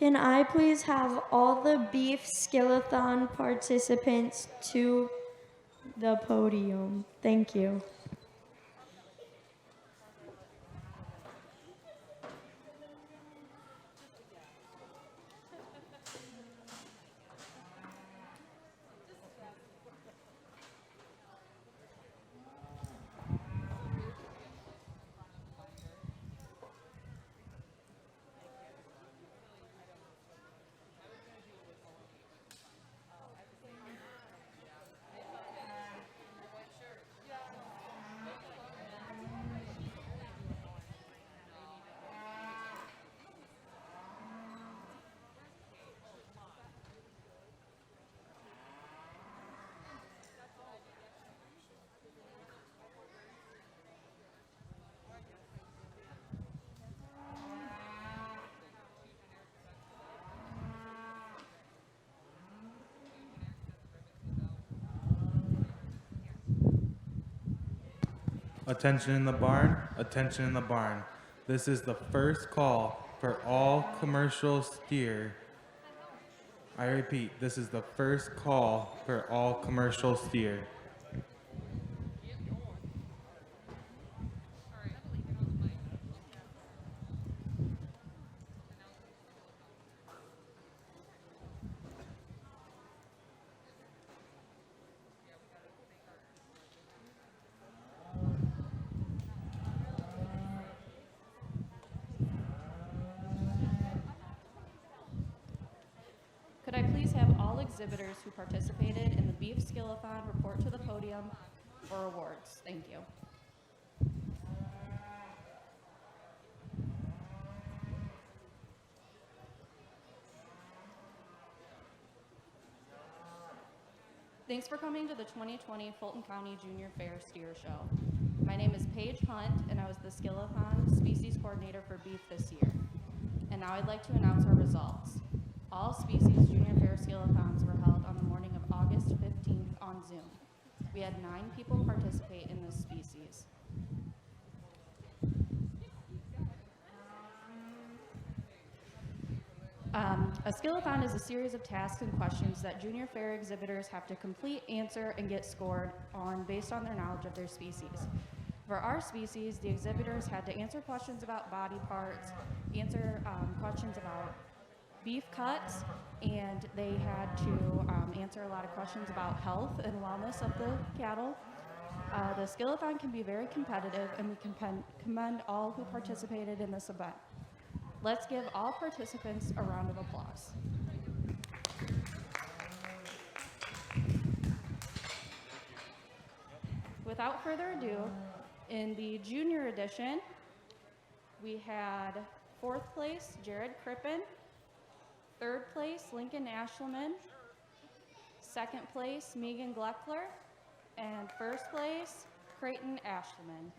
Can I please have all the beef skillathon participants to the podium? Thank you. Attention in the barn, attention in the barn. This is the first call for all commercial steer. I repeat, this is the first call for all commercial steer. Could I please have all exhibitors who participated in the Beef Skillathon report to the podium for awards? Thank you. Thanks for coming to the 2020 Fulton County Junior Fair Steer Show. My name is Paige Hunt, and I was the Skillathon Species Coordinator for beef this year. And now I'd like to announce our results. All Species Junior Fair Skillathons were held on the morning of August 15th on Zoom. We had 9 people participate in this species. A Skillathon is a series of tasks and questions that junior fair exhibitors have to complete, answer, and get scored on based on their knowledge of their species. For our species, the exhibitors had to answer questions about body parts, answer questions about beef cuts, and they had to answer a lot of questions about health and wellness of the cattle. The Skillathon can be very competitive, and we commend all who participated in this event. Let's give all participants a round of applause. Without further ado, in the junior edition, we had 4th place, Jared Crippen, 3rd place, Lincoln Ashleman, 2nd place, Megan Gleckler, and 1st place, Creighton Ashleman.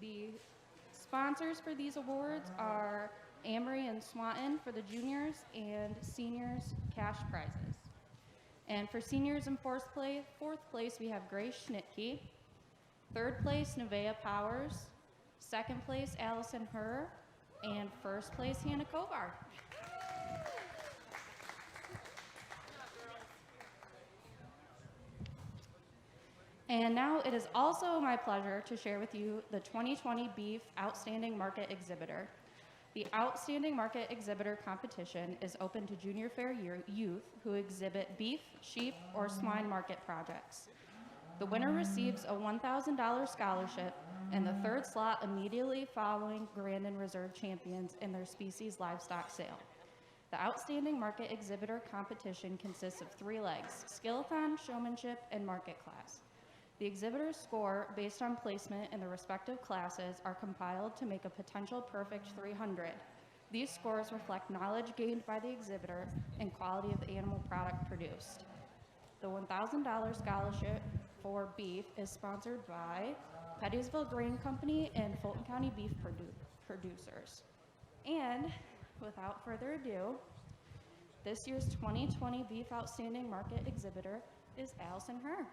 The sponsors for these awards are Amory and Swanton for the juniors and seniors cash prizes. And for seniors in 4th place, we have Grace Schnitke. 3rd place, Nevaeh Powers. 2nd place, Allison Herr. And 1st place, Hannah Kovar. And now it is also my pleasure to share with you the 2020 Beef Outstanding Market Exhibitor. The Outstanding Market Exhibitor competition is open to junior fair youth who exhibit beef, sheep, or swine market projects. The winner receives a $1,000 scholarship and the 3rd slot immediately following Grand and Reserve champions in their species livestock sale. The Outstanding Market Exhibitor competition consists of 3 legs: skillathon, showmanship, and market class. The exhibitor's score, based on placement in the respective classes, are compiled to make a potential perfect 300. These scores reflect knowledge gained by the exhibitor and quality of the animal product produced. The $1,000 scholarship for beef is sponsored by Pettysville Grain Company and Fulton County Beef Producers. And without further ado, this year's 2020 Beef Outstanding Market Exhibitor is Allison Herr.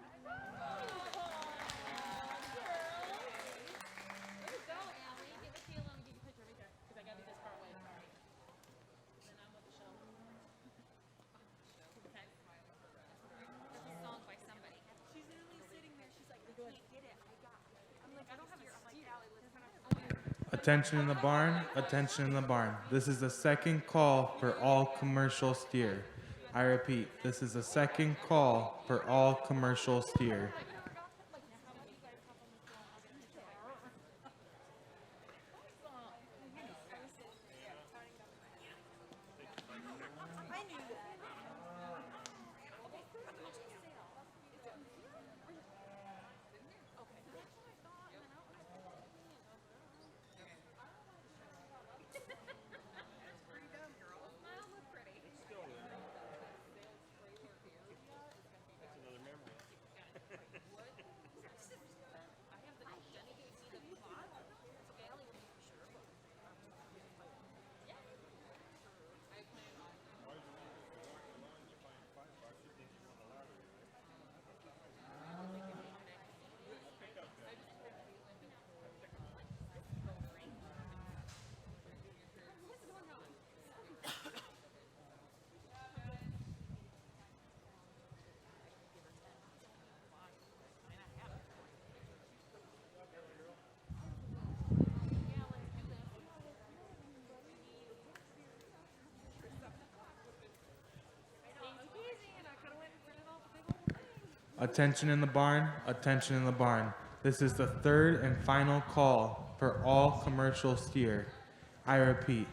Attention in the barn, attention in the barn. This is the 2nd call for all commercial steer. I repeat, this is the 2nd call for all commercial steer. Attention in the barn, attention in the barn. This is the third and final call for all commercial steer. I repeat,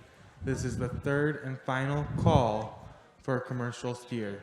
this is the third and final call for commercial steer.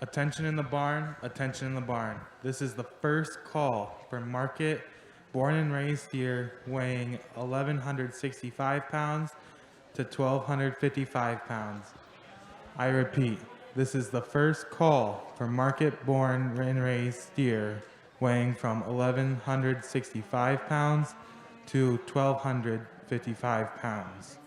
Attention in the barn, attention in the barn. This is the first call for market born and raised steer weighing 1,165 pounds to 1,255 pounds. I repeat, this is the first call for market born and raised steer weighing from 1,165 pounds to 1,255 pounds.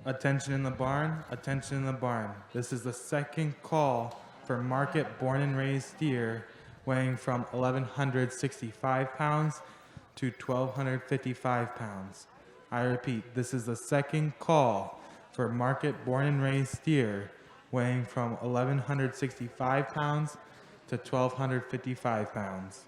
Attention in the barn, attention in the barn. This is the second call for market born and raised steer weighing from 1,165 pounds to 1,255 pounds. I repeat, this is the second call for market born and raised steer weighing from 1,165 pounds to 1,255 pounds.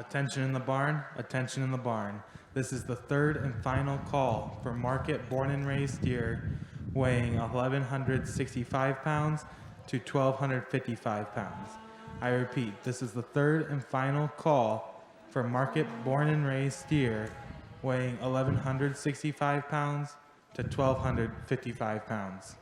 Attention in the barn, attention in the barn. This is the third and final call for market born and raised steer weighing 1,165 pounds to 1,255 pounds. I repeat, this is the third and final call for market born and raised steer weighing 1,165 pounds to 1,255 pounds.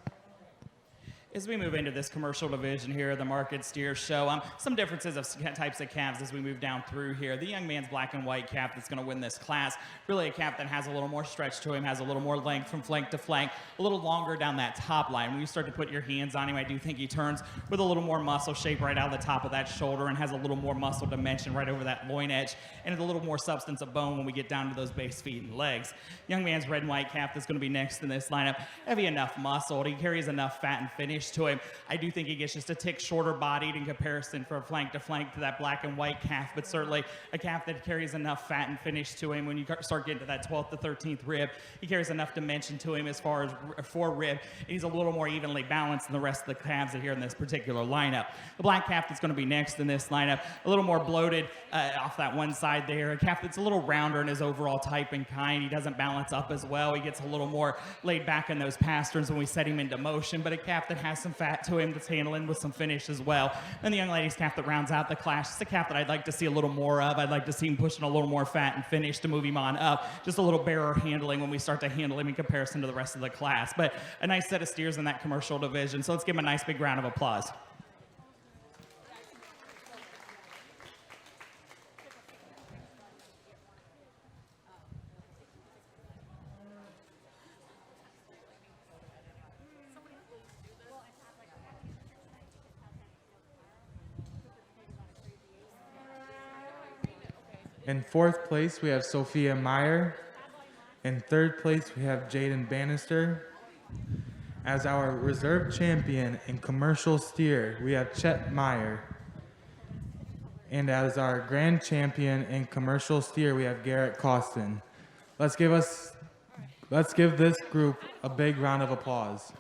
As we move into this commercial division here, the market steer show, some differences of types of calves as we move down through here. The young man's black and white calf that's going to win this class, really a calf that has a little more stretch to him, has a little more length from flank to flank, a little longer down that top line. When you start to put your hands on him, I do think he turns with a little more muscle shape right out of the top of that shoulder and has a little more muscle dimension right over that loin edge and a little more substance of bone when we get down to those base feet and legs. Young man's red and white calf that's going to be next in this lineup, heavy enough muscle. He carries enough fat and finish to him. I do think he gets just a tick shorter bodied in comparison from flank to that black and white calf, but certainly a calf that carries enough fat and finish to him. When you start getting to that 12th to 13th rib, he carries enough dimension to him as far as fore rib, and he's a little more evenly balanced than the rest of the calves that are here in this particular lineup. The black calf that's going to be next in this lineup, a little more bloated off that one side there, a calf that's a little rounder in his overall type and kind. He doesn't balance up as well. He gets a little more laid back in those pasterns when we set him into motion, but a calf that has some fat to him that's handling with some finish as well. And the young lady's calf that rounds out the class, it's a calf that I'd like to see a little more of. I'd like to see him pushing a little more fat and finish to move him on up. Just a little barer handling when we start to handle him in comparison to the rest of the class. But a nice set of steers in that commercial division. So let's give him a nice big round of applause. In fourth place, we have Sophia Meyer. In third place, we have Jaden Bannister. As our reserve champion in commercial steer, we have Chet Meyer. And as our grand champion in commercial steer, we have Garrett Costin. Let's give this group a big round of applause.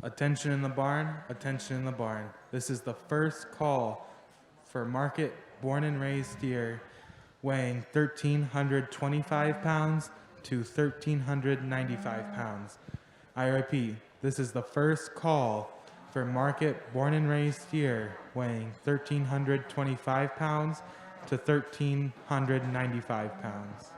Attention in the barn, attention in the barn. This is the first call for market born and raised steer weighing 1,325 pounds to 1,395 pounds. I repeat, this is the first call for market born and raised steer weighing 1,325 pounds to 1,395 pounds.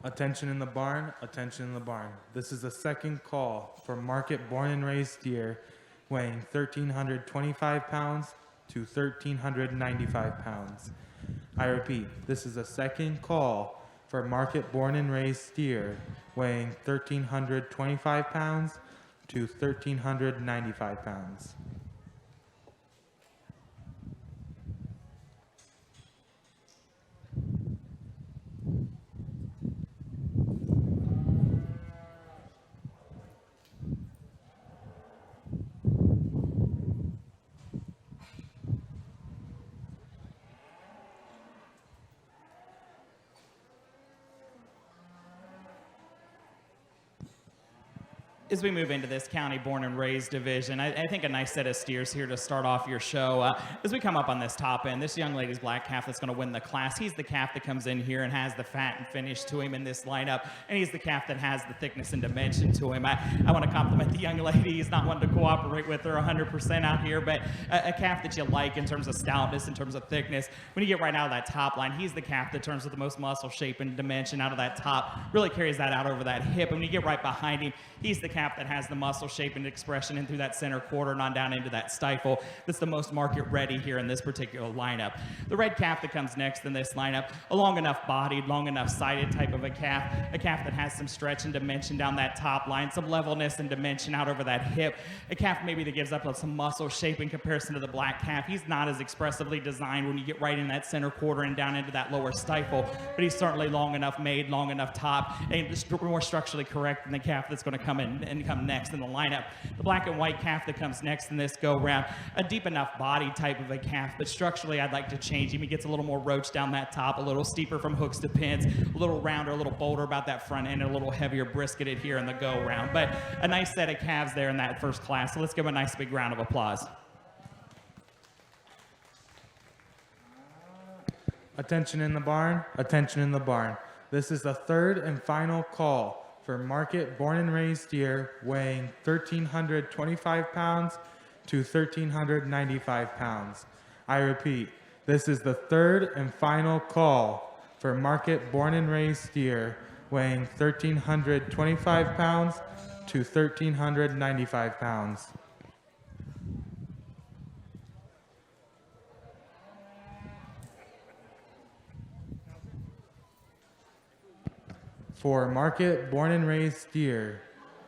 Attention in the barn, attention in the barn. This is the second call for market born and raised steer weighing 1,325 pounds to 1,395 pounds. I repeat, this is the second call for market born and raised steer weighing 1,325 pounds to 1,395 pounds. As we move into this county born and raised division, I think a nice set of steers here to start off your show. As we come up on this top end, this young lady's black calf that's going to win the class. He's the calf that comes in here and has the fat and finish to him in this lineup, and he's the calf that has the thickness and dimension to him. I want to compliment the young lady. He's not one to cooperate with her 100% out here, but a calf that you like in terms of stoutness, in terms of thickness. When you get right out of that top line, he's the calf that turns with the most muscle shape and dimension out of that top, really carries that out over that hip. And when you get right behind him, he's the calf that has the muscle shape and expression in through that center quarter and on down into that stifle. That's the most market ready here in this particular lineup. The red calf that comes next in this lineup, a long enough bodied, long enough sided type of a calf that has some stretch and dimension down that top line, some levelness and dimension out over that hip, a calf maybe that gives up some muscle shape in comparison to the black calf. He's not as expressively designed when you get right in that center quarter and down into that lower stifle, but he's certainly long enough made, long enough top, and just more structurally correct than the calf that's going to come in and come next in the lineup. The black and white calf that comes next in this go round, a deep enough body type of a calf, but structurally I'd like to change him. He gets a little more roach down that top, a little steeper from hooks to pins, a little rounder, a little bolder about that front end, and a little heavier brisketed here in the go round. But a nice set of calves there in that first class. So let's give him a nice big round of applause. Attention in the barn, attention in the barn. This is the third and final call for market born and raised steer weighing 1,325 pounds to 1,395 pounds. I repeat, this is the third and final call for market born and raised steer weighing 1,325 pounds to 1,395 pounds. For market born and raised steer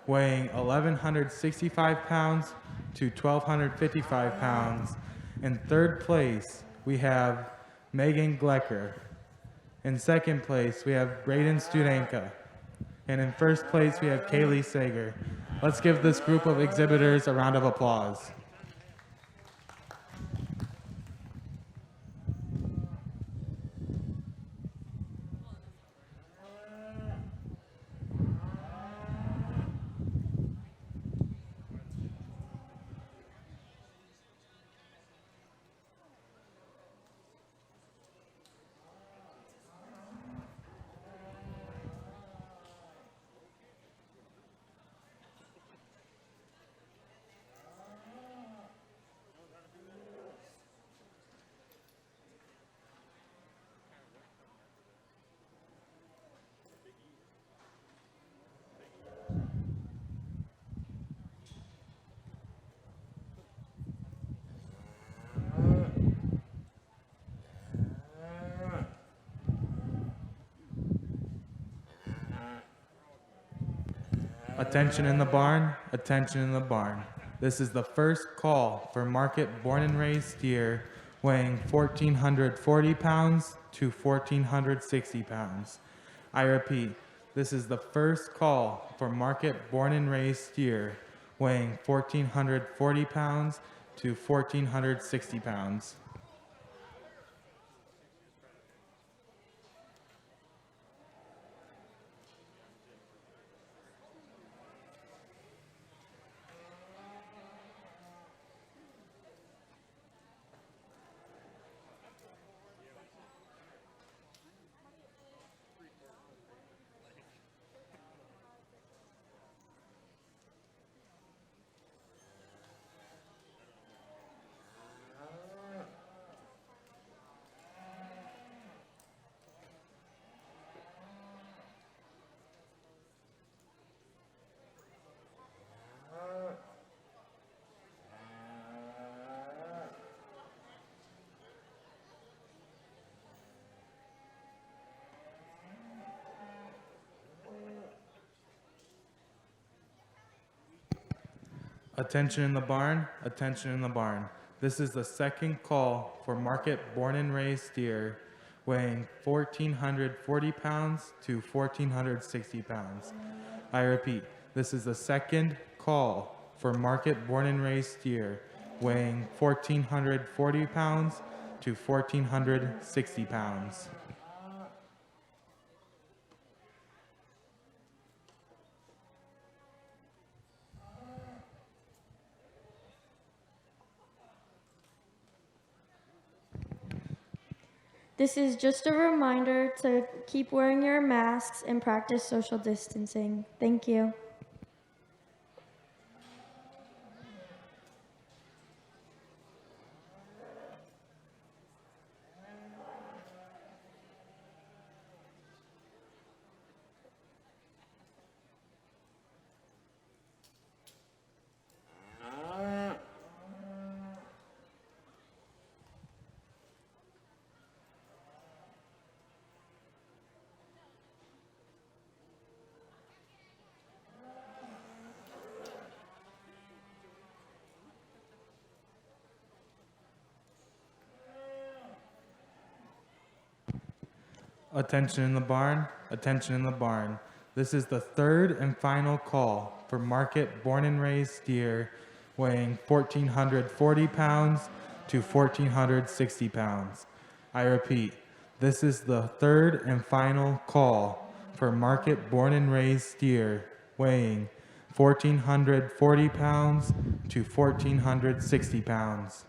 weighing 1,165 pounds to 1,255 pounds. In third place, we have Megan Glecker. In second place, we have Braden Studenka. And in first place, we have Kaylee Sager. Let's give this group of exhibitors a round of applause. Attention in the barn, attention in the barn. This is the first call for market born and raised steer weighing 1,440 pounds to 1,460 pounds. I repeat, this is the first call for market born and raised steer weighing 1,440 pounds to 1,460 pounds. Attention in the barn, attention in the barn. This is the second call for market born and raised steer weighing 1,440 pounds to 1,460 pounds. I repeat, this is the second call for market born and raised steer weighing 1,440 pounds to 1,460 pounds. This is just a reminder to keep wearing your masks and practice social distancing. Thank you. Attention in the barn, attention in the barn. This is the third and final call for market born and raised steer weighing 1,440 pounds to 1,460 pounds. I repeat, this is the third and final call for market born and raised steer weighing 1,440 pounds to 1,460 pounds.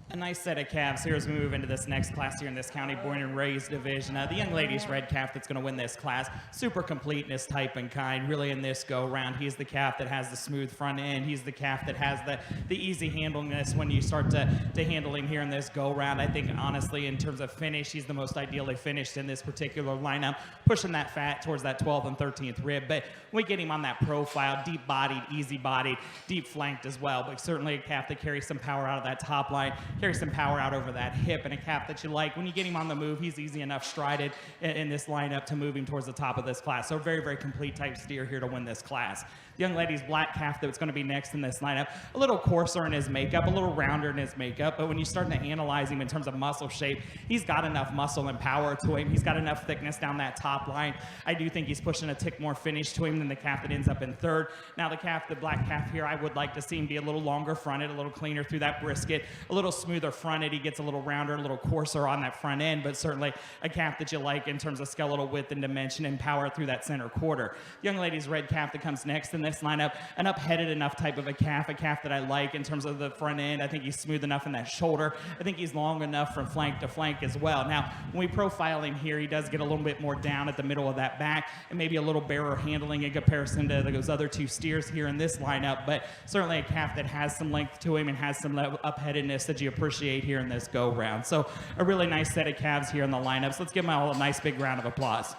A nice set of calves here as we move into this next class here in this county born and raised division. The young lady's red calf that's going to win this class, super complete in his type and kind. Really in this go round, he's the calf that has the smooth front end. He's the calf that has the easy handlingness when you start to handle him here in this go round. I think honestly in terms of finish, he's the most ideally finished in this particular lineup, pushing that fat towards that 12th and 13th rib. But we get him on that profile, deep bodied, easy bodied, deep flanked as well. But certainly a calf that carries some power out of that top line, carries some power out over that hip, and a calf that you like. When you get him on the move, he's easy enough strided in this lineup to move him towards the top of this class. So very, very complete type steer here to win this class. The young lady's black calf that's going to be next in this lineup, a little coarser in his makeup, a little rounder in his makeup, but when you start to analyze him in terms of muscle shape, he's got enough muscle and power to him. He's got enough thickness down that top line. I do think he's pushing a tick more finish to him than the calf that ends up in third. Now the black calf here, I would like to see him be a little longer fronted, a little cleaner through that brisket, a little smoother fronted. He gets a little rounder, a little coarser on that front end, but certainly a calf that you like in terms of skeletal width and dimension and power through that center quarter. The young lady's red calf that comes next in this lineup, an up-headed enough type of a calf that I like in terms of the front end. I think he's smooth enough in that shoulder. I think he's long enough from flank to flank as well. Now, when we profile him here, he does get a little bit more down at the middle of that back and maybe a little barer handling in comparison to those other two steers here in this lineup, but certainly a calf that has some length to him and has some up-headedness that you appreciate here in this go-round. So a really nice set of calves here in the lineups. Let's give them all a nice big round of applause.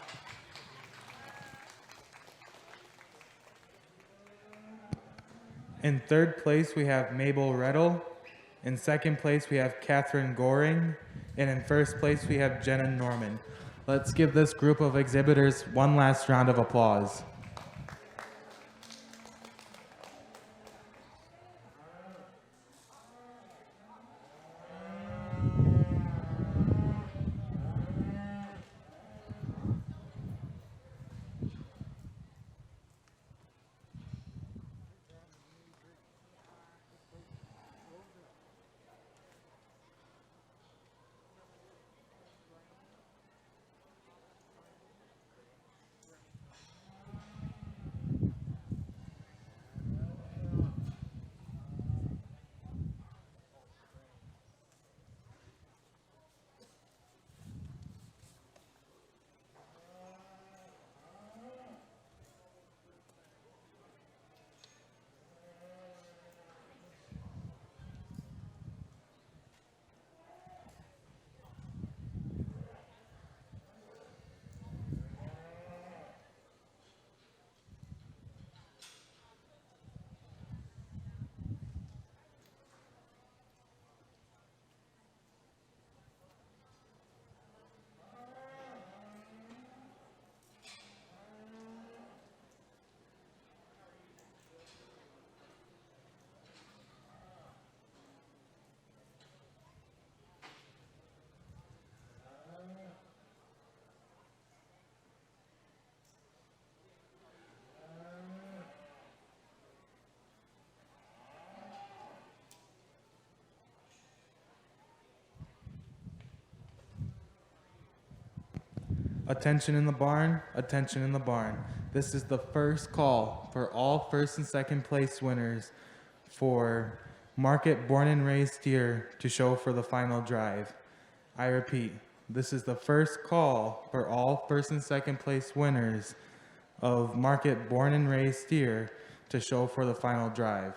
In third place, we have Mabel Reddle. In second place, we have Catherine Goring. And in first place, we have Jenna Norman. Let's give this group of exhibitors one last round of applause. Attention in the barn, attention in the barn. This is the first call for all first and second place winners for Market Born and Raised Steer to show for the final drive. I repeat, this is the first call for all first and second place winners of Market Born and Raised Steer to show for the final drive.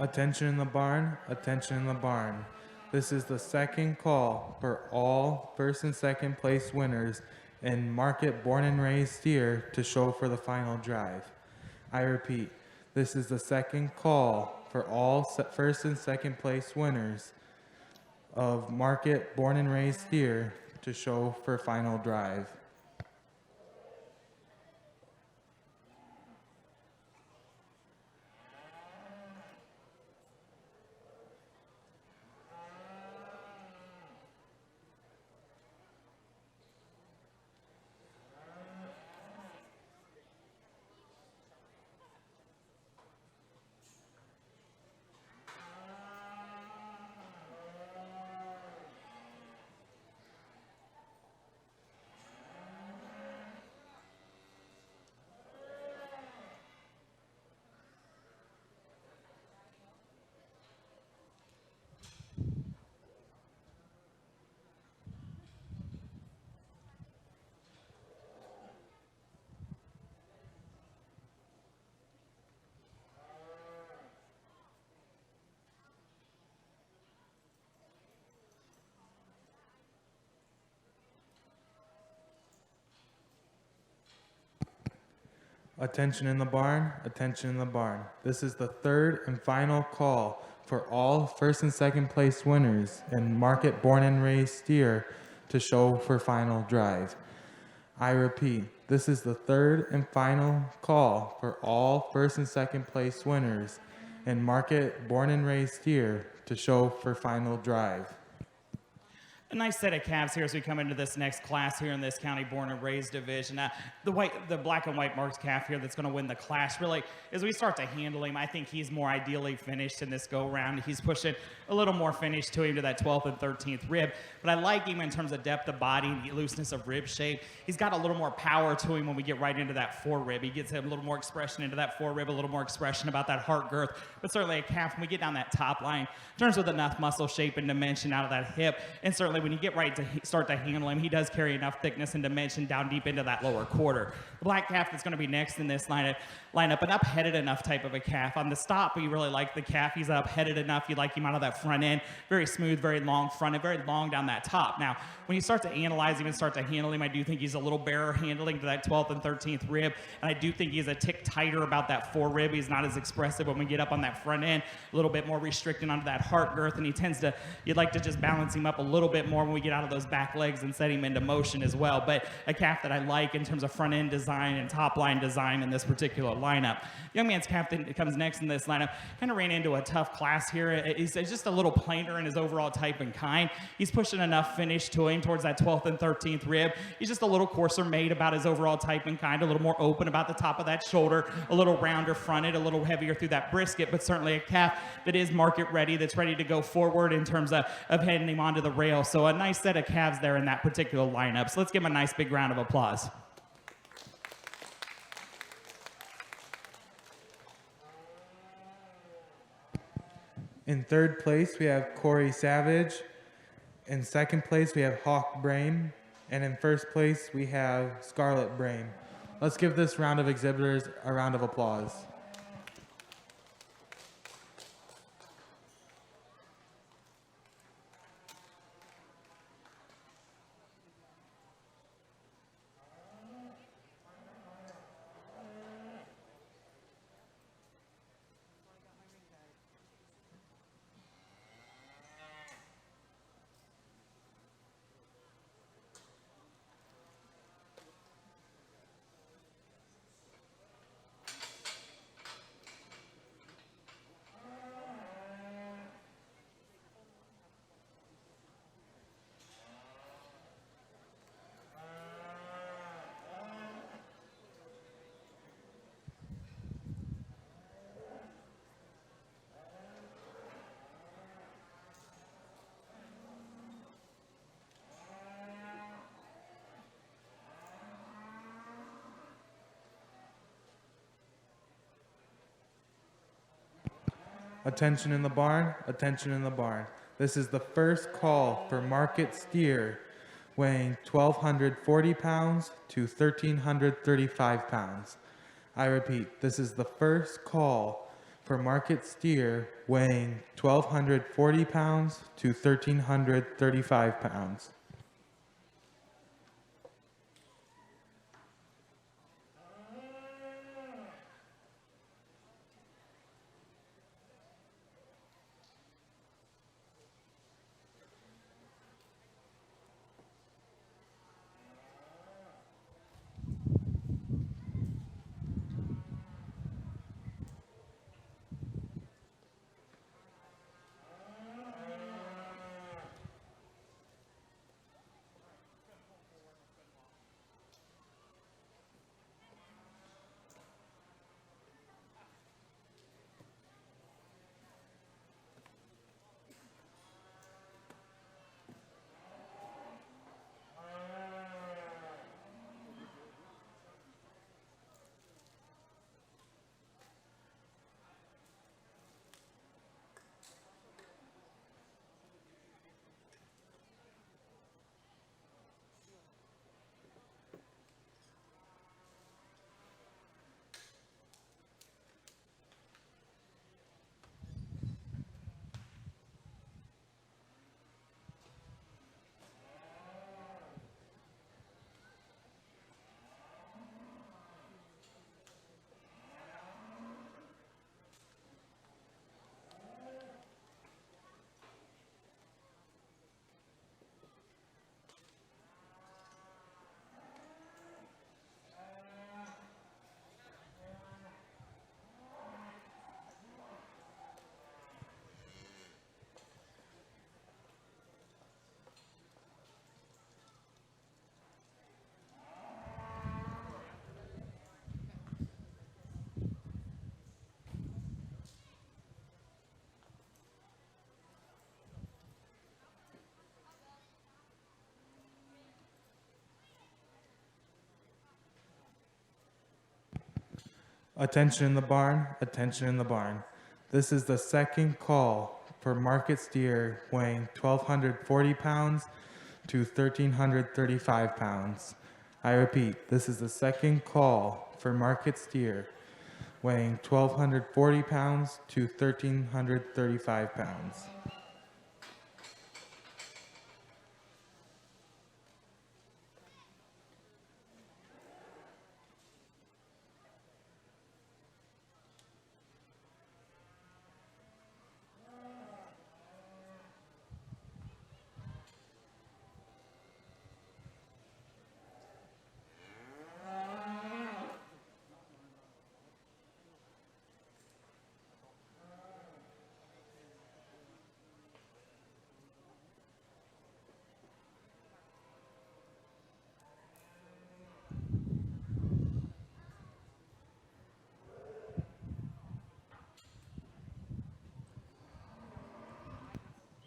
Attention in the barn, attention in the barn. This is the second call for all first and second place winners in Market Born and Raised Steer to show for the final drive. I repeat, this is the second call for all first and second place winners of Market Born and Raised Steer to show for final drive. Attention in the barn, attention in the barn. This is the third and final call for all first and second place winners in Market Born and Raised Steer to show for final drive. I repeat, this is the third and final call for all first and second place winners in Market Born and Raised Steer to show for final drive. A nice set of calves here as we come into this next class here in this county born and raised division. The black and white marked calf here that's going to win the class, really, as we start to handle him, I think he's more ideally finished in this go-round. He's pushing a little more finish to him to that 12th and 13th rib, but I like him in terms of depth of body and looseness of rib shape. He's got a little more power to him when we get right into that forerib. He gets a little more expression into that forerib, a little more expression about that heart girth, but certainly a calf, when we get down that top line, turns with enough muscle shape and dimension out of that hip, and certainly when you get right to start to handle him, he does carry enough thickness and dimension down deep into that lower quarter. The black calf that's going to be next in this lineup, an up-headed enough type of a calf. On the stop, we really like the calf. He's up-headed enough. You like him out of that front end. Very smooth, very long front and very long down that top. Now, when you start to analyze him and start to handle him, I do think he's a little barer handling to that 12th and 13th rib, and I do think he's a tick tighter about that forerib. He's not as expressive when we get up on that front end, a little bit more restricted onto that heart girth, and he tends to, you'd like to just balance him up a little bit bit more when we get out of those back legs and set him into motion as well. But a calf that I like in terms of front end design and top line design in this particular lineup. Young man's calf that comes next in this lineup kind of ran into a tough class here. He's just a little plainer in his overall type and kind. He's pushing enough finish to him towards that 12th and 13th rib. He's just a little coarser made about his overall type and kind, a little more open about the top of that shoulder, a little rounder fronted, a little heavier through that brisket, but certainly a calf that is market ready, that's ready to go forward in terms of heading him onto the rail. So a nice set of calves there in that particular lineup. So let's give him a nice big round of applause. In third place, we have Corey Savage. In second place, we have Hawk Brame. And in first place, we have Scarlet Brame. Let's give this round of exhibitors a round of applause. Attention in the barn, attention in the barn. This is the first call for market steer weighing 1,240 pounds to 1,335 pounds. I repeat, this is the first call for market steer weighing 1,240 pounds to 1,335 pounds. Attention in the barn, attention in the barn. This is the second call for market steer weighing 1,240 pounds to 1,335 pounds. I repeat, this is the second call for market steer weighing 1,240 pounds to 1,335 pounds.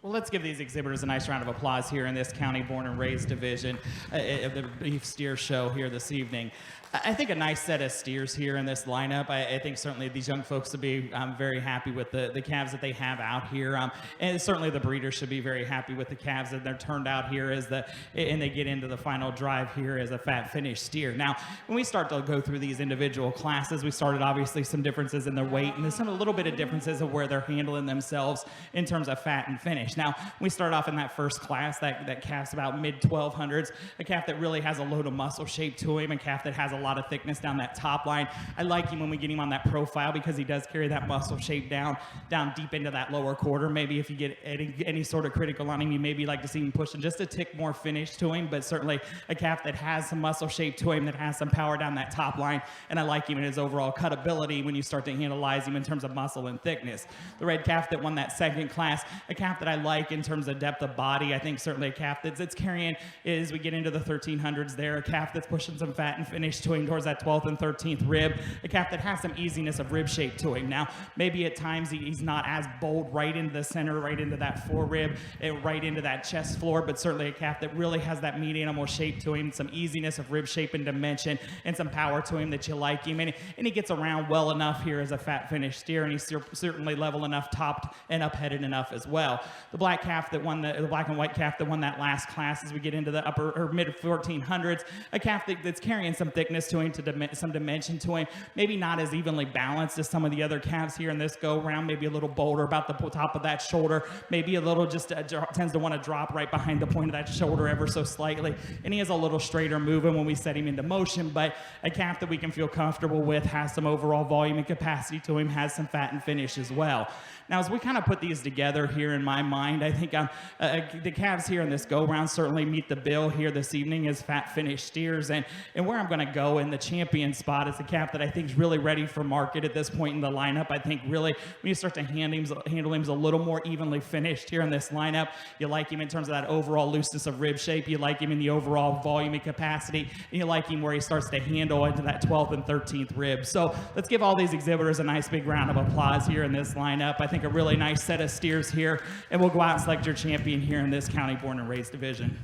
Well, let's give these exhibitors a nice round of applause here in this county born and raised division of the beef steer show here this evening. I think a nice set of steers here in this lineup. I think certainly these young folks will be very happy with the calves that they have out here. And certainly the breeders should be very happy with the calves that they're turned out here and they get into the final drive here as a fat finished steer. Now, when we start to go through these individual classes, we started obviously some differences in their weight and there's some a little bit of differences of where they're handling themselves in terms of fat and finish. Now, we start off in that first class, that calf's about mid-1200s, a calf that really has a load of muscle shape to him, a calf that has a lot of thickness down that top line. I like him when we get him on that profile because he does carry that muscle shape down deep into that lower quarter. Maybe if you get any sort of critical on him, you maybe like to see him pushing just a tick more finish to him, but certainly a calf that has some muscle shape to him, that has some power down that top line, and I like him in his overall cutability when you start to analyze him in terms of muscle and thickness. The red calf that won that second class, a calf that I like in terms of depth of body. I think certainly a calf that's carrying, as we get into the 1300s there, a calf that's pushing some fat and finish to him towards that 12th and 13th rib, a calf that has some easiness of rib shape to him. Now, maybe at times he's not as bold right into the center, right into that forerib, right into that chest floor, but certainly a calf that really has that meat animal shape to him, some easiness of rib shape and dimension, and some power to him that you like him. And he gets around well enough here as a fat finished steer, and he's certainly level enough, topped and up-headed enough as well. The black calf that won the black and white calf that won that last class as we get into the upper or mid 1400s, a calf that's carrying some thickness to him, some dimension to him, maybe not as evenly balanced as some of the other calves here in this go round, maybe a little bolder about the top of that shoulder, maybe a little just tends to want to drop right behind the point of that shoulder ever so slightly, and he has a little straighter movement when we set him into motion, but a calf that we can feel comfortable with, has some overall volume and capacity to him, has some fat and finish as well. Now, as we kind of put these together here in my mind, I think the calves here in this go-round certainly meet the bill here this evening as fat finished steers. And where I'm going to go in the champion spot is a calf that I think is really ready for market at this point in the lineup. I think really when you start to handle him a little more evenly finished here in this lineup, you like him in terms of that overall looseness of rib shape, you like him in the overall volume and capacity, and you like him where he starts to handle into that 12th and 13th rib. So let's give all these exhibitors a nice big round of applause here in this lineup. I think a really nice set of steers here, and we'll go out and select your champion here in this county born and raised division.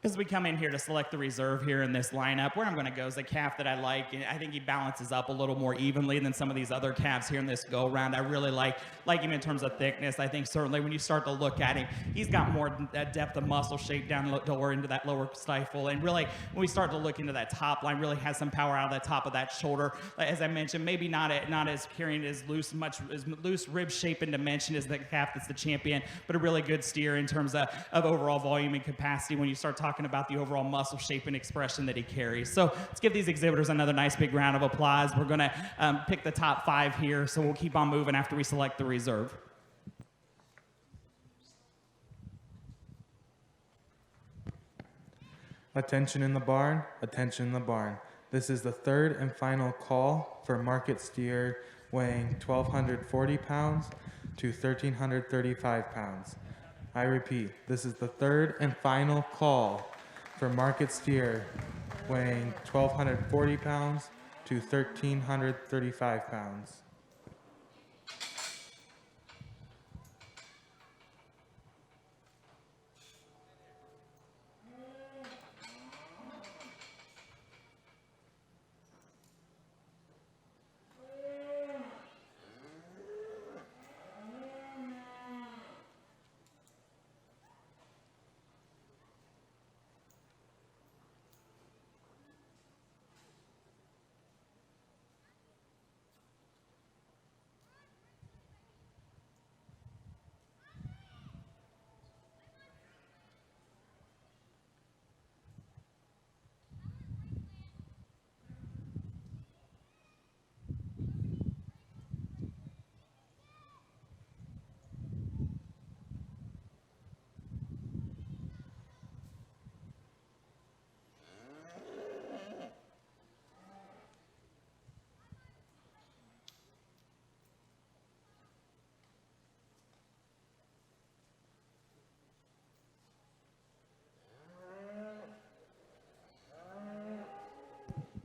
As we come in here to select the reserve here in this lineup, where I'm going to go is a calf that I like, and I think he balances up a little more evenly than some of these other calves here in this go-round. I really like him in terms of thickness. I think certainly when you start to look at him, he's got more depth of muscle shape down lower into that lower stifle, and really when we start to look into that top line, really has some power out of the top of that shoulder. As I mentioned, maybe not as carrying as loose rib shape and dimension as the calf that's the champion, but a really good steer in terms of overall volume and capacity when you start talking about the overall muscle shape and expression that he carries. So let's give these exhibitors another nice big round of applause. We're going to pick the top 5 here, so we'll keep on moving after we select the reserve. Attention in the barn, attention in the barn. This is the third and final call for market steer weighing 1,240 pounds to 1,335 pounds. I repeat, this is the third and final call for market steer weighing 1,240 pounds to 1,335 pounds.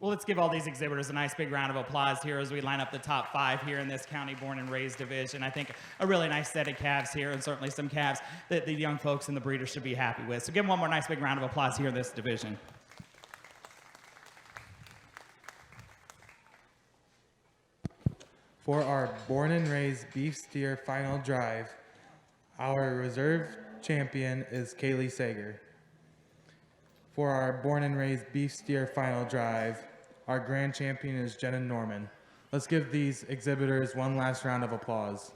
Well, let's give all these exhibitors a nice big round of applause here as we line up the top 5 here in this county born and raised division. I think a really nice set of calves here, and certainly some calves that the young folks and the breeders should be happy with. So give them one more nice big round of applause here in this division. For our born and raised beef steer final drive, our reserve champion is Kaylee Sager. For our born and raised beef steer final drive, our grand champion is Jenna Norman. Let's give these exhibitors one last round of applause.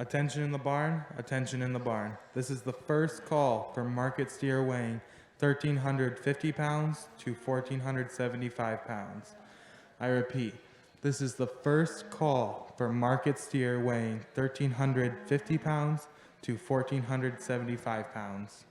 Attention in the barn, attention in the barn. This is the first call for market steer weighing 1,350 pounds to 1,475 pounds. I repeat, this is the first call for market steer weighing 1,350 pounds to 1,475 pounds.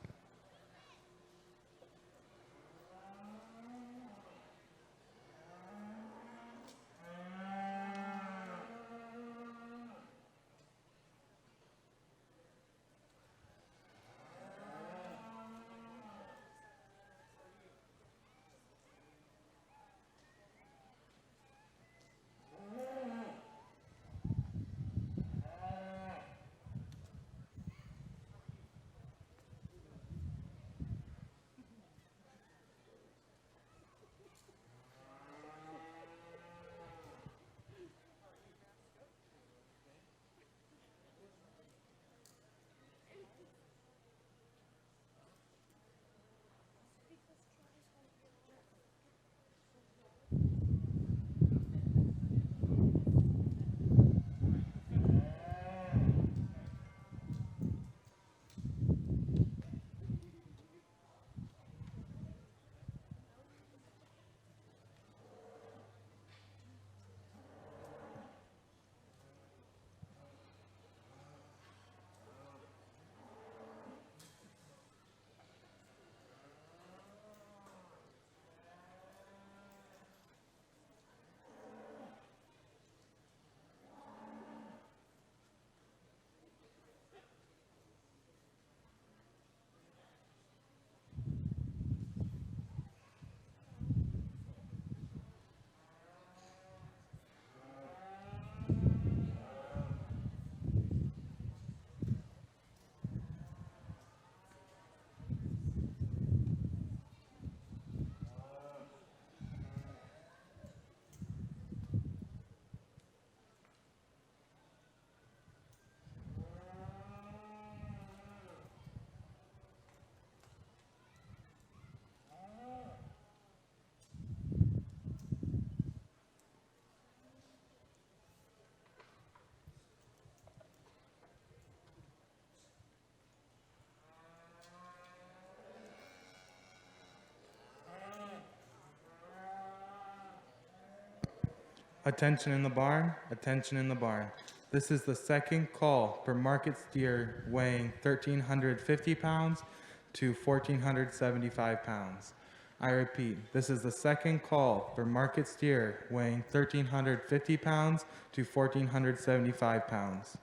Attention in the barn, attention in the barn. This is the second call for market steer weighing 1,350 pounds to 1,475 pounds. I repeat, this is the second call for market steer weighing 1,350 pounds to 1,475 pounds.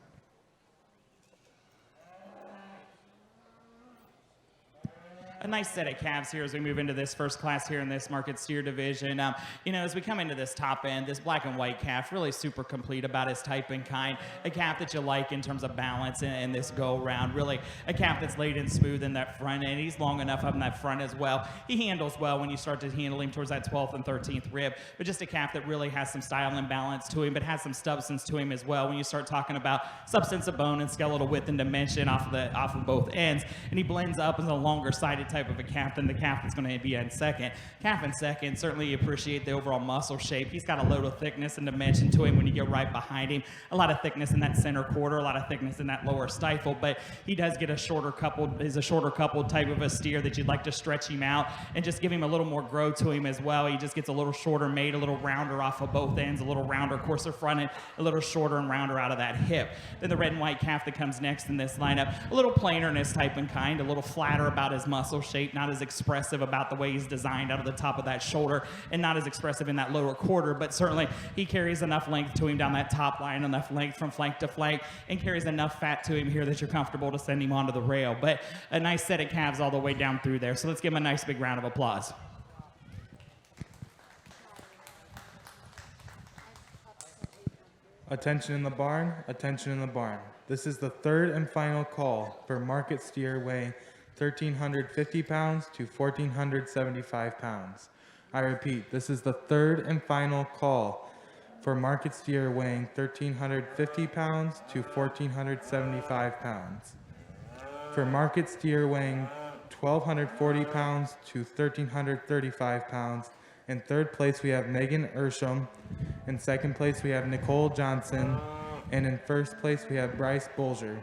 A nice set of calves here as we move into this first class here in this market steer division. As we come into this top end, this black and white calf, really super complete about his type and kind. A calf that you like in terms of balance and this go round. Really a calf that's laid and smooth in that front end. He's long enough up in that front as well. He handles well when you start to handle him towards that 12th and 13th rib, but just a calf that really has some style and balance to him, but has some substance to him as well when you start talking about substance of bone and skeletal width and dimension off of both ends. And he blends up as a longer sided type of a calf than the calf that's going to be in second. Calf in second, certainly appreciate the overall muscle shape. He's got a load of thickness and dimension to him when you get right behind him. A lot of thickness in that center quarter, a lot of thickness in that lower stifle, but he does get a shorter coupled type of a steer that you'd like to stretch him out and just give him a little more growth to him as well. He just gets a little shorter made, a little rounder off of both ends, a little rounder coarser front end, a little shorter and rounder out of that hip. Then the red and white calf that comes next in this lineup, a little plainer in his type and kind, a little flatter about his muscle shape, not as expressive about the way he's designed out of the top of that shoulder, and not as expressive in that lower quarter, but certainly he carries enough length to him down that top line, enough length from flank to flank, and carries enough fat to him here that you're comfortable to send him onto the rail. But a nice set of calves all the way down through there. So let's give him a nice big round of applause. Attention in the barn, attention in the barn. This is the third and final call for market steer weighing 1,350 pounds to 1,475 pounds. I repeat, this is the third and final call for market steer weighing 1,350 pounds to 1,475 pounds. For market steer weighing 1,240 pounds to 1,335 pounds. In third place, we have Megan Ersham. In second place, we have Nicole Johnson. And in first place, we have Bryce Bolger.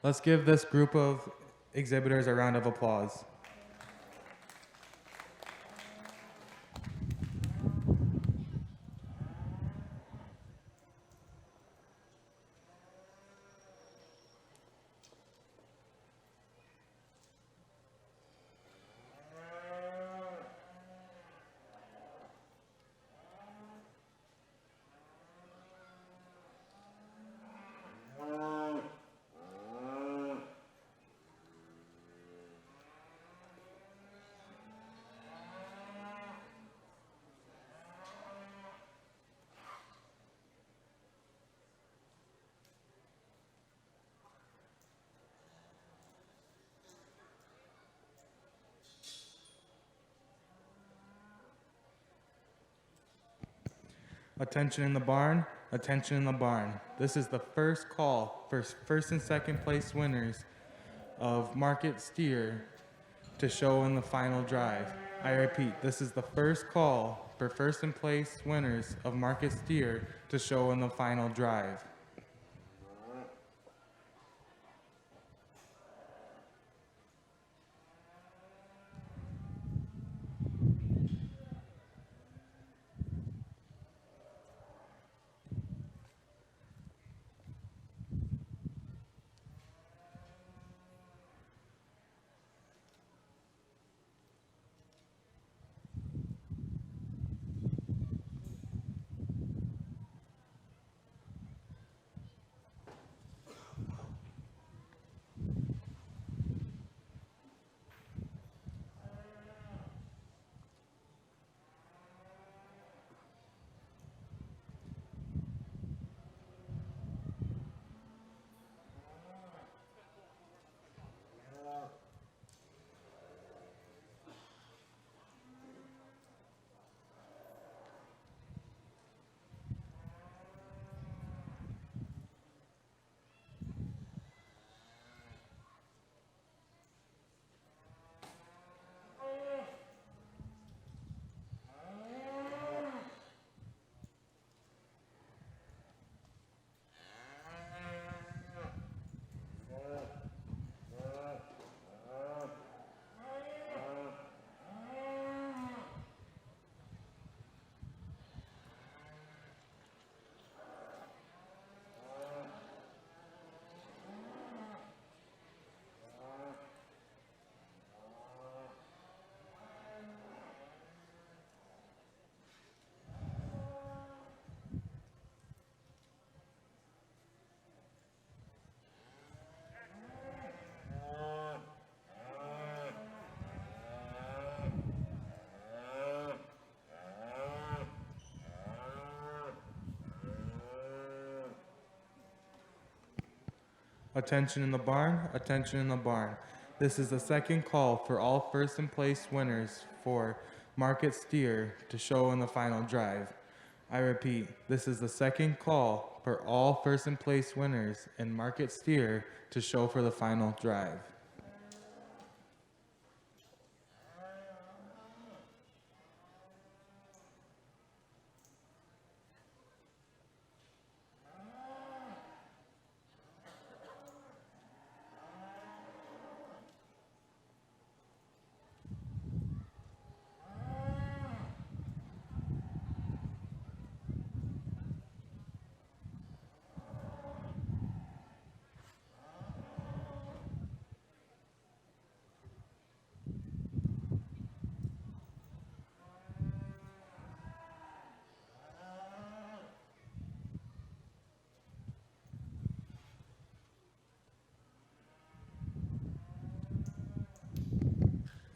Let's give this group of exhibitors a round of applause. Attention in the barn, attention in the barn. This is the first call for first and second place winners of market steer to show in the final drive. I repeat, this is the first call for first and place winners of market steer to show in the final drive. Attention in the barn, attention in the barn. This is the second call for all first and place winners for market steer to show in the final drive. I repeat, this is the second call for all first and place winners in market steer to show for the final drive.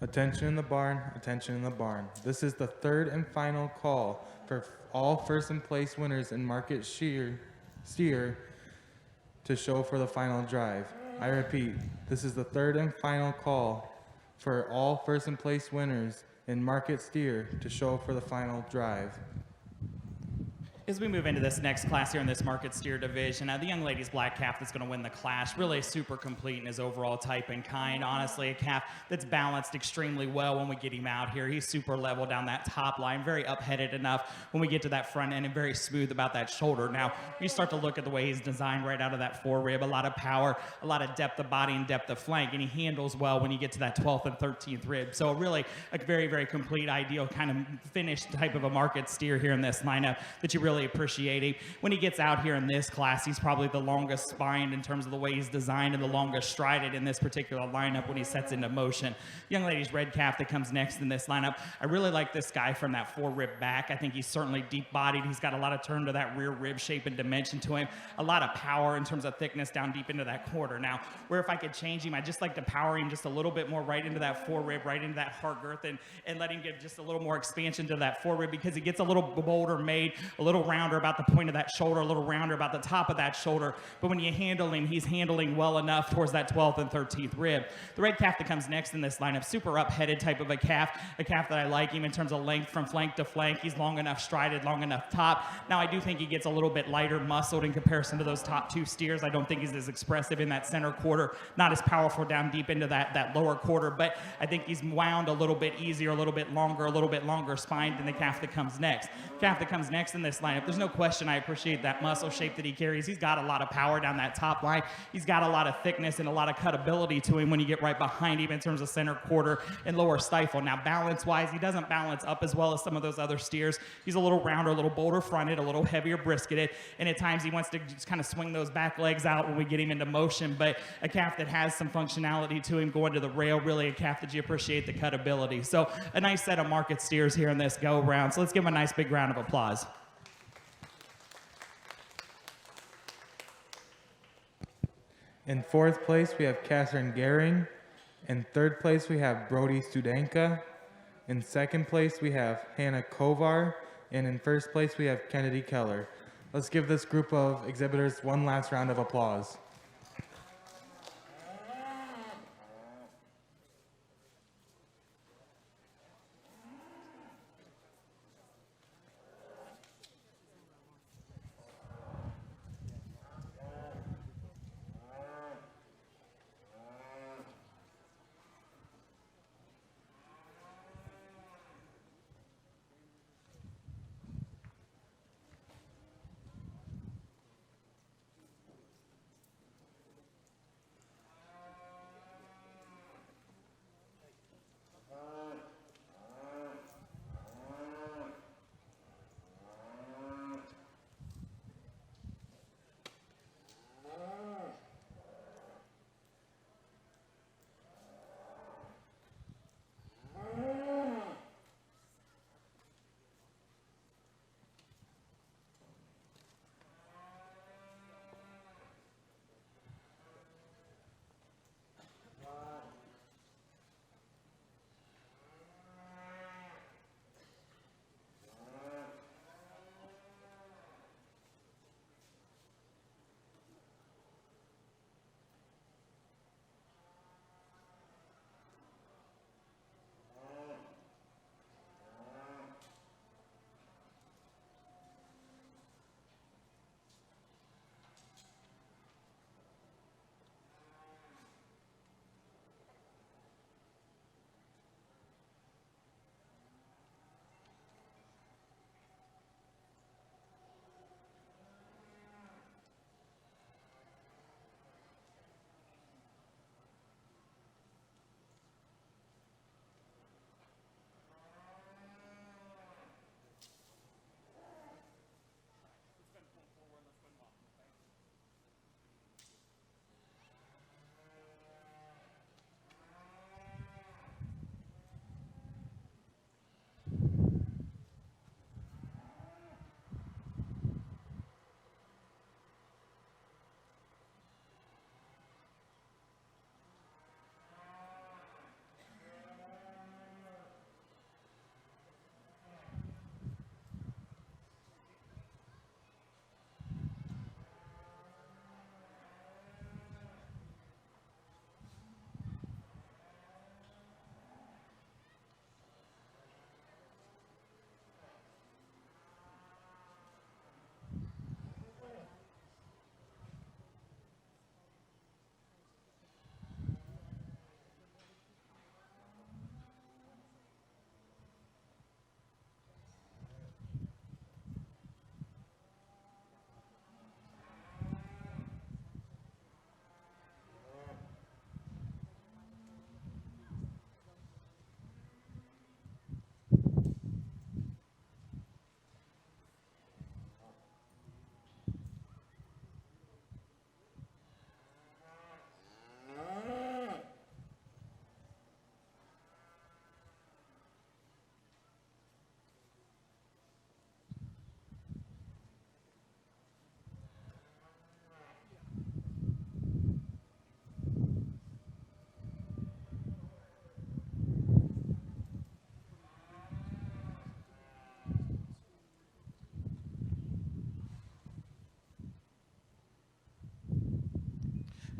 Attention in the barn, attention in the barn. This is the third and final call for all first and place winners in market steer to show for the final drive. I repeat, this is the third and final call for all first and place winners in market steer to show for the final drive. As we move into this next class here in this market steer division, the young lady's black calf that's going to win the class, really super complete in his overall type and kind. Honestly, a calf that's balanced extremely well when we get him out here. He's super level down that top line, very up-headed enough when we get to that front end, and very smooth about that shoulder. Now, you start to look at the way he's designed right out of that forerib, a lot of power, a lot of depth of body and depth of flank, and he handles well when you get to that 12th and 13th rib. So really a very, very complete, ideal kind of finished type of a market steer here in this lineup that you really appreciate him. When he gets out here in this class, he's probably the longest spined in terms of the way he's designed and the longest strided in this particular lineup when he sets into motion. Young lady's red calf that comes next in this lineup, I really like this guy from that forerib back. I think he's certainly deep bodied. He's got a lot of turn to that rear rib shape and dimension to him, a lot of power in terms of thickness down deep into that quarter. Now, where if I could change him, I just like to power him just a little bit more right into that forerib, right into that heart girth, and let him get just a little more expansion to that forerib, because he gets a little bolder made, a little rounder about the point of that shoulder, a little rounder about the top of that shoulder. But when you handle him, he's handling well enough towards that 12th and 13th rib. The red calf that comes next in this lineup, super up-headed type of a calf that I like him in terms of length from flank to flank. He's long enough strided, long enough top. Now, I do think he gets a little bit lighter muscled in comparison to those top two steers. I don't think he's as expressive in that center quarter, not as powerful down deep into that lower quarter, but I think he's wound a little bit easier, a little bit longer spined than the calf that comes next. Calf that comes next in this lineup, there's no question I appreciate that muscle shape that he carries. He's got a lot of power down that top line. He's got a lot of thickness and a lot of cutability to him when you get right behind him in terms of center quarter and lower stifle. Now, balance-wise, he doesn't balance up as well as some of those other steers. He's a little rounder, a little bolder fronted, a little heavier brisketed, and at times he wants to just kind of swing those back legs out when we get him into motion. But a calf that has some functionality to him going to the rail, really a calf that you appreciate the cutability. So a nice set of market steers here in this go-round. So let's give him a nice big round of applause. In fourth place, we have Catherine Gehring. In third place, we have Brody Studenka. In second place, we have Hannah Kovar. And in first place, we have Kennedy Keller. Let's give this group of exhibitors one last round of applause.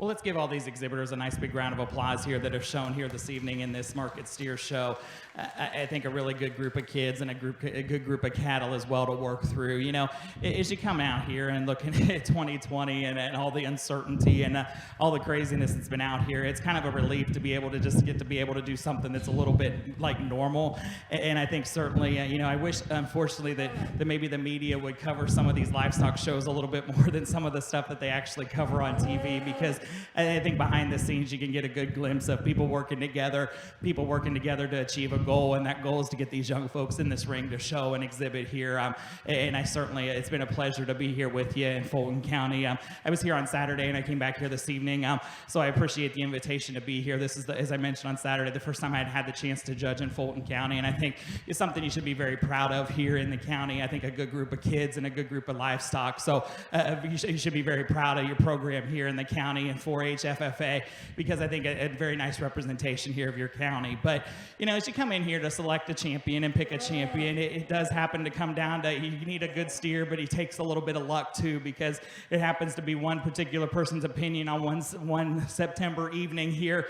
Well, let's give all these exhibitors a nice big round of applause here that are shown here this evening in this Market Steer show. I think a really good group of kids and a good group of cattle as well to work through. You know, as you come out here and looking at 2020 and all the uncertainty and all the craziness that's been out here, it's kind of a relief to be able to just get to be able to do something that's a little bit like normal. And I think certainly, you know, I wish, unfortunately, that maybe the media would cover some of these livestock shows a little bit more than some of the stuff that they actually cover on TV, because I think behind the scenes you can get a good glimpse of people working together to achieve a goal, and that goal is to get these young folks in this ring to show and exhibit here. And I certainly, it's been a pleasure to be here with you in Fulton County. I was here on Saturday and I came back here this evening, so I appreciate the invitation to be here. This is, as I mentioned on Saturday, the first time I'd had the chance to judge in Fulton County, and I think it's something you should be very proud of here in the county. I think a good group of kids and a good group of livestock, so you should be very proud of your program here in the county and 4-H FFA, because I think a very nice representation here of your county. But you know, as you come in here to select a champion and pick a champion, it does happen to come down to, you need a good steer, but he takes a little bit of luck too, because it happens to be one particular person's opinion on one September evening here,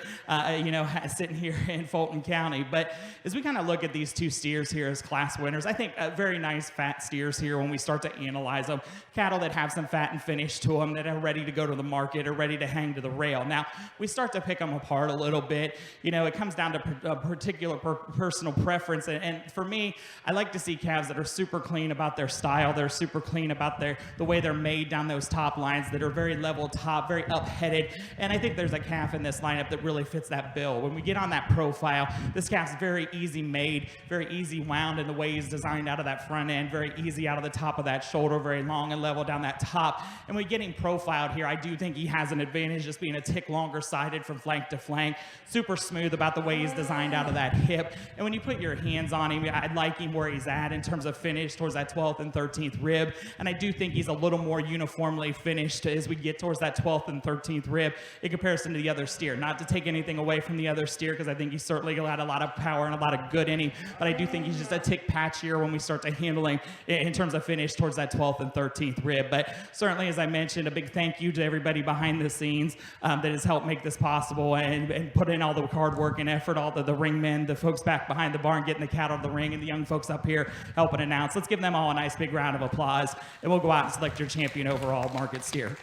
you know, sitting here in Fulton County. But as we kind of look at these two steers here as class winners, I think very nice fat steers here when we start to analyze them. Cattle that have some fat and finish to them, that are ready to go to the market or ready to hang to the rail. Now, we start to pick them apart a little bit. You know, it comes down to a particular personal preference. And for me, I like to see calves that are super clean about their style. They're super clean about the way they're made down those top lines, that are very level top, very up-headed. And I think there's a calf in this lineup that really fits that bill. When we get on that profile, this calf's very easy made, very easy wound in the way he's designed out of that front end, very easy out of the top of that shoulder, very long and level down that top. And we get him profiled here, I do think he has an advantage just being a tick longer sided from flank to flank, super smooth about the way he's designed out of that hip. And when you put your hands on him, I like him where he's at in terms of finish towards that 12th and 13th rib. And I do think he's a little more uniformly finished as we get towards that 12th and 13th rib in comparison to the other steer. Not to take anything away from the other steer, because I think he's certainly got a lot of power and a lot of good in him, but I do think he's just a tick patchier when we start to handle him in terms of finish towards that 12th and 13th rib. But certainly, as I mentioned, a big thank you to everybody behind the scenes that has helped make this possible and put in all the hard work and effort, all the ring men, the folks back behind the barn getting the cattle to the ring, and the young folks up here helping announce. Let's give them all a nice big round of applause, and we'll go out and select your champion overall market steer.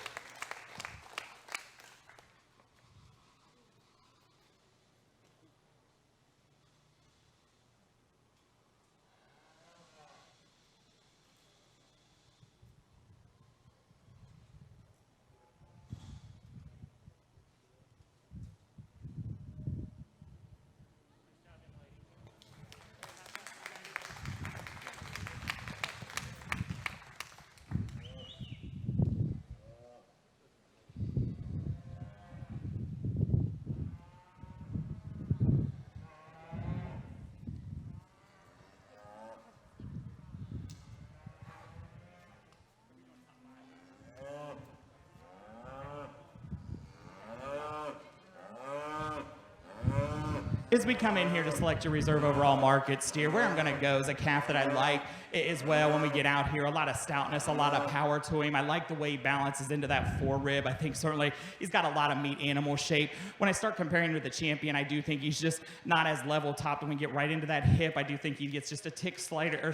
As we come in here to select your reserve overall market steer, where I'm going to go is a calf that I like as well when we get out here. A lot of stoutness, a lot of power to him. I like the way he balances into that forerib. I think certainly he's got a lot of meat animal shape. When I start comparing with the champion, I do think he's just not as level topped when we get right into that hip. I do think he gets just a tick slighter,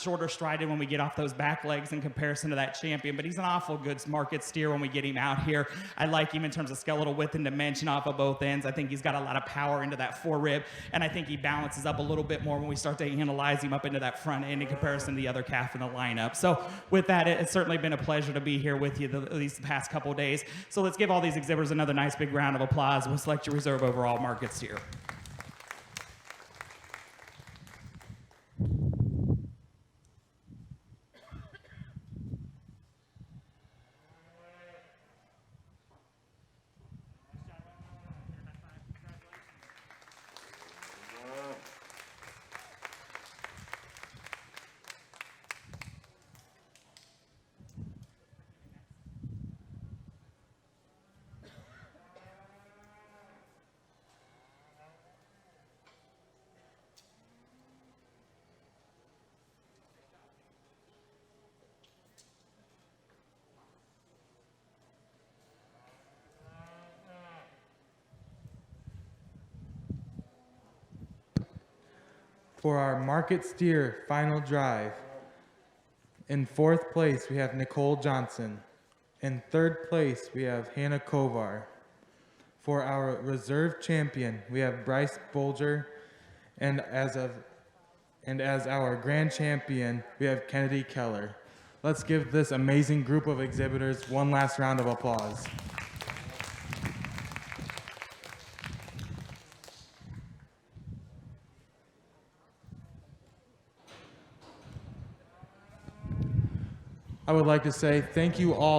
shorter strided when we get off those back legs in comparison to that champion. But he's an awful good market steer when we get him out here. I like him in terms of skeletal width and dimension off of both ends. I think he's got a lot of power into that forerib, and I think he balances up a little bit more when we start to analyze him up into that front end in comparison to the other calf in the lineup. So with that, it's certainly been a pleasure to be here with you these past couple days. So let's give all these exhibitors another nice big round of applause. We'll select your reserve overall market steer. For our Market Steer final drive, in fourth place, we have Nicole Johnson. In third place, we have Hannah Kovar. For our reserve champion, we have Bryce Bolger. And as our grand champion, we have Kennedy Keller. Let's give this amazing group of exhibitors one last round of applause. I would like to say thank you all